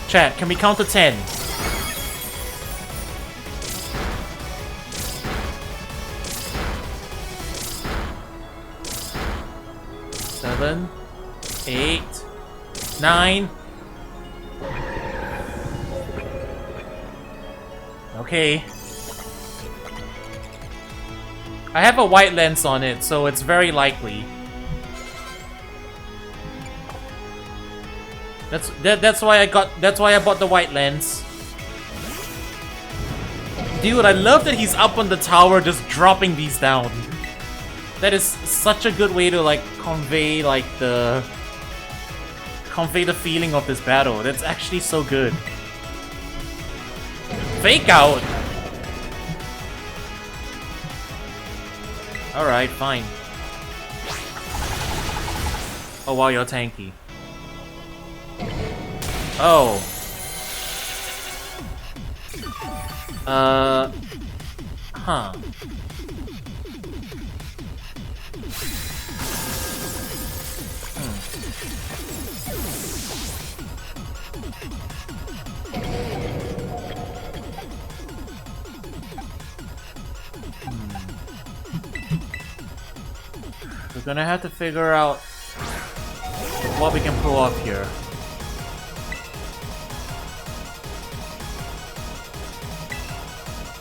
Chat, can we count to 10? 7, 8, 9. Okay. I have a white lens on it, so it's very likely. That's why I bought the white lens. Dude, I love that he's up on the tower just dropping these down. That is such a good way to like convey the feeling of this battle. That's actually so good. Fake out. Alright, fine. Oh wow, you're tanky. Oh. Huh. We're gonna have to figure out what we can pull off here.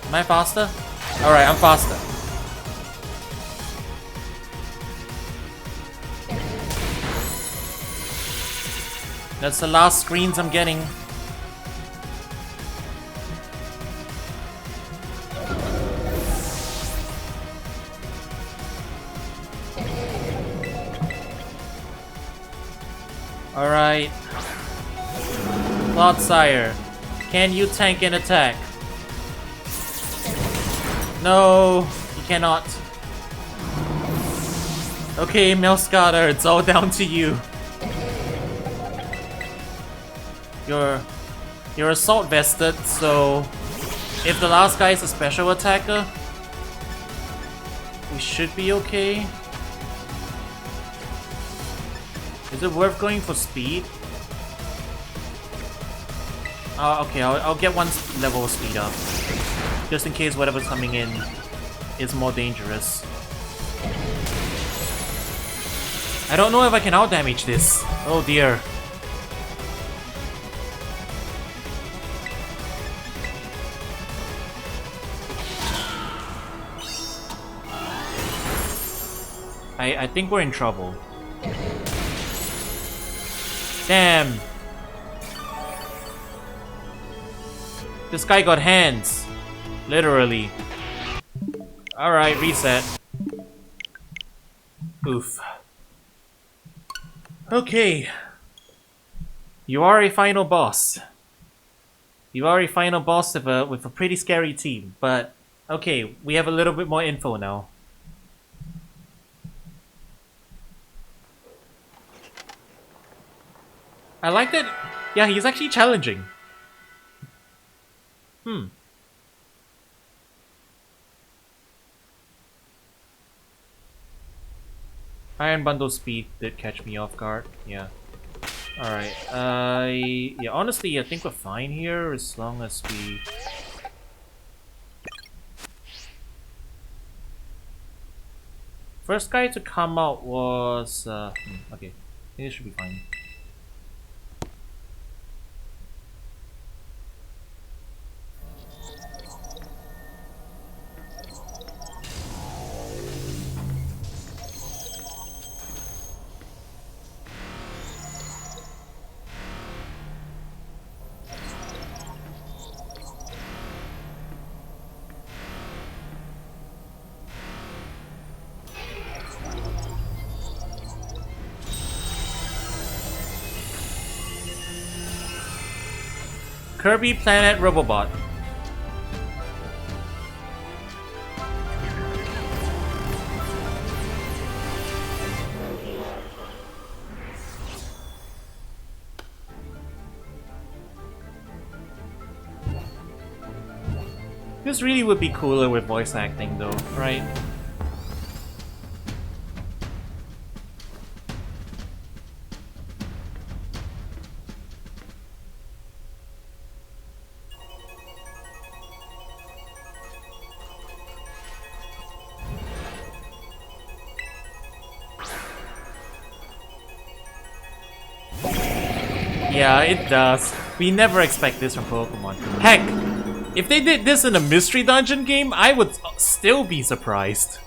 Am I faster? Alright, I'm faster. That's the last screens I'm getting. Alright. Clodsire, can you tank an attack? No, you cannot. Okay, Melskada, it's all down to you. You're assault vested, so if the last guy is a special attacker, we should be okay. Is it worth going for speed? Okay, I'll get one level of speed up. Just in case whatever's coming in is more dangerous. I don't know if I can outdamage this. Oh dear. I think we're in trouble. Damn. This guy got hands. Literally. Alright, reset. Oof. Okay. You are a final boss. You are a final boss with a pretty scary team, but okay, we have a little bit more info now. I like that. Yeah, he's actually challenging. Iron Bundle speed did catch me off guard. Yeah. Alright. Yeah, honestly, I think we're fine here as long as we... First guy to come out was... okay. I think it should be fine. Kirby Planet Robobot. This really would be cooler with voice acting though, right? Yeah, it does. We never expect this from Pokemon. Heck, if they did this in a mystery dungeon game, I would still be surprised.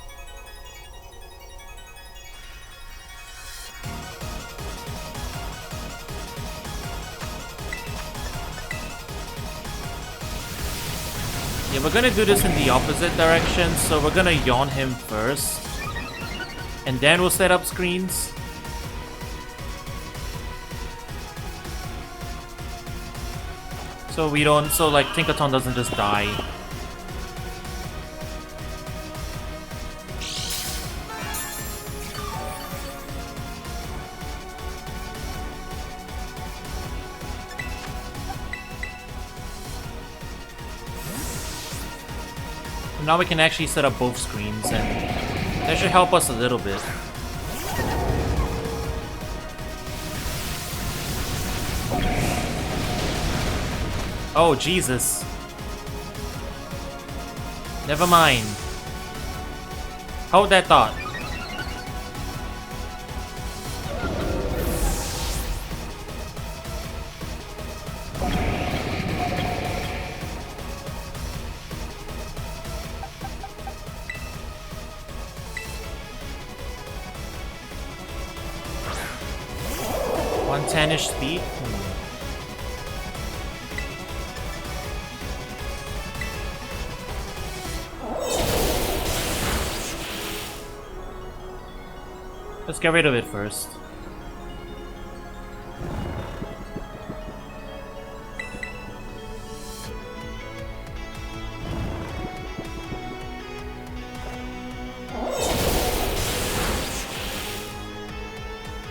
Yeah, we're gonna do this in the opposite direction, so we're gonna yawn him first. And then we'll set up screens. So we don't, so like Tinkaton doesn't just die. And now we can actually set up both screens, and that should help us a little bit. Oh, Jesus. Never mind. Hold that thought. One 10-ish speed? Let's get rid of it first.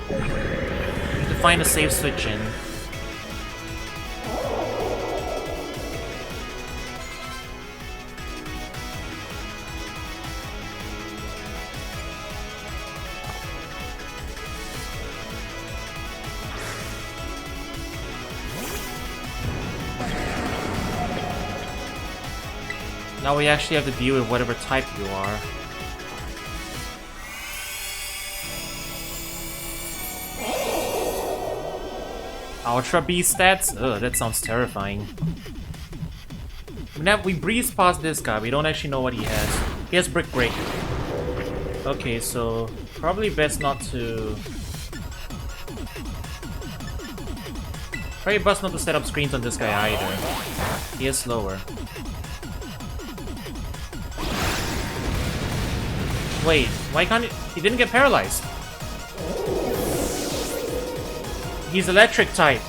Need to find a safe switch in. Now we actually have to deal with whatever type you are. Ultra B stats? Ugh, that sounds terrifying. We breeze past this guy, we don't actually know what he has. He has Brick Break. Okay, so probably best not to... Probably best not to set up screens on this guy either. He is slower. Wait, why can't he didn't get paralyzed? He's electric type.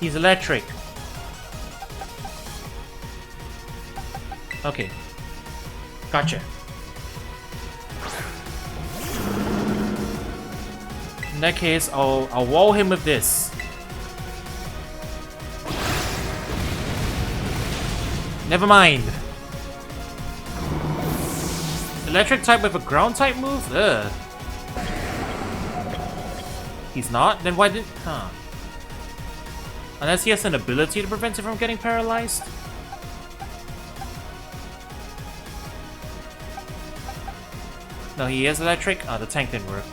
He's electric. Okay. Gotcha. In that case, I'll wall him with this. Never mind. Electric type with a ground type move? Ugh. He's not? Then why didn't... Huh. Unless he has an ability to prevent it from getting paralyzed? No, he is electric? Oh, the tank didn't work.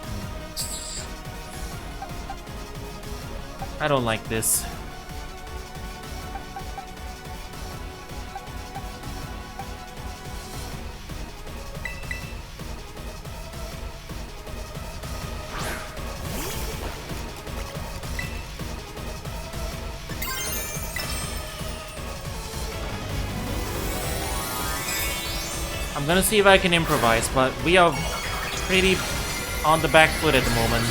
I don't like this. I'm gonna see if I can improvise, but we are pretty on the back foot at the moment.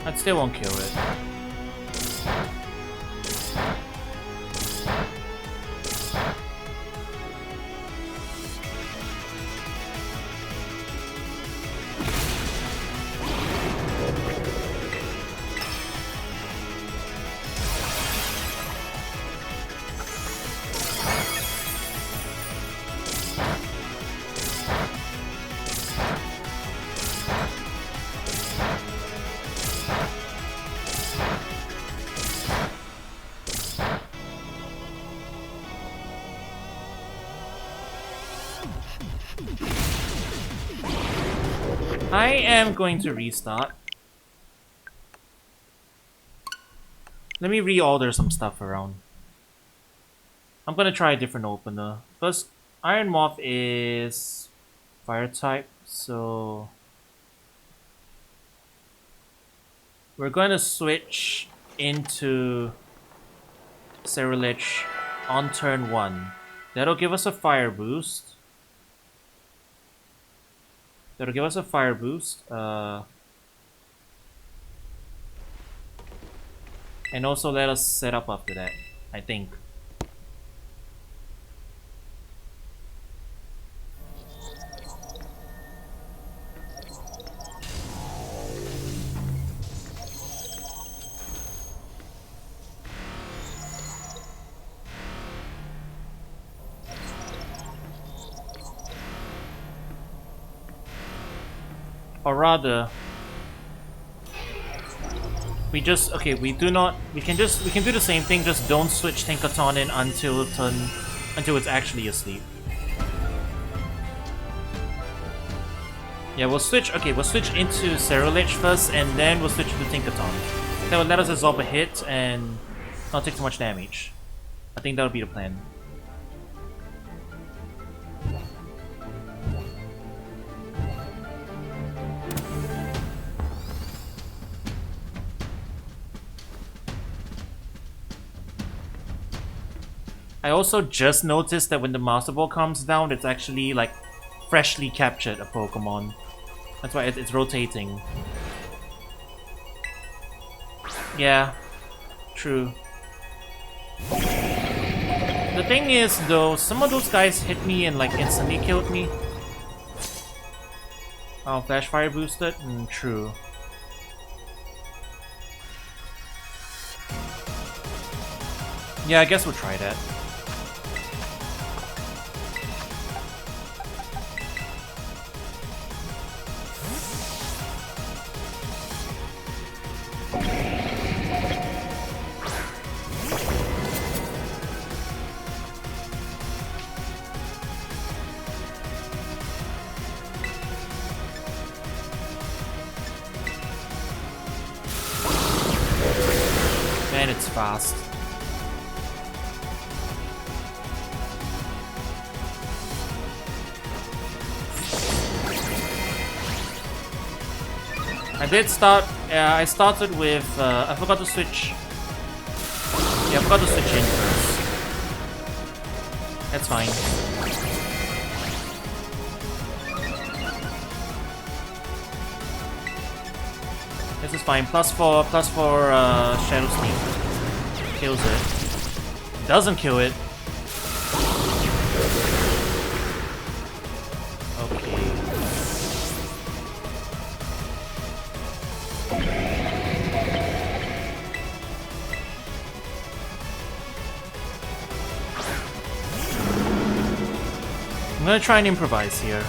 That still won't kill it. I am going to restart. Let me reorder some stuff around. I'm gonna try a different opener. First, Iron Moth is fire type, so we're going to switch into Ceruledge on turn 1. That'll give us a fire boost. And also let us set up after that, I think. Or rather, we can do the same thing, just don't switch Tinkaton in until it's actually asleep. Yeah, we'll switch into Ceruledge first, and then we'll switch to Tinkaton. That will let us absorb a hit and not take too much damage. I think that'll be the plan. I also just noticed that when the Master Ball comes down, it's actually like freshly captured a Pokemon. That's why it's rotating. Yeah, true. The thing is though, some of those guys hit me and like instantly killed me. Oh, Flash Fire boosted? True. Yeah, I guess we'll try that. Man, it's fast. I started with, I forgot to switch. Yeah, I forgot to switch in first. That's fine. This is fine. +4 Shadow Sneak. Kills it. Doesn't kill it. Okay. I'm gonna try and improvise here.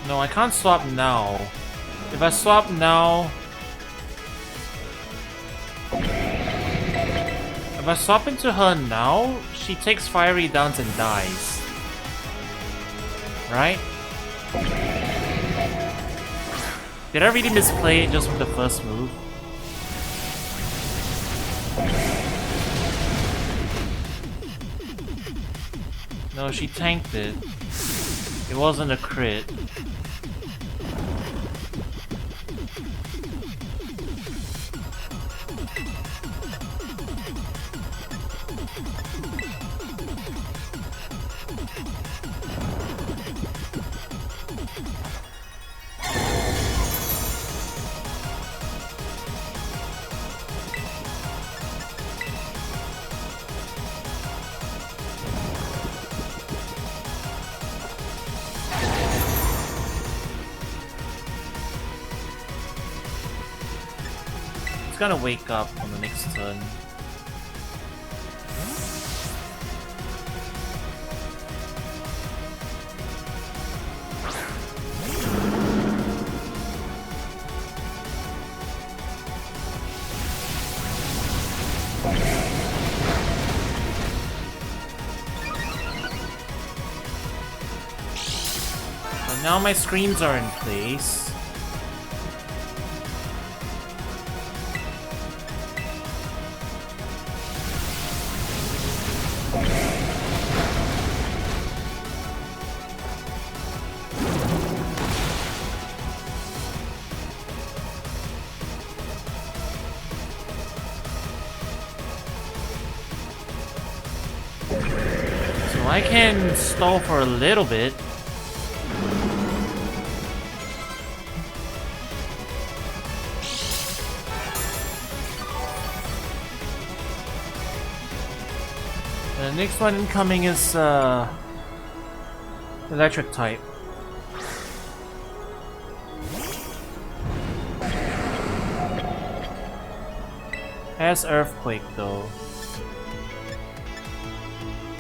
No, I can't swap now. If I swap now... If I swap into her now, she takes Fiery Dance and dies. Right? Did I really misplay it just with the first move? No, she tanked it. It wasn't a crit. Gonna wake up on the next turn. So now my screens are in place. I can stall for a little bit. The next one incoming is electric type. Has Earthquake though.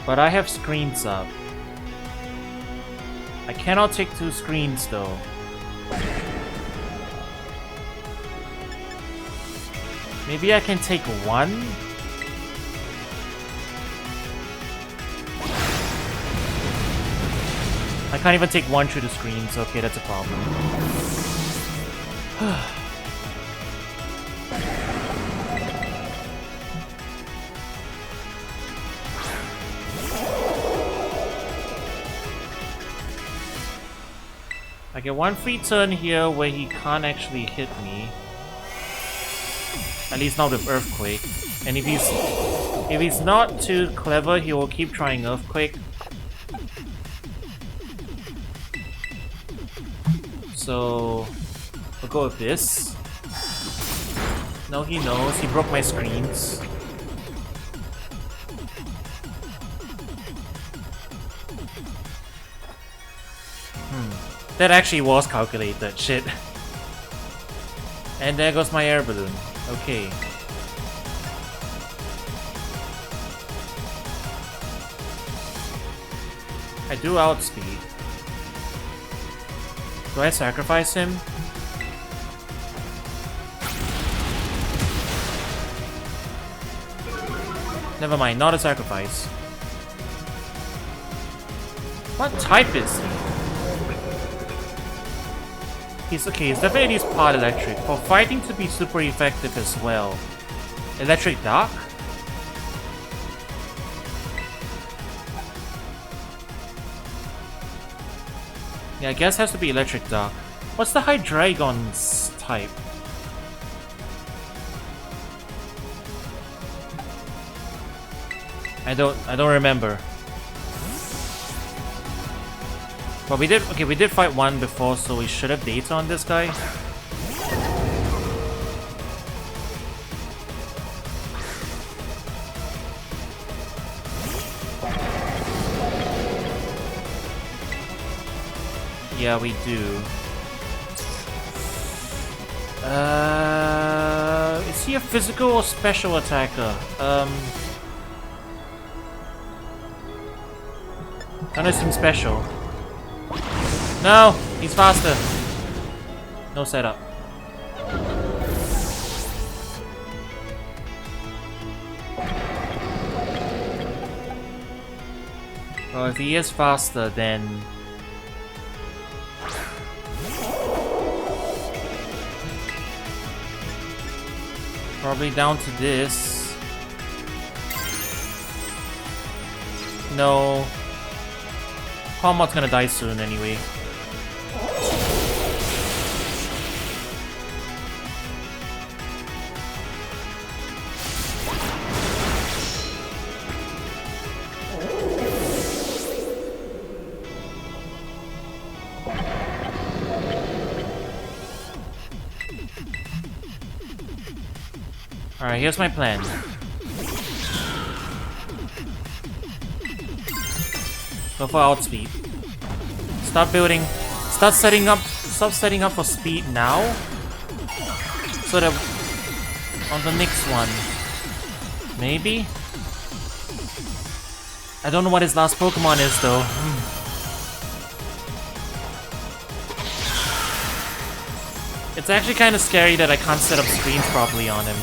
But I have screens up. I cannot take 2 screens though. Maybe I can take 1? I can't even take one through the screens. Okay, that's a problem. I get one free turn here where he can't actually hit me. At least not with Earthquake. And if he's not too clever, he will keep trying Earthquake. So we'll go with this. No, he knows. He broke my screens. That actually was calculated. Shit. And there goes my air balloon. Okay. I do outspeed. Do I sacrifice him? Never mind, not a sacrifice. What type is he? He's okay, he's definitely part electric. For fighting to be super effective as well. Electric Dark? Yeah, I guess it has to be Electric Dark. What's the Hydreigon's type? I don't remember. But we did fight one before, so we should have data on this guy. Yeah, we do. Is he a physical or special attacker? Gonna seem special. No! He's faster! No setup. Well, if he is faster, then... probably down to this. No. Palmot's gonna die soon anyway. Alright, here's my plan. Go for outspeed. Start setting up for speed now. So that on the next one. Maybe? I don't know what his last Pokemon is though. It's actually kind of scary that I can't set up screens properly on him.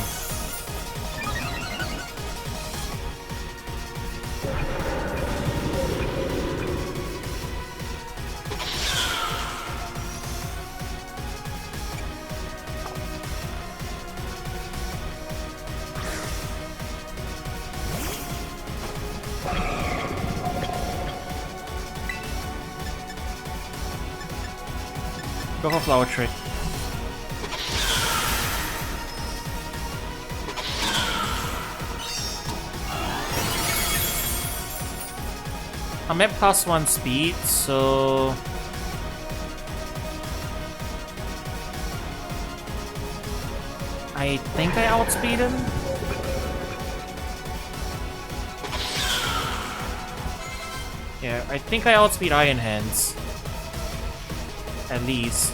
Go for Flower Trick. I'm at +1 speed, so... I think I outspeed him? Yeah, I think I outspeed Iron Hands. At least.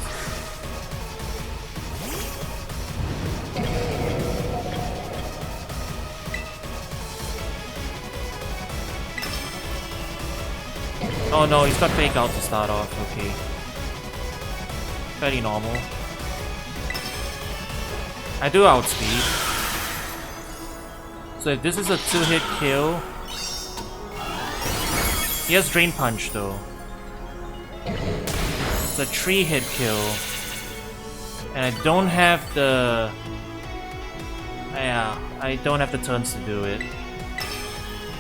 Oh no, he's got Fake Out to start off, okay. Very normal. I do outspeed. So if this is a 2-hit kill... He has Drain Punch though. It's a 3-hit kill. And I don't have the... Yeah, I don't have the turns to do it.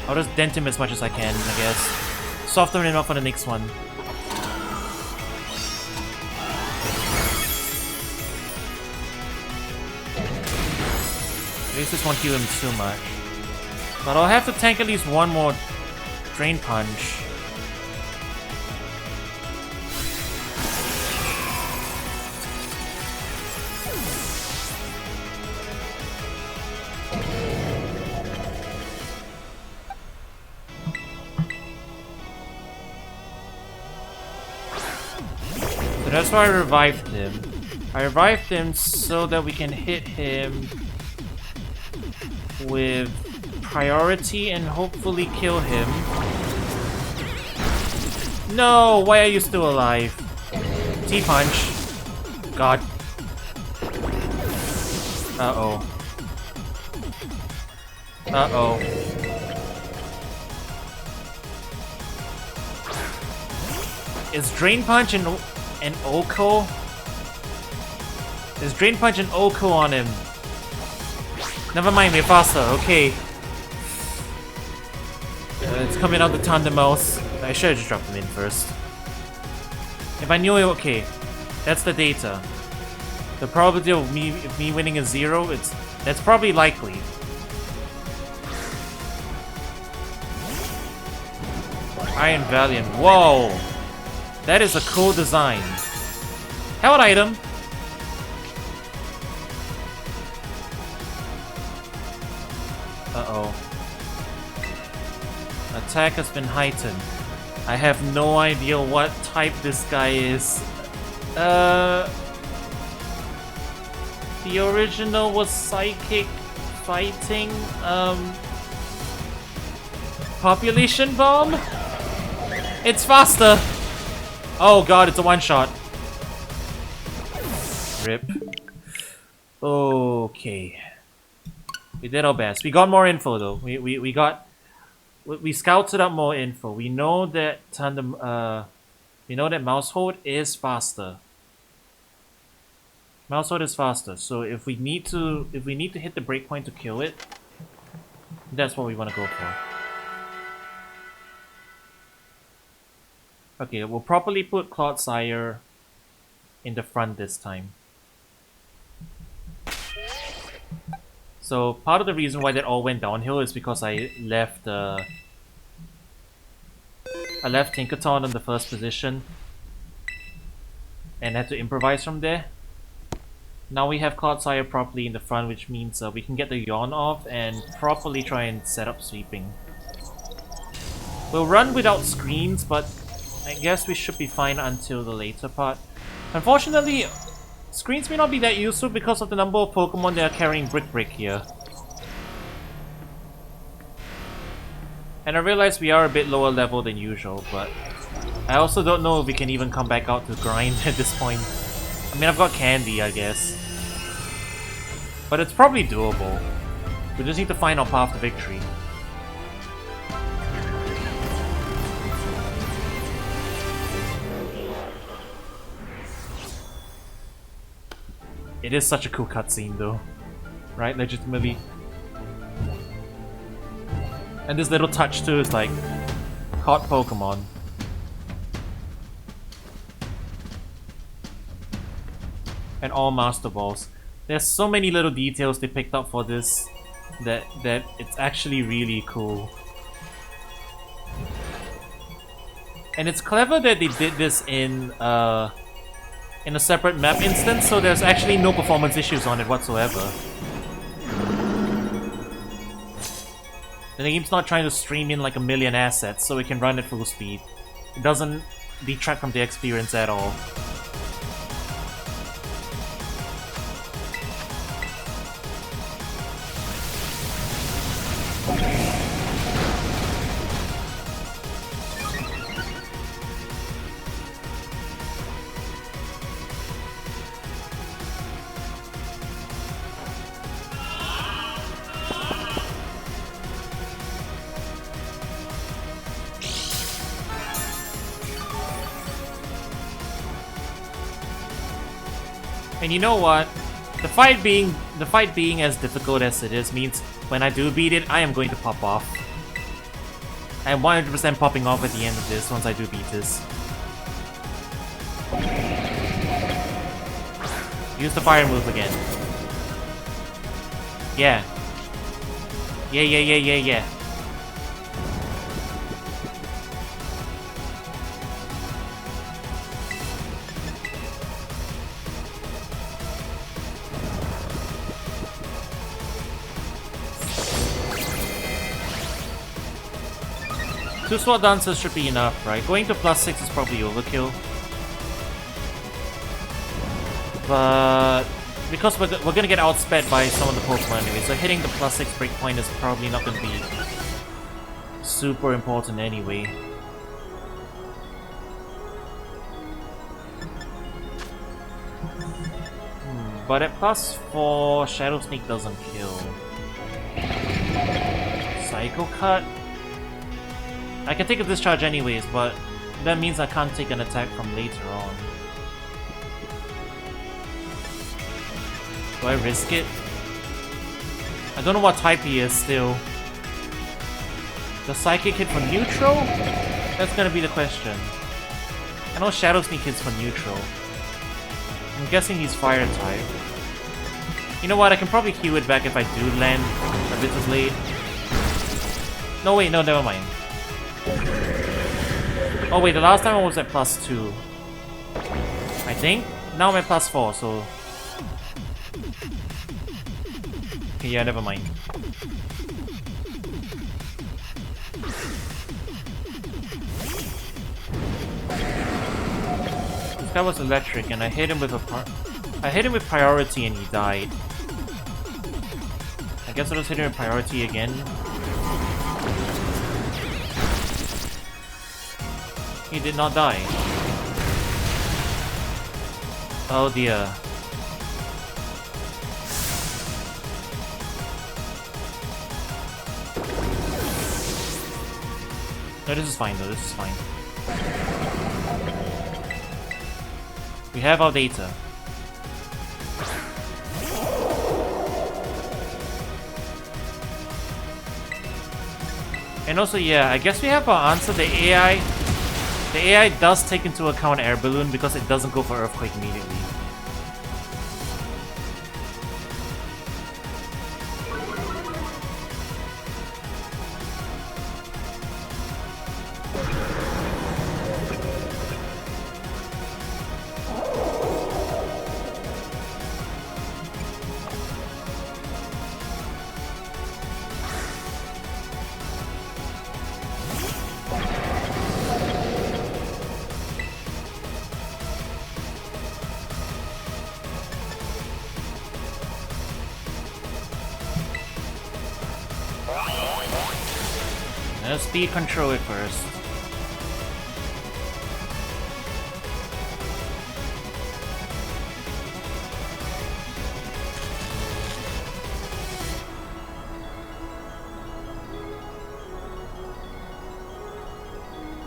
I'll just dent him as much as I can, I guess. Soften him up for the next one. At least this won't heal him too much. But I'll have to tank at least one more Drain Punch. So that's why I revived him. I revived him so that we can hit him with priority and hopefully kill him. No! Why are you still alive? T-punch. God. Uh-oh. Uh-oh. Is Drain Punch and Oko? Is Drain Punch and Oko on him? Never mind, we're faster, okay. It's coming out the Tandem Mouse. I should have just dropped him in first. If I knew it, okay. That's the data. The probability of me winning is 0, that's probably likely. Iron Valiant, whoa! That is a cool design. Held item. Uh-oh. Attack has been heightened. I have no idea what type this guy is. The original was psychic fighting, population bomb? It's faster! Oh god, it's a one-shot. Rip. Okay. We did our best. We got more info though. We scouted up more info. We know that we know that mouse hold is faster. Mouse hold is faster. So if we need to hit the breakpoint to kill it, that's what we want to go for. Okay, we'll properly put Clodsire in the front this time. So part of the reason why that all went downhill is because I left Tinkaton in the first position and had to improvise from there. Now we have Clodsire properly in the front, which means we can get the yawn off and properly try and set up sweeping. We'll run without screens, but I guess we should be fine until the later part. Unfortunately, screens may not be that useful because of the number of Pokemon that are carrying Brick here. And I realize we are a bit lower level than usual, but I also don't know if we can even come back out to grind at this point. I mean, I've got Candy, I guess. But it's probably doable. We just need to find our path to victory. It is such a cool cutscene though. Right? Legitimately. And this little touch too is like... caught Pokemon. And all Master Balls. There's so many little details they picked up for this that it's actually really cool. And it's clever that they did this in a separate map instance, so there's actually no performance issues on it whatsoever. The game's not trying to stream in like a million assets so it can run at full speed. It doesn't detract from the experience at all. And you know what? The fight being as difficult as it is means when I do beat it, I am going to pop off. I am 100% popping off at the end of this once I do beat this. Use the fire move again. Yeah. Yeah. Two sword dances should be enough, right? Going to +6 is probably overkill. But because we're gonna get outsped by some of the Pokemon anyway, so hitting the +6 breakpoint is probably not gonna be super important anyway. But at +4, Shadow Sneak doesn't kill. Psycho Cut? I can take a discharge anyways, but that means I can't take an attack from later on. Do I risk it? I don't know what type he is still. The Psychic hit for neutral? That's gonna be the question. I know Shadow Sneak hits for neutral. I'm guessing he's fire type. You know what, I can probably heal it back if I do land a bit too late. No wait, no, never mind. Oh wait, the last time I was at +2. I think? Now I'm at +4, so... Okay, yeah, never mind. This guy was electric and I hit him with priority and he died. I guess I'll just hit him with priority again. He did not die. Oh dear. No, this is fine though, this is fine. We have our data. And also, yeah, I guess we have our answer. The AI does take into account Air Balloon because it doesn't go for Earthquake immediately. Let's speed control it first.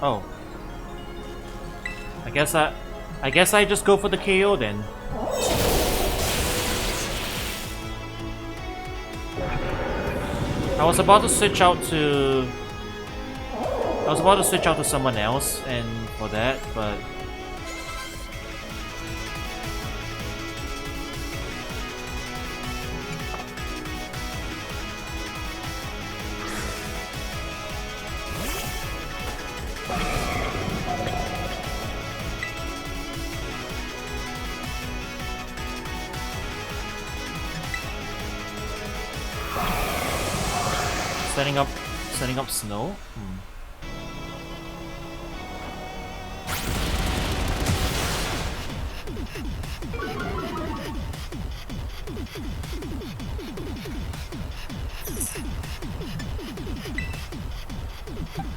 Oh. I guess I just go for the KO then. I was about to switch out to someone else and for that, but setting up snow?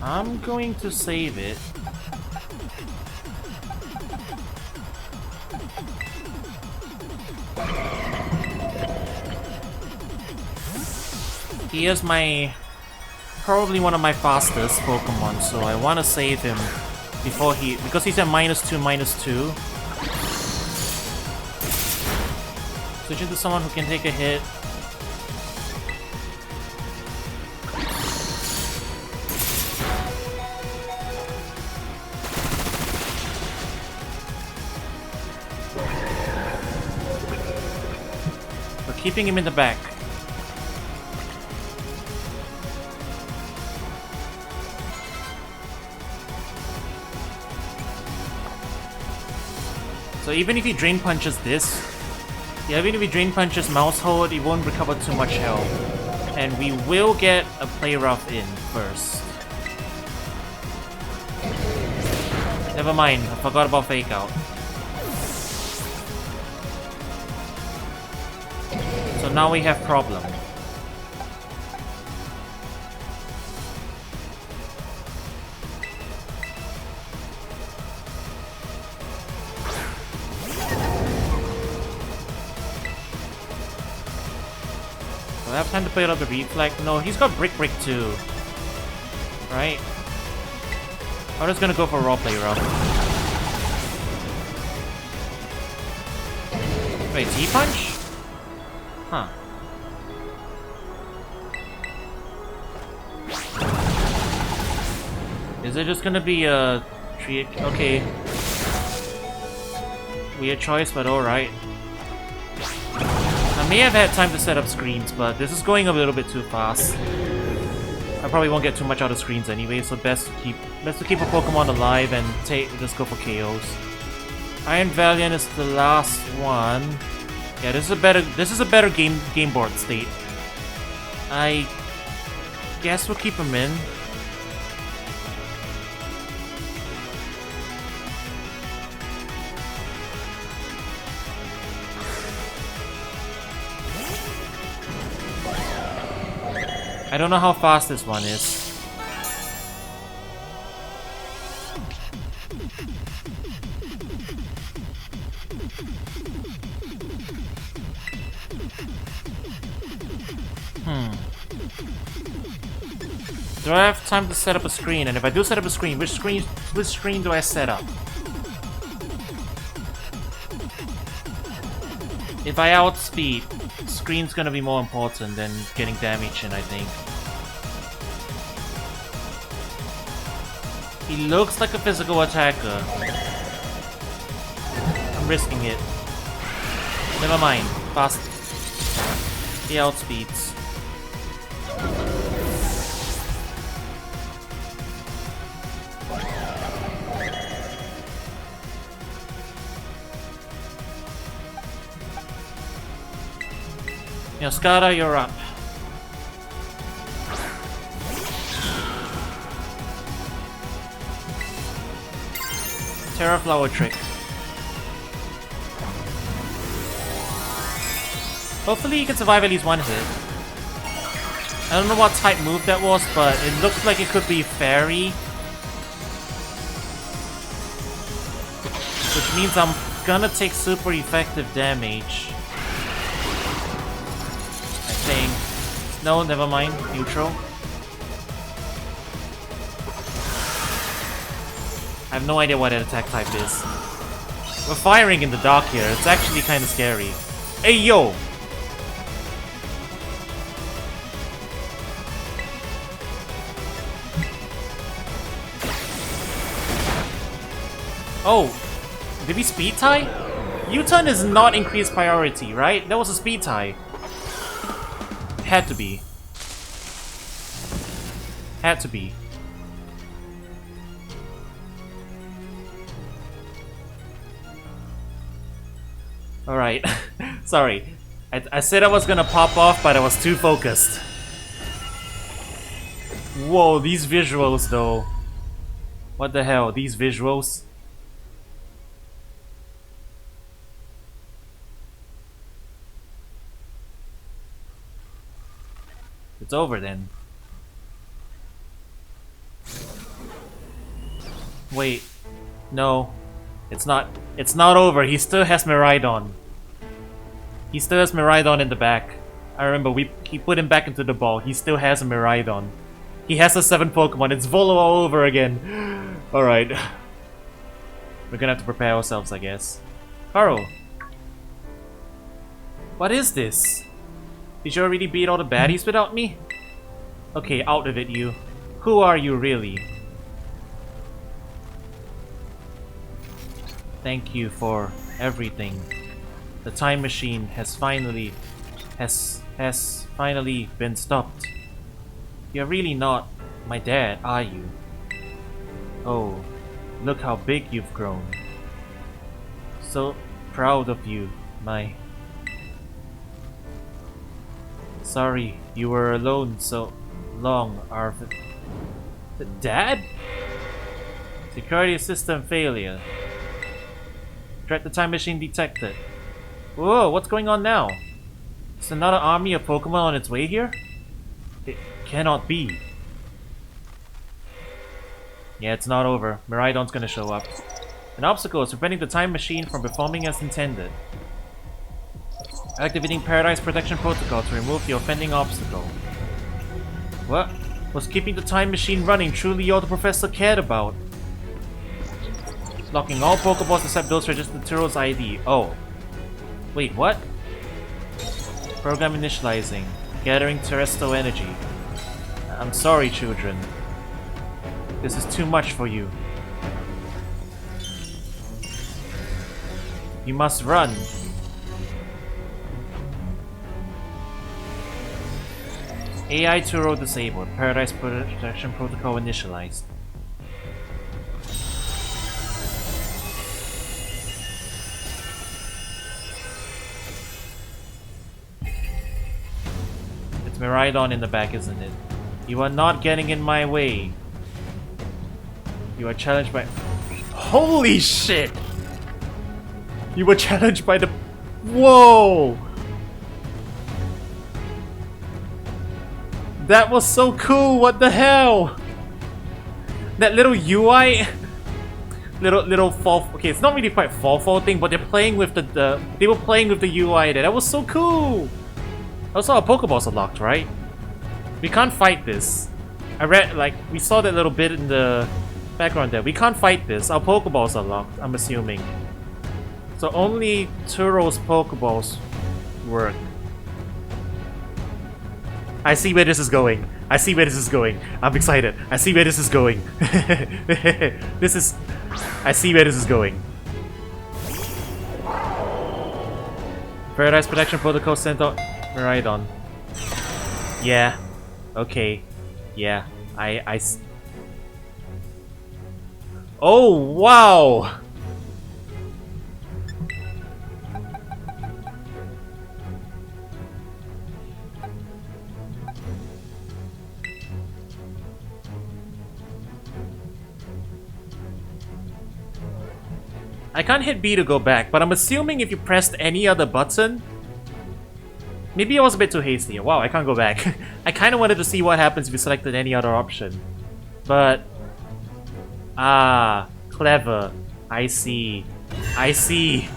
I'm going to save it. He is probably one of my fastest Pokemon, so I want to save him before because he's at -2/-2. Switching to someone who can take a hit. We're keeping him in the back. So even if he Drain Punches this, even if he Drain Punches Mouse Hold, he won't recover too much health. And we will get a Play Rough in first. Never mind, I forgot about Fake Out. So now we have problem. Do I have time to play out the Reflect? No, he's got Brick Brick too. Right? I'm just gonna go for Raw Play Rough. Wait, T-Punch? Huh. Is it just gonna be a tree? Okay. Weird choice, but alright. I may have had time to set up screens, but this is going a little bit too fast. I probably won't get too much out of screens anyway, so best to keep a Pokemon alive and just go for KOs. Iron Valiant is the last one. Yeah, this is a better game board state. I guess we'll keep him in. I don't know how fast this one is. Do I have time to set up a screen? And if I do set up a screen, which screen do I set up? If I outspeed, screen's gonna be more important than getting damage in, I think. He looks like a physical attacker. I'm risking it. Never mind. Fast. He outspeeds. Yoskara, you're up. Terra Flower Trick. Hopefully you can survive at least one hit. I don't know what type move that was, but it looks like it could be Fairy. Which means I'm gonna take super effective damage. No, never mind. Neutral. I have no idea what that attack type is. We're firing in the dark here. It's actually kind of scary. Hey, yo! Oh! Did we speed tie? U-turn is not increased priority, right? That was a speed tie. Had to be. Had to be. Alright. Sorry. I said I was gonna pop off, but I was too focused. Whoa, these visuals though. What the hell, these visuals? It's over then. Wait. No. It's not over. He still has Miraidon. He still has Miraidon in the back. I remember he put him back into the ball. He still has a Miraidon. He has a 7 Pokemon. It's Volo all over again. Alright. We're gonna have to prepare ourselves, I guess. Haro. What is this? Did you already beat all the baddies without me? Okay, out of it, you. Who are you, really? Thank you for everything. The time machine has finally been stopped. You're really not my dad, are you? Oh, look how big you've grown. So proud of you, my... Sorry, you were alone so long, Arvid. Dad? Security system failure. Threat the time machine detected. Whoa, what's going on now? Is another army of Pokémon on its way here? It cannot be. Yeah, it's not over. Miraidon's gonna show up. An obstacle is preventing the time machine from performing as intended. Activating Paradise Protection Protocol to remove the offending obstacle. What? Was keeping the time machine running truly all the professor cared about? Locking all Pokeballs except those registered to Turo's ID. Oh. Wait, what? Program initializing. Gathering Terrestrial energy. I'm sorry, children. This is too much for you. You must run. AI Turo disabled. Paradise Protection Protocol initialized. It's Miraidon in the back, isn't it? You are not getting in my way. You are challenged by... Holy shit! You were challenged by the... Whoa! That was so cool, what the hell? That little UI... little fall... Okay, it's not really quite fall thing, but they're playing with the they were playing with the UI there. That was so cool! Also, our Pokeballs are locked, right? We can't fight this. I read, like, we saw that little bit in the background there. We can't fight this. Our Pokeballs are locked, I'm assuming. So only Turo's Pokeballs work. I see where this is going. I see where this is going. I'm excited. I see where this is going. This is... I see where this is going. Paradise Protection Protocol sent out Miraidon. Yeah. Okay. Yeah. Oh, wow! I can't hit B to go back, but I'm assuming if you pressed any other button... Maybe I was a bit too hasty. Wow, I can't go back. I kind of wanted to see what happens if you selected any other option. But... Ah, clever. I see. I see.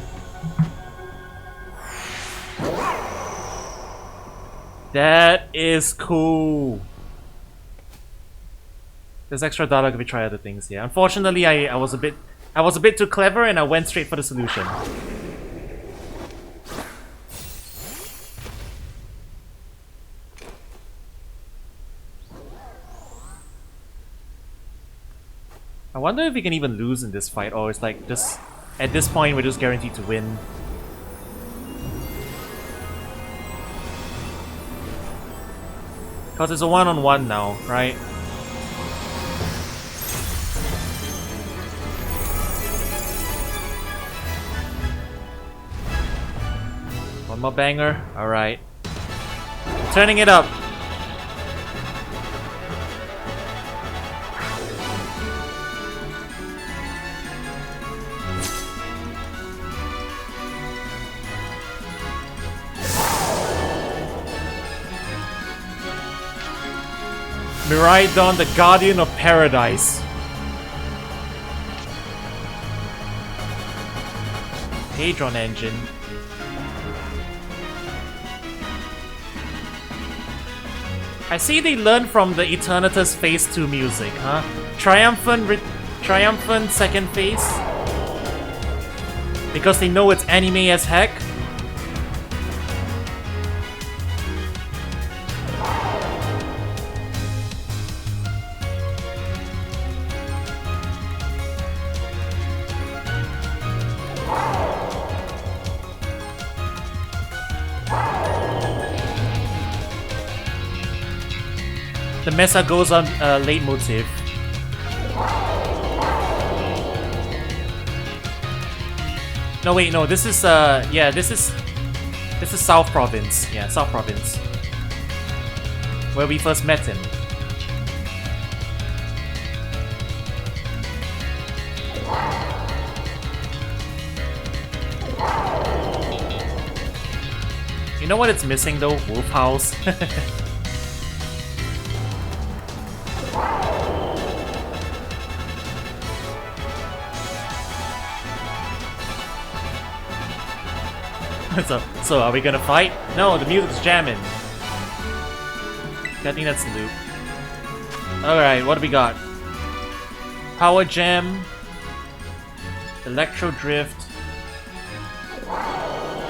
That is cool. There's extra dialogue if we try other things, yeah. Unfortunately, I was a bit too clever and I went straight for the solution. I wonder if we can even lose in this fight, or it's like just at this point we're just guaranteed to win. Because it's a one-on-one now, right? One more banger. Alright. Turning it up. Miraidon, the Guardian of Paradise. Hadron Engine. I see they learned from the Eternatus Phase 2 music, huh? Triumphant second phase? Because they know it's anime as heck? Mesa goes on leitmotiv. No wait, no, this is yeah, this is South Province. Yeah, South Province. Where we first met him. You know what it's missing though? Wolf House. So are we gonna fight? No, the music's jamming. I think that's the loop. Alright, what do we got? Power Gem. Electro Drift.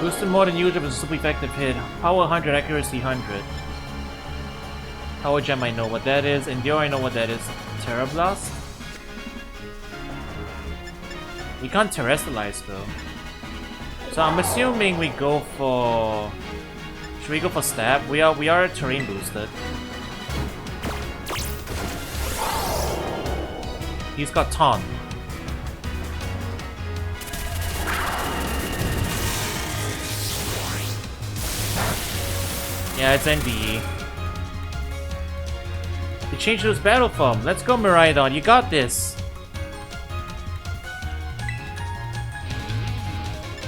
Boosted more than usual with a super effective hit. Power 100, accuracy 100. Power Gem, I know what that is. Endure, I know what that is. Terra Blast? We can't terrestrialize though. So I'm assuming we go for... Should we go for Stab? We are terrain boosted. He's got Taunt. Yeah, it's NDE. He changed to his battle form. Let's go, Miraidon. You got this.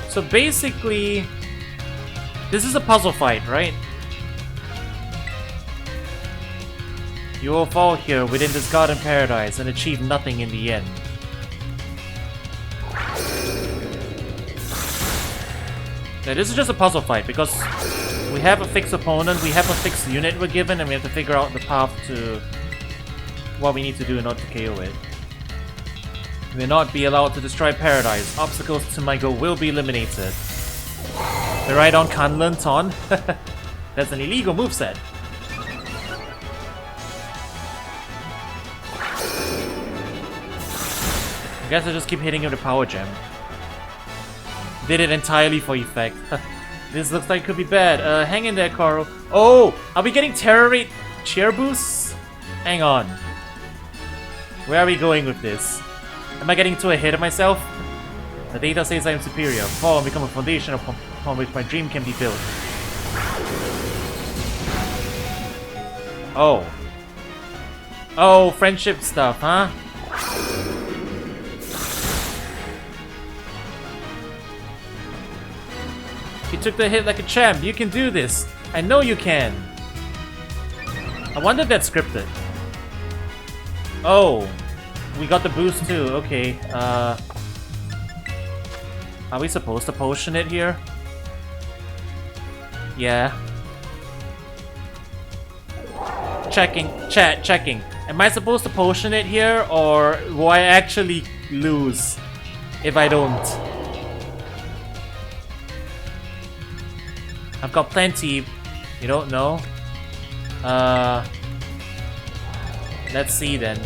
So basically, this is a puzzle fight, right? You will fall here within this garden paradise and achieve nothing in the end. Now, this is just a puzzle fight because we have a fixed opponent, we have a fixed unit we're given, and we have to figure out the path to what we need to do in order to KO it. We will not be allowed to destroy paradise. Obstacles to my goal will be eliminated. Miraidon can't learn Taunt. That's an illegal moveset. I guess I just keep hitting him with the Power Gem. Did it entirely for effect. This looks like it could be bad. Hang in there, Carl. Oh! Are we getting Terror Rate cheer boosts? Hang on. Where are we going with this? Am I getting too ahead of myself? The data says I am superior. Fall and become a foundation upon which my dream can be built. Oh. Oh, friendship stuff, huh? You took the hit like a champ. You can do this. I know you can. I wonder if that's scripted. Oh. We got the boost too, okay. Are we supposed to potion it here? Yeah. Checking, chat, checking. Am I supposed to potion it here, or will I actually lose if I don't? I've got plenty. You don't know? Let's see then.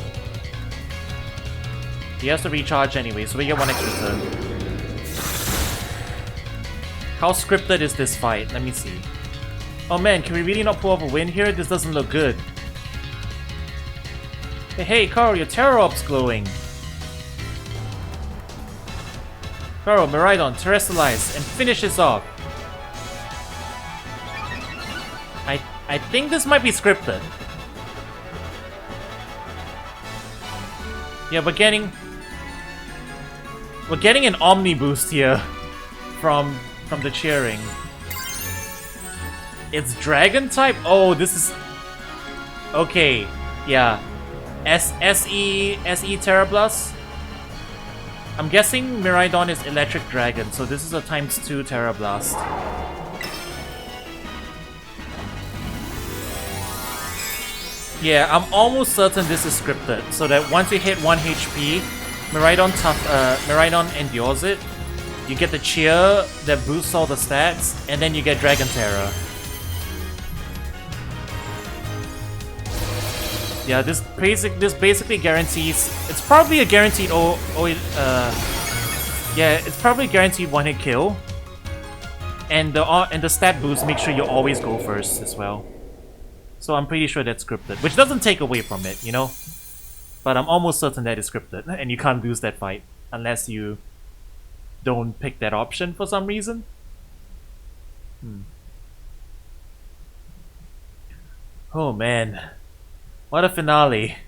He has to recharge anyway, so we get one extra turn. How scripted is this fight? Let me see. Oh man, can we really not pull off a win here? This doesn't look good. Hey, Carl, your Terror Orb's glowing. Carl, Miraidon, terrestrialize, and finish this off. I think this might be scripted. Yeah, we're getting an Omni boost here from the cheering. It's Dragon type? Oh, this is... Okay, yeah. SE Terra Plus? I'm guessing Miraidon is Electric Dragon, so this is a ×2 Terra Blast. Yeah, I'm almost certain this is scripted, so that once you hit 1 HP, Miraidon endures it. You get the cheer that boosts all the stats, and then you get Dragon Terror. Yeah, this basically guarantees. It's probably a guaranteed yeah, it's probably a guaranteed one-hit kill. And the stat boost make sure you always go first as well. So I'm pretty sure that's scripted, which doesn't take away from it, you know? But I'm almost certain that it's scripted, and you can't lose that fight unless you don't pick that option for some reason. Oh man, what a finale.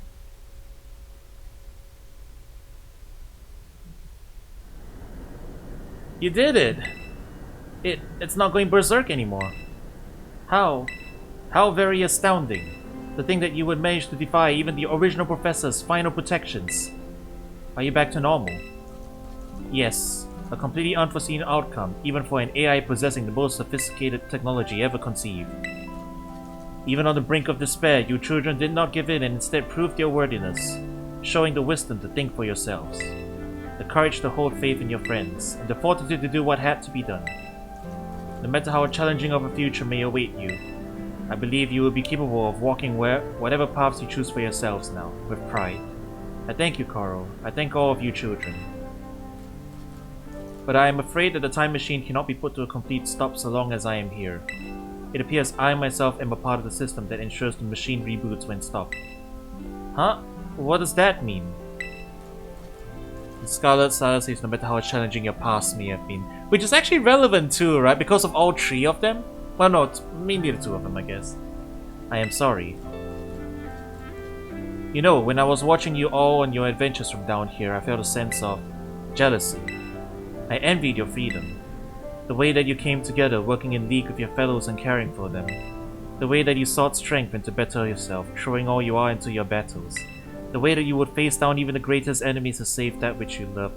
You did it! It's not going berserk anymore. How? How very astounding. To think that you would manage to defy even the original professor's final protections. Are you back to normal? Yes, a completely unforeseen outcome, even for an AI possessing the most sophisticated technology ever conceived. Even on the brink of despair, you children did not give in and instead proved your worthiness, showing the wisdom to think for yourselves, the courage to hold faith in your friends, and the fortitude to do what had to be done. No matter how challenging of a future may await you, I believe you will be capable of walking whatever paths you choose for yourselves now, with pride. I thank you, Coral. I thank all of you children. But I am afraid that the time machine cannot be put to a complete stop so long as I am here. It appears I myself am a part of the system that ensures the machine reboots when stopped. Huh? What does that mean? Scarlet Sala says no matter how challenging your past may have been. Which is actually relevant too, right? Because of all three of them? Well, no, mainly the two of them, I guess. I am sorry. You know, when I was watching you all on your adventures from down here, I felt a sense of jealousy. I envied your freedom. The way that you came together, working in league with your fellows and caring for them. The way that you sought strength and to better yourself, throwing all you are into your battles. The way that you would face down even the greatest enemies to save that which you love.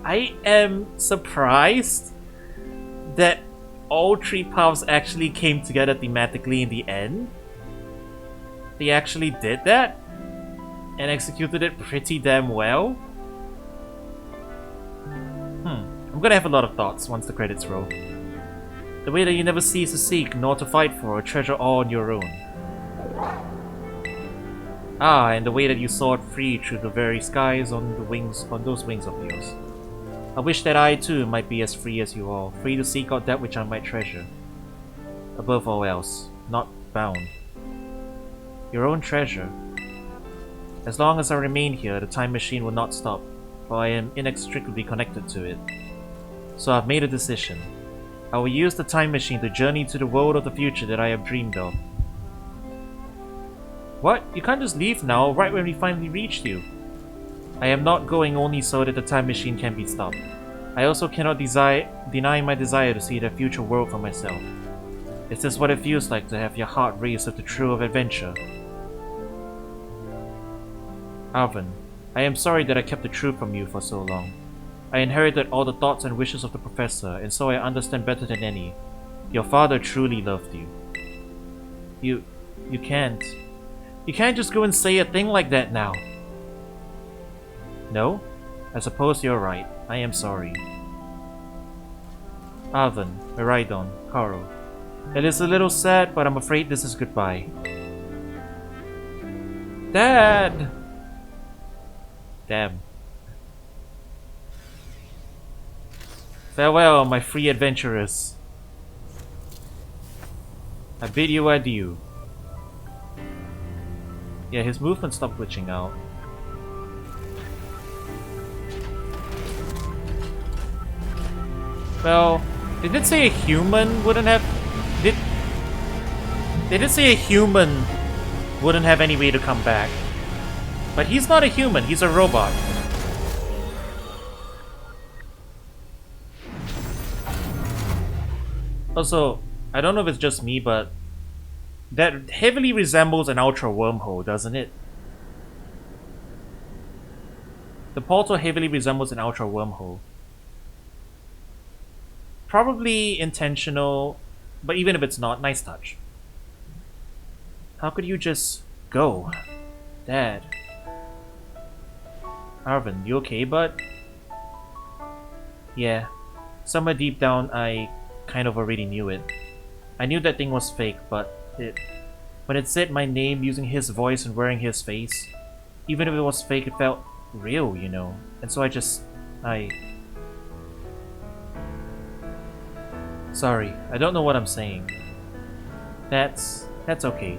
I am surprised that all three paths actually came together thematically in the end. They actually did that and executed it pretty damn well. I'm gonna have a lot of thoughts once the credits roll. The way that you never cease to seek nor to fight for or treasure all on your own. Ah, and the way that you soared free through the very skies on those wings of yours. I wish that I too might be as free as you all, free to seek out that which I might treasure. Above all else, not bound. Your own treasure. As long as I remain here, the time machine will not stop, for I am inextricably connected to it. So I've made a decision. I will use the time machine to journey to the world of the future that I have dreamed of. What? You can't just leave now, right when we finally reached you. I am not going only so that the time machine can be stopped. I also cannot deny my desire to see the future world for myself. Is this what it feels like to have your heart raised with the thrill of adventure? Arvin, I am sorry that I kept the truth from you for so long. I inherited all the thoughts and wishes of the professor, and so I understand better than any. Your father truly loved you. You can't. You can't just go and say a thing like that now. No? I suppose you're right. I am sorry. Arvin, Miraidon, Karo. It is a little sad, but I'm afraid this is goodbye. Dad! Damn. Farewell, my free adventurers. I bid you adieu. Yeah, his movement stopped glitching out. Well, they did say a human wouldn't have... They did say a human wouldn't have any way to come back. But he's not a human, he's a robot. Also, I don't know if it's just me, but that heavily resembles an Ultra wormhole, doesn't it? The portal heavily resembles an Ultra wormhole. Probably intentional, but even if it's not, nice touch. How could you just go? Dad. Arvin, you okay, bud? Yeah. Somewhere deep down, I kind of already knew it. I knew that thing was fake, but when it said my name using his voice and wearing his face, even if it was fake, it felt real, you know. And so Sorry, I don't know what I'm saying. That's That's okay.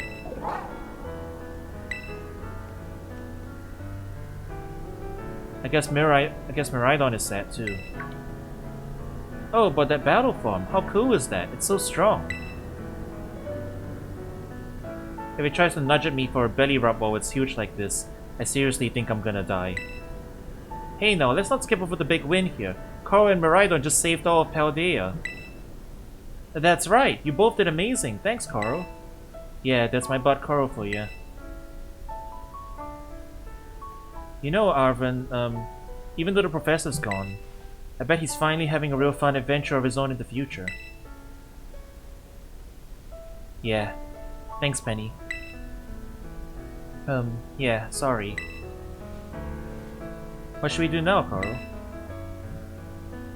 I guess Miraidon is sad too. Oh, but that battle form, how cool is that? It's so strong. If it tries to nudge at me for a belly rub while it's huge like this, I seriously think I'm gonna die. Hey now, let's not skip over the big win here. Koro and Miraidon just saved all of Paldea. That's right, you both did amazing. Thanks, Koro. Yeah, that's my butt Koro for you. You know, Arven, even though the professor's gone, I bet he's finally having a real fun adventure of his own in the future. Yeah. Thanks, Penny. Yeah, sorry. What should we do now, Carl?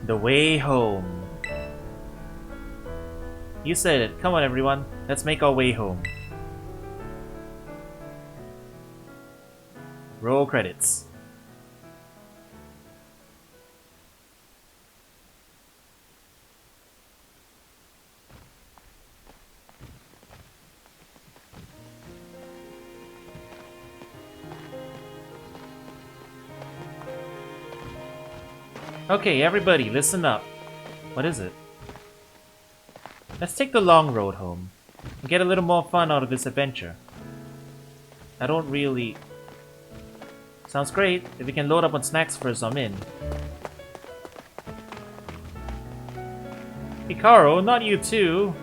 The way home. You said it. Come on, everyone. Let's make our way home. Roll credits. Okay, everybody, listen up. What is it? Let's take the long road home and get a little more fun out of this adventure. I don't really... Sounds great. If we can load up on snacks first, I'm in. Hikaru, not you too.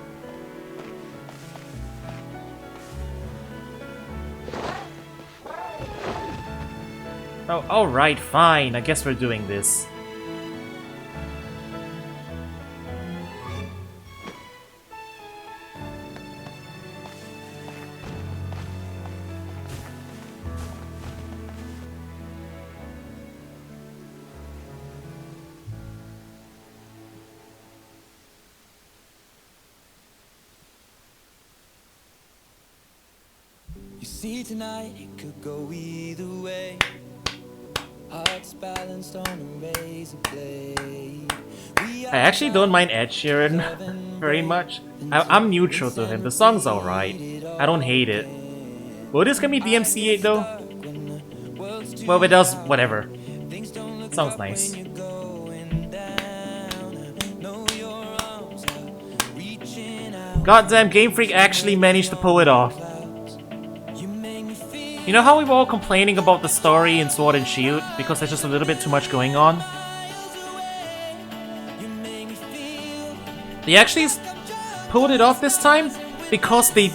Oh, alright, fine. I guess we're doing this. Tonight it could go either way. Hearts balanced on a razor blade. I actually don't mind Ed Sheeran very much. I'm neutral to him. The song's alright. I don't hate it. Will this gonna be DMCA though? Well, if it does, whatever. Sounds nice. Goddamn, Game Freak actually managed to pull it off. You know how we were all complaining about the story in Sword and Shield because there's just a little bit too much going on? They actually pulled it off this time because they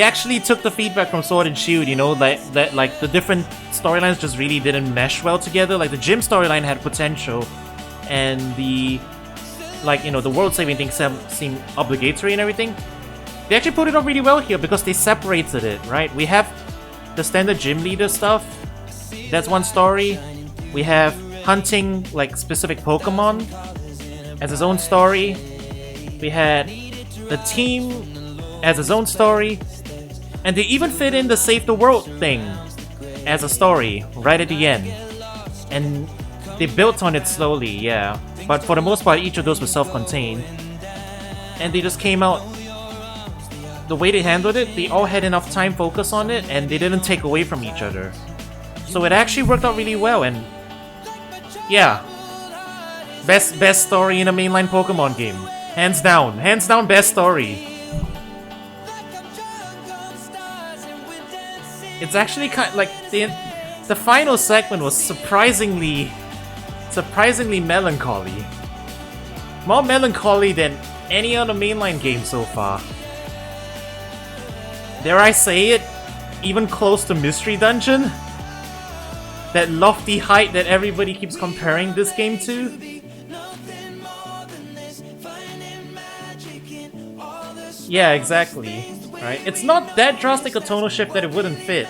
actually took the feedback from Sword and Shield, you know, that like the different storylines just really didn't mesh well together. Like the gym storyline had potential, and the the world saving thing seemed obligatory and everything. They actually put it off really well here because they separated it, right? We have the standard gym leader stuff, that's one story. We have hunting like specific Pokemon as its own story. We had the team as its own story, and they even fit in the save the world thing as a story right at the end. And they built on it slowly, yeah. But for the most part, each of those was self-contained, and they just came out. The way they handled it, they all had enough time focus on it, and they didn't take away from each other. So it actually worked out really well, and yeah, best story in a mainline Pokemon game, hands down best story. It's actually kind of like the final segment was surprisingly melancholy, more melancholy than any other mainline game so far. Dare I say it, even close to Mystery Dungeon? That lofty height that everybody keeps comparing this game to? Yeah, exactly. Right? It's not that drastic a tonal shift that it wouldn't fit.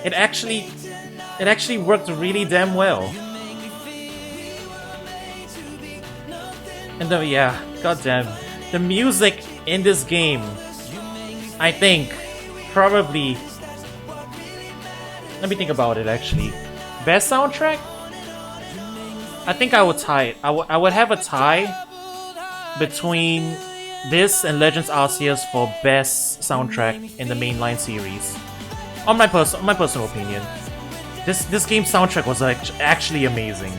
It actually worked really damn well. And yeah, goddamn, the music in this game, I think, probably... Let me think about it, actually. Best soundtrack? I think I would tie it. I would have a tie between this and Legends Arceus for best soundtrack in the mainline series. On my personal opinion, this game's soundtrack was actually amazing.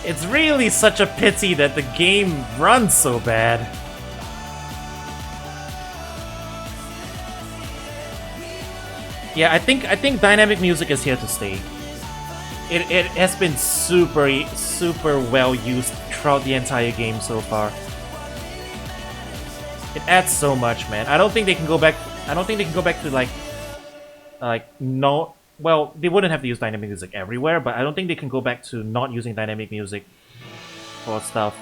It's really such a pity that the game runs so bad. Yeah, I think dynamic music is here to stay. It has been super well used throughout the entire game so far. It adds so much, man. I don't think they can go back. I don't think they can go back to like no. Well, they wouldn't have to use dynamic music everywhere, but I don't think they can go back to not using dynamic music for stuff.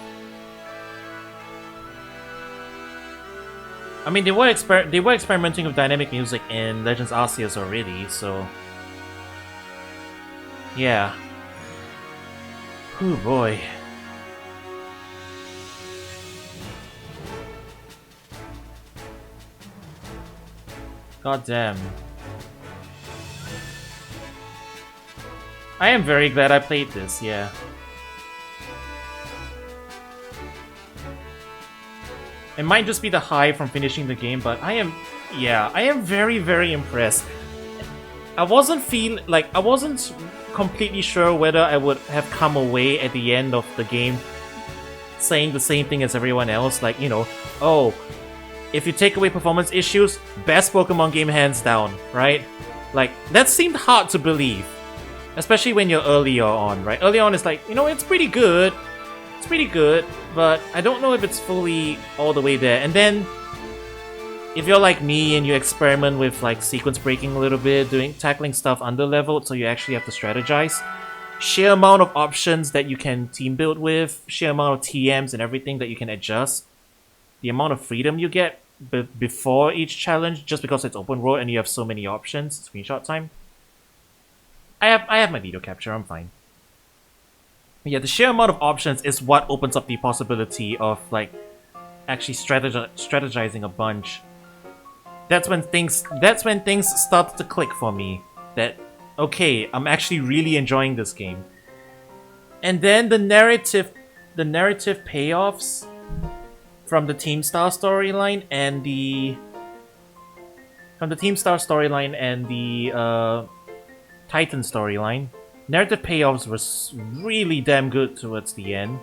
I mean, they were experimenting with dynamic music in Legends Arceus already, so yeah. Oh boy. God damn. I am very glad I played this, yeah. It might just be the high from finishing the game, but I am very impressed. I wasn't completely sure whether I would have come away at the end of the game saying the same thing as everyone else, like, you know, oh, if you take away performance issues, best Pokemon game hands down, right? Like, that seemed hard to believe. Especially when you're earlier on, right? Early on, it's like, you know, it's pretty good. It's pretty good, but I don't know if it's fully all the way there. And then, if you're like me and you experiment with like sequence breaking a little bit, tackling stuff under leveled, so you actually have to strategize. Sheer amount of options that you can team build with, sheer amount of TMs and everything that you can adjust. The amount of freedom you get before each challenge, just because it's open world and you have so many options. Screenshot time. I have my video capture, I'm fine. Yeah, the sheer amount of options is what opens up the possibility of, like, actually strategizing a bunch. That's when things start to click for me. That, okay, I'm actually really enjoying this game. And then the narrative payoffs from the Team Star storyline and the Titan storyline. Narrative payoffs was really damn good towards the end.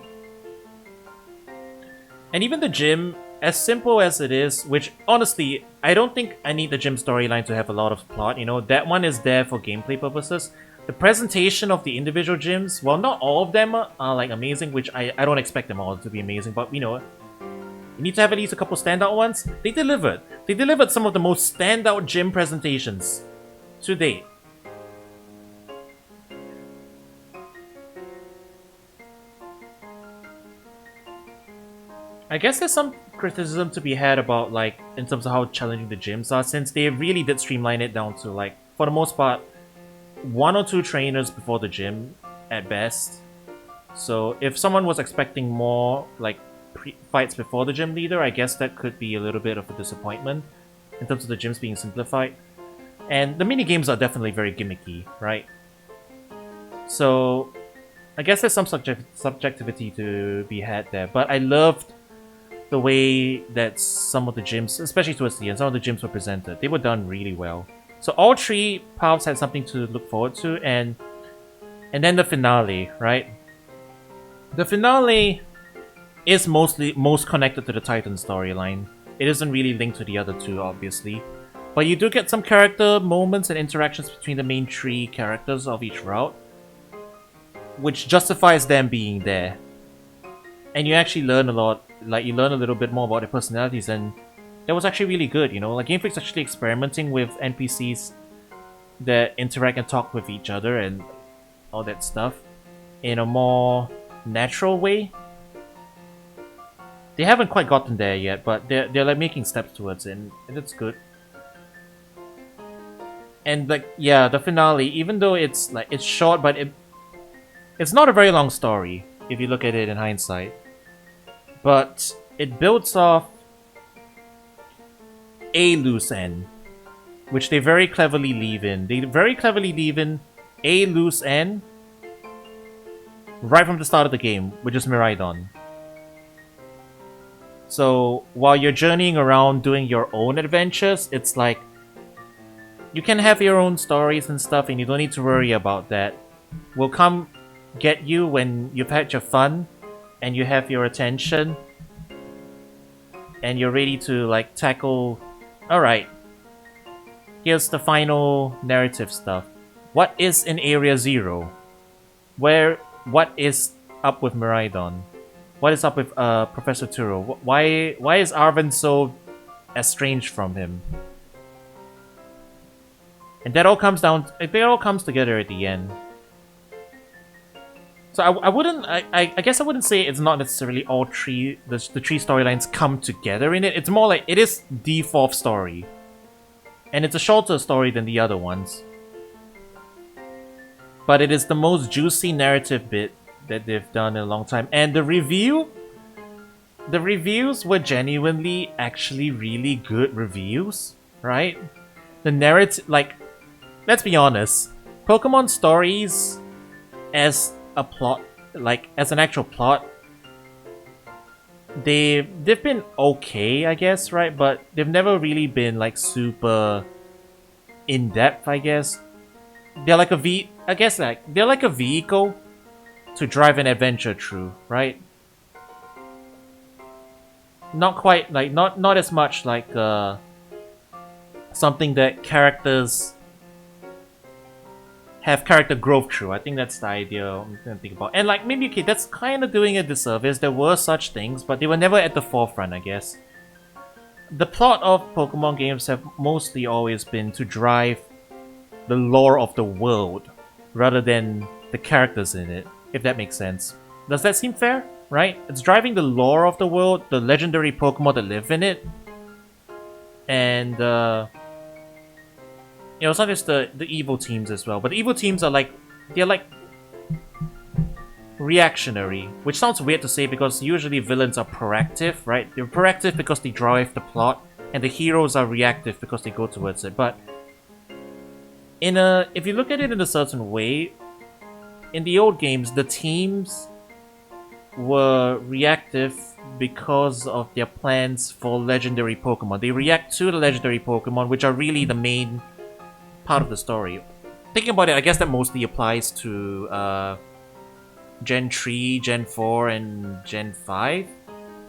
And even the gym, as simple as it is, which honestly, I don't think I need the gym storyline to have a lot of plot, you know, that one is there for gameplay purposes. The presentation of the individual gyms, well, not all of them are like amazing, which I don't expect them all to be amazing, but you know, you need to have at least a couple standout ones. They delivered. They delivered some of the most standout gym presentations to date. I guess there's some criticism to be had about, like, in terms of how challenging the gyms are, since they really did streamline it down to, like, for the most part, 1 or 2 trainers before the gym, at best. So if someone was expecting more, like, fights before the gym leader, I guess that could be a little bit of a disappointment, in terms of the gyms being simplified. And the mini-games are definitely very gimmicky, right? So I guess there's some subjectivity to be had there, but I loved the way that some of the gyms, especially towards the end, some of the gyms were presented. They were done really well. So all 3 paths had something to look forward to, and then the finale, right? The finale is most connected to the Titan storyline. It isn't really linked to the other 2, obviously. But you do get some character moments and interactions between the main 3 characters of each route, which justifies them being there. And you actually learn a lot, like, you learn a little bit more about their personalities, and that was actually really good, you know? Like, Game Freak's actually experimenting with NPCs that interact and talk with each other and all that stuff in a more natural way. They haven't quite gotten there yet, but they're like making steps towards it, and it's good. And like, yeah, the finale, even though it's like, it's short, but it's not a very long story if you look at it in hindsight. But it builds off a loose end, which they very cleverly leave in. They very cleverly leave in a loose end right from the start of the game, which is Miraidon. So while you're journeying around doing your own adventures, it's like you can have your own stories and stuff, and you don't need to worry about that. We'll come get you when you've had your fun and you have your attention and you're ready to like tackle. Alright, here's the final narrative stuff. What is in Area Zero? What is up with Miraidon? What is up with Professor Turo? Why is Arven so estranged from him? And that all comes down. It all comes together at the end. So I wouldn't. I guess I wouldn't say it's not necessarily all three. The three storylines come together in it. It's more like it is the fourth story, and it's a shorter story than the other ones. But it is the most juicy narrative bit that they've done in a long time. And the reviews were genuinely actually really good reviews, right? The narrative, like, let's be honest, Pokemon stories as a plot, like as an actual plot, they've been okay, I guess, right? But they've never really been like super in depth, I guess. They're like they're like a vehicle to drive an adventure through, right? Not quite like not as much like something that characters have character growth through. I think that's the idea I'm gonna think about. And like maybe okay, that's kind of doing a disservice. There were such things, but they were never at the forefront, I guess. The plot of Pokemon games have mostly always been to drive the lore of the world rather than the characters in it, if that makes sense. Does that seem fair? Right? It's driving the lore of the world, the legendary Pokemon that live in it, and you know, it's not just the evil teams as well, but the evil teams are like, they're like reactionary, which sounds weird to say because usually villains are proactive, right? They're proactive because they drive the plot, and the heroes are reactive because they go towards it. But if you look at it in a certain way, in the old games, the teams were reactive because of their plans for legendary Pokemon. They react to the legendary Pokemon, which are really the main part of the story. Thinking about it, I guess that mostly applies to Gen 3, Gen 4, and Gen 5.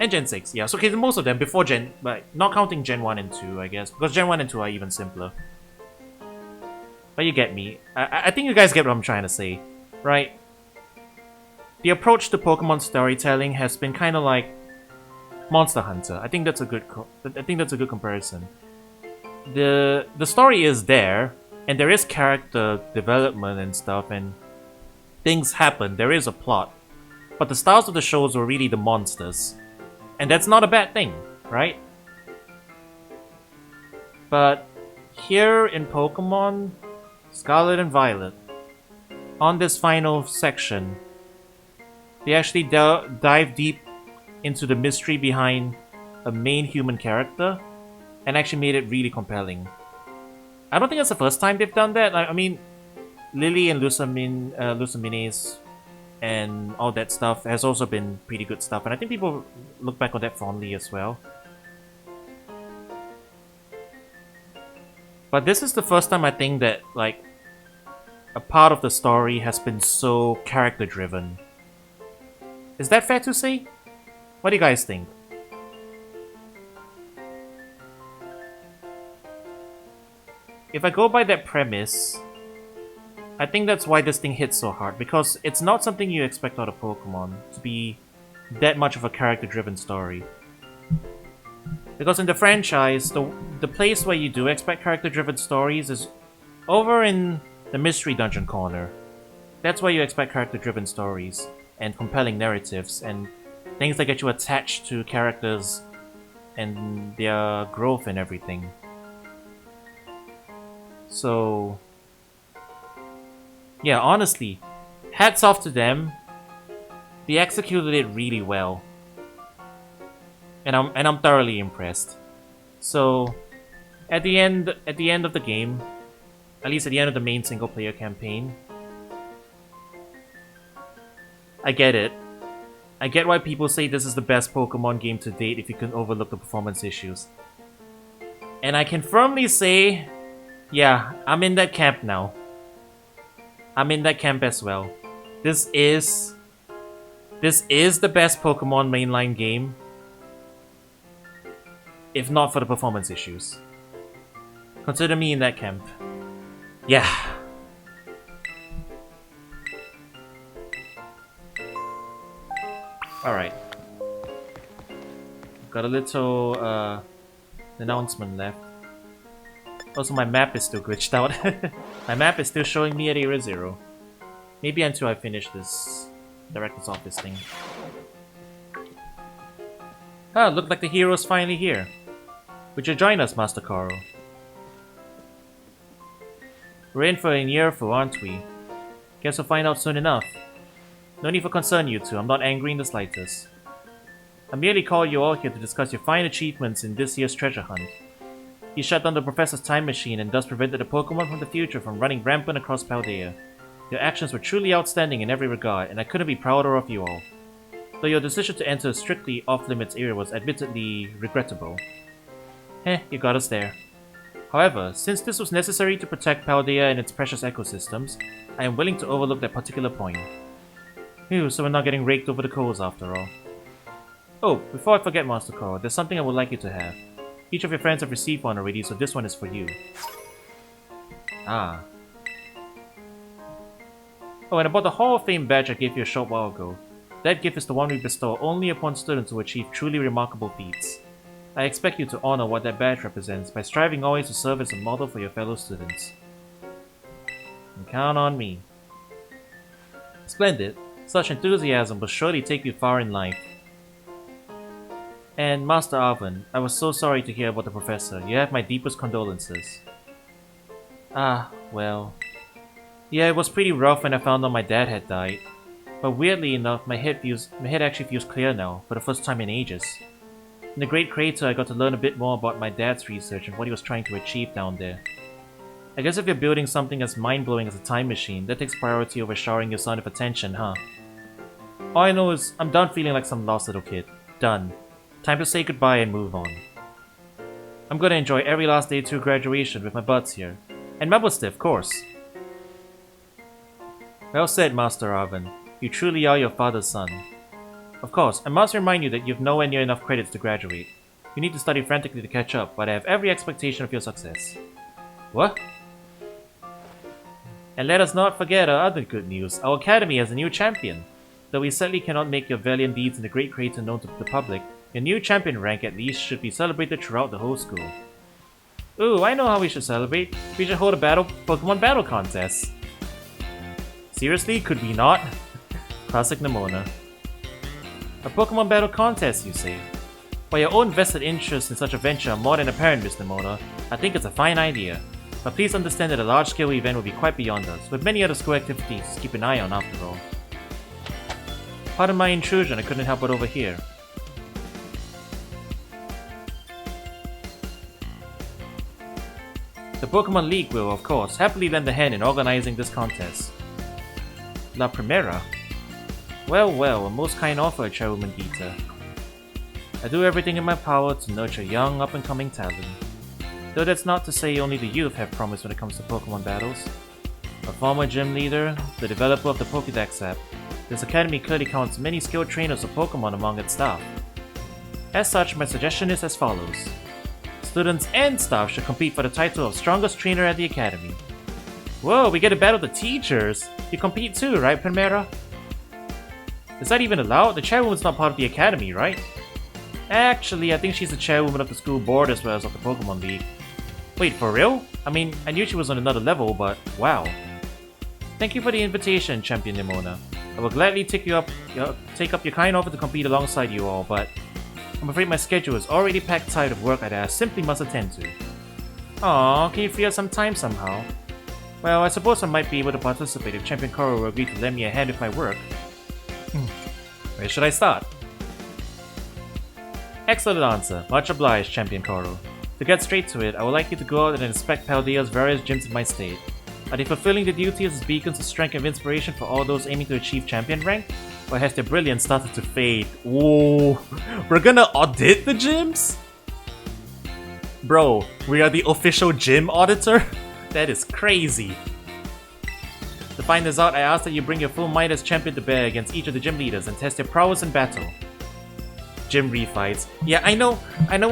And Gen 6, yeah. So okay, most of them before Gen... but not counting Gen 1 and 2, I guess. Because Gen 1 and 2 are even simpler. But you get me. I think you guys get what I'm trying to say, right? The approach to Pokemon storytelling has been kind of like Monster Hunter. I think that's a good comparison. The story is there, and there is character development and stuff, and things happen. There is a plot, but the stars of the shows were really the monsters, and that's not a bad thing, right? But here in Pokemon Scarlet and Violet, on this final section, they actually dive deep into the mystery behind a main human character and actually made it really compelling. I don't think that's the first time they've done that. I mean, Lily and Lusamines and all that stuff has also been pretty good stuff, and I think people look back on that fondly as well. But this is the first time I think that, like, a part of the story has been so character-driven. Is that fair to say? What do you guys think? If I go by that premise, I think that's why this thing hits so hard, because it's not something you expect out of Pokemon to be that much of a character-driven story. Because in the franchise, the place where you do expect character-driven stories is over in the Mystery Dungeon corner. That's where you expect character-driven stories and compelling narratives and things that get you attached to characters and their growth and everything. So, yeah, honestly, hats off to them. They executed it really well, and I'm thoroughly impressed. So, at the end of the game, at least at the end of the main single player campaign, I get it. I get why people say this is the best Pokemon game to date if you can overlook the performance issues. And I can firmly say, yeah, I'm in that camp now. I'm in that camp as well. This is the best Pokemon mainline game, if not for the performance issues. Consider me in that camp. Yeah. Alright. Got a little announcement left. Also, my map is still glitched out. My map is still showing me at Area 0. Maybe until I finish this director's office thing. Ah, look like the hero's finally here. Would you join us, Master Koro? We're in for an earful, aren't we? Guess we'll find out soon enough. No need for concern, you two. I'm not angry in the slightest. I merely called you all here to discuss your fine achievements in this year's treasure hunt. You shut down the Professor's time machine and thus prevented the Pokemon from the future from running rampant across Paldea. Your actions were truly outstanding in every regard, and I couldn't be prouder of you all. Though your decision to enter a strictly off-limits area was admittedly regrettable. You got us there. However, since this was necessary to protect Paldea and its precious ecosystems, I am willing to overlook that particular point. Phew, so we're not getting raked over the coals after all. Oh, before I forget, Master Koro, there's something I would like you to have. Each of your friends have received one already, so this one is for you. Ah. Oh, and about the Hall of Fame badge I gave you a short while ago. That gift is the one we bestow only upon students who achieve truly remarkable feats. I expect you to honor what that badge represents by striving always to serve as a model for your fellow students. And count on me. Splendid. Such enthusiasm will surely take you far in life. And Master Arvin, I was so sorry to hear about the Professor. You have my deepest condolences. Ah, well... Yeah, it was pretty rough when I found out my dad had died. But weirdly enough, my head actually feels clear now, for the first time in ages. In the Great Crater, I got to learn a bit more about my dad's research and what he was trying to achieve down there. I guess if you're building something as mind-blowing as a time machine, that takes priority over showering your son with attention, huh? All I know is, I'm done feeling like some lost little kid. Done. Time to say goodbye and move on. I'm gonna enjoy every last day to graduation with my buds here. And Mabelstiff, of course. Well said, Master Arvin. You truly are your father's son. Of course, I must remind you that you have nowhere near enough credits to graduate. You need to study frantically to catch up, but I have every expectation of your success. What? And let us not forget our other good news. Our academy has a new champion. Though we sadly cannot make your valiant deeds in the Great Crater known to the public, your new champion rank at least should be celebrated throughout the whole school. Ooh, I know how we should celebrate. We should hold a Pokemon battle contest. Seriously, could we not? Classic Nemona. A Pokemon battle contest, you say? While your own vested interest in such a venture are more than apparent, Miss Nemona, I think it's a fine idea. But please understand that a large-scale event will be quite beyond us, with many other school activities to keep an eye on after all. Pardon my intrusion, I couldn't help but overhear. The Pokemon League will, of course, happily lend a hand in organizing this contest. La Primera? Well, well, a most kind offer, Chairwoman Gita. I do everything in my power to nurture young, up-and-coming talent. Though that's not to say only the youth have promise when it comes to Pokemon battles. A former gym leader, the developer of the Pokédex app, this academy clearly counts many skilled trainers of Pokemon among its staff. As such, my suggestion is as follows. Students and staff should compete for the title of Strongest Trainer at the Academy. Whoa, we get to battle the teachers! You compete too, right, Primera? Is that even allowed? The chairwoman's not part of the Academy, right? Actually, I think she's the chairwoman of the school board as well as of the Pokemon League. Wait, for real? I mean, I knew she was on another level, but wow. Thank you for the invitation, Champion Nemona. I will gladly take up your kind offer to compete alongside you all, but I'm afraid my schedule is already packed tight of work that I simply must attend to. Aww, can you free up some time somehow? Well, I suppose I might be able to participate if Champion Koro will agree to lend me a hand with my work. Where should I start? Excellent answer. Much obliged, Champion Koro. To get straight to it, I would like you to go out and inspect Paldea's various gyms in my state. Are they fulfilling the duties as beacons of strength and inspiration for all those aiming to achieve champion rank? Or has their brilliance started to fade? Ooh, we're gonna audit the gyms? Bro, we are the official gym auditor? That is crazy. To find this out, I ask that you bring your full might as champion to bear against each of the gym leaders and test their prowess in battle. Gym refights. Yeah, I know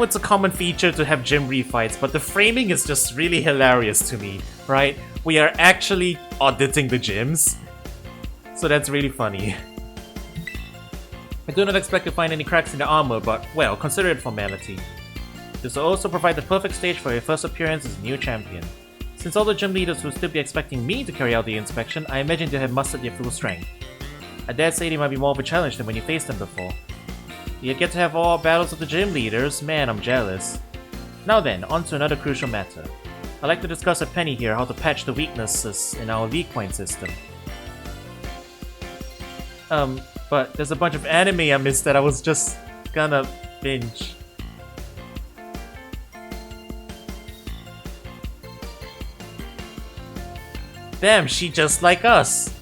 it's a common feature to have gym refights, but the framing is just really hilarious to me, right? We are actually auditing the gyms. So that's really funny. I do not expect to find any cracks in the armor, but, well, consider it formality. This will also provide the perfect stage for your first appearance as a new champion. Since all the gym leaders will still be expecting me to carry out the inspection, I imagine they have mustered their full strength. I dare say they might be more of a challenge than when you faced them before. You get to have all battles with the gym leaders? Man, I'm jealous. Now then, on to another crucial matter. I'd like to discuss with Penny here how to patch the weaknesses in our league point system. But there's a bunch of anime I missed that I was just gonna binge. Damn, she just like us.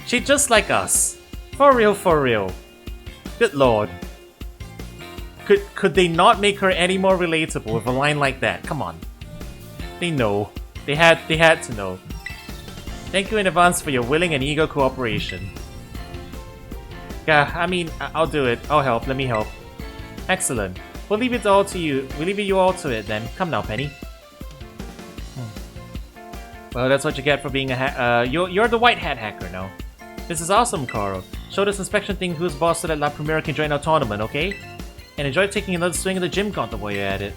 She just like us. For real, for real. Good lord. Could they not make her any more relatable with a line like that? Come on. They know. They had to know. Thank you in advance for your willing and eager cooperation. Yeah, I mean, I'll do it. I'll help. Let me help. Excellent. We'll leave it all to you. We'll leave you all to it then. Come now, Penny. Well, that's what you get for being a you're the white hat hacker now. This is awesome, Carl. Show this inspection thing who's boss so that La Primera can join our tournament, okay? And enjoy taking another swing at the gym gauntlet while you're at it.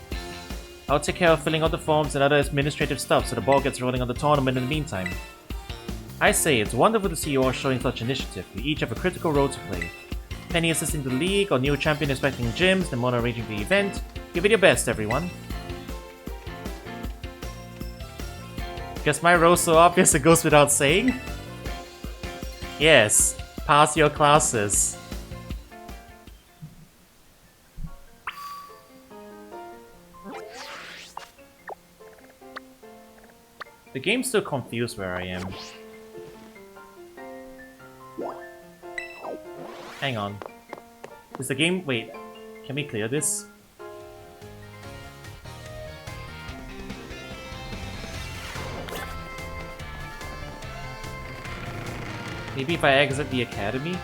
I'll take care of filling out the forms and other administrative stuff so the ball gets rolling on the tournament in the meantime. I say, it's wonderful to see you all showing such initiative. We each have a critical role to play. Penny assisting the league, or new champion inspecting gyms, the Mona arranging the event. Give it your best, everyone. Guess my role's so obvious it goes without saying? Yes, pass your classes. The game's still confused where I am. Hang on. Is the game... Wait, can we clear this? Maybe if I exit the academy?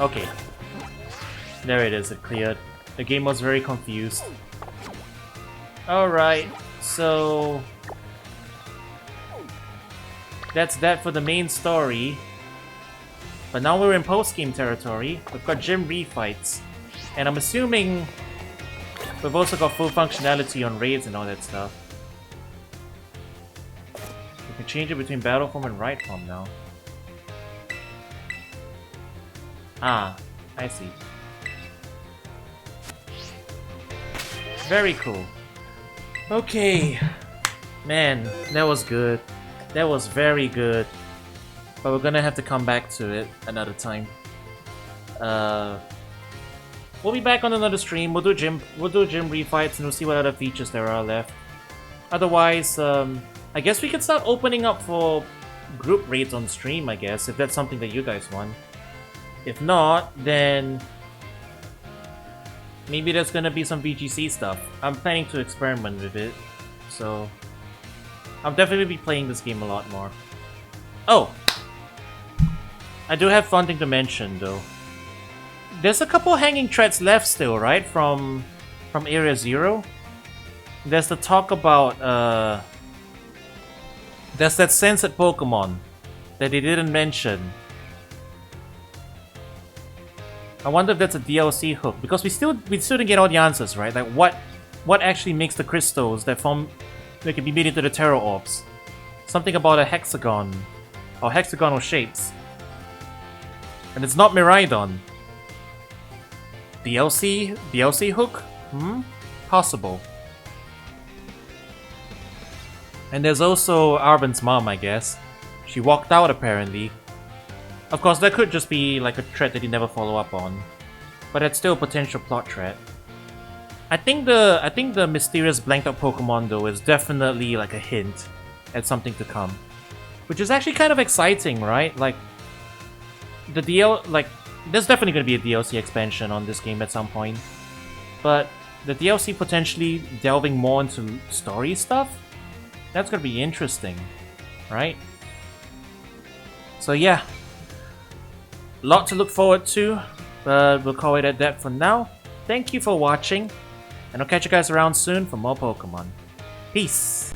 Okay. There it is, it cleared. The game was very confused. Alright, so... that's that for the main story. But now we're in post-game territory. We've got gym refights. And I'm assuming we've also got full functionality on raids and all that stuff. We can change it between battle form and right form now. Ah, I see. Very cool. Okay. Man, that was good. That was very good. But we're gonna have to come back to it another time. We'll be back on another stream. We'll do gym refights and we'll see what other features there are left. Otherwise, I guess we could start opening up for group raids on stream, I guess, if that's something that you guys want. If not, then maybe there's gonna be some VGC stuff. I'm planning to experiment with it, so I'll definitely be playing this game a lot more. Oh! I do have one thing to mention, though. There's a couple hanging threads left still, right? From Area 0? There's the talk about, there's that censored Pokémon that they didn't mention. I wonder if that's a DLC hook, because we still didn't get all the answers, right? Like what actually makes the crystals that form that can be made into the Terror Orbs? Something about a hexagon or hexagonal shapes. And it's not Miraidon. DLC hook? Possible. And there's also Arven's mom, I guess. She walked out apparently. Of course, that could just be like a thread that you never follow up on. But it's still a potential plot thread. I think the mysterious blanked out Pokemon though is definitely like a hint at something to come, which is actually kind of exciting, right? Like there's definitely gonna be a DLC expansion on this game at some point, but the DLC potentially delving more into story stuff, that's gonna be interesting, right? So yeah, lot to look forward to, but we'll call it at that for now. Thank you for watching, and I'll catch you guys around soon for more Pokemon. Peace!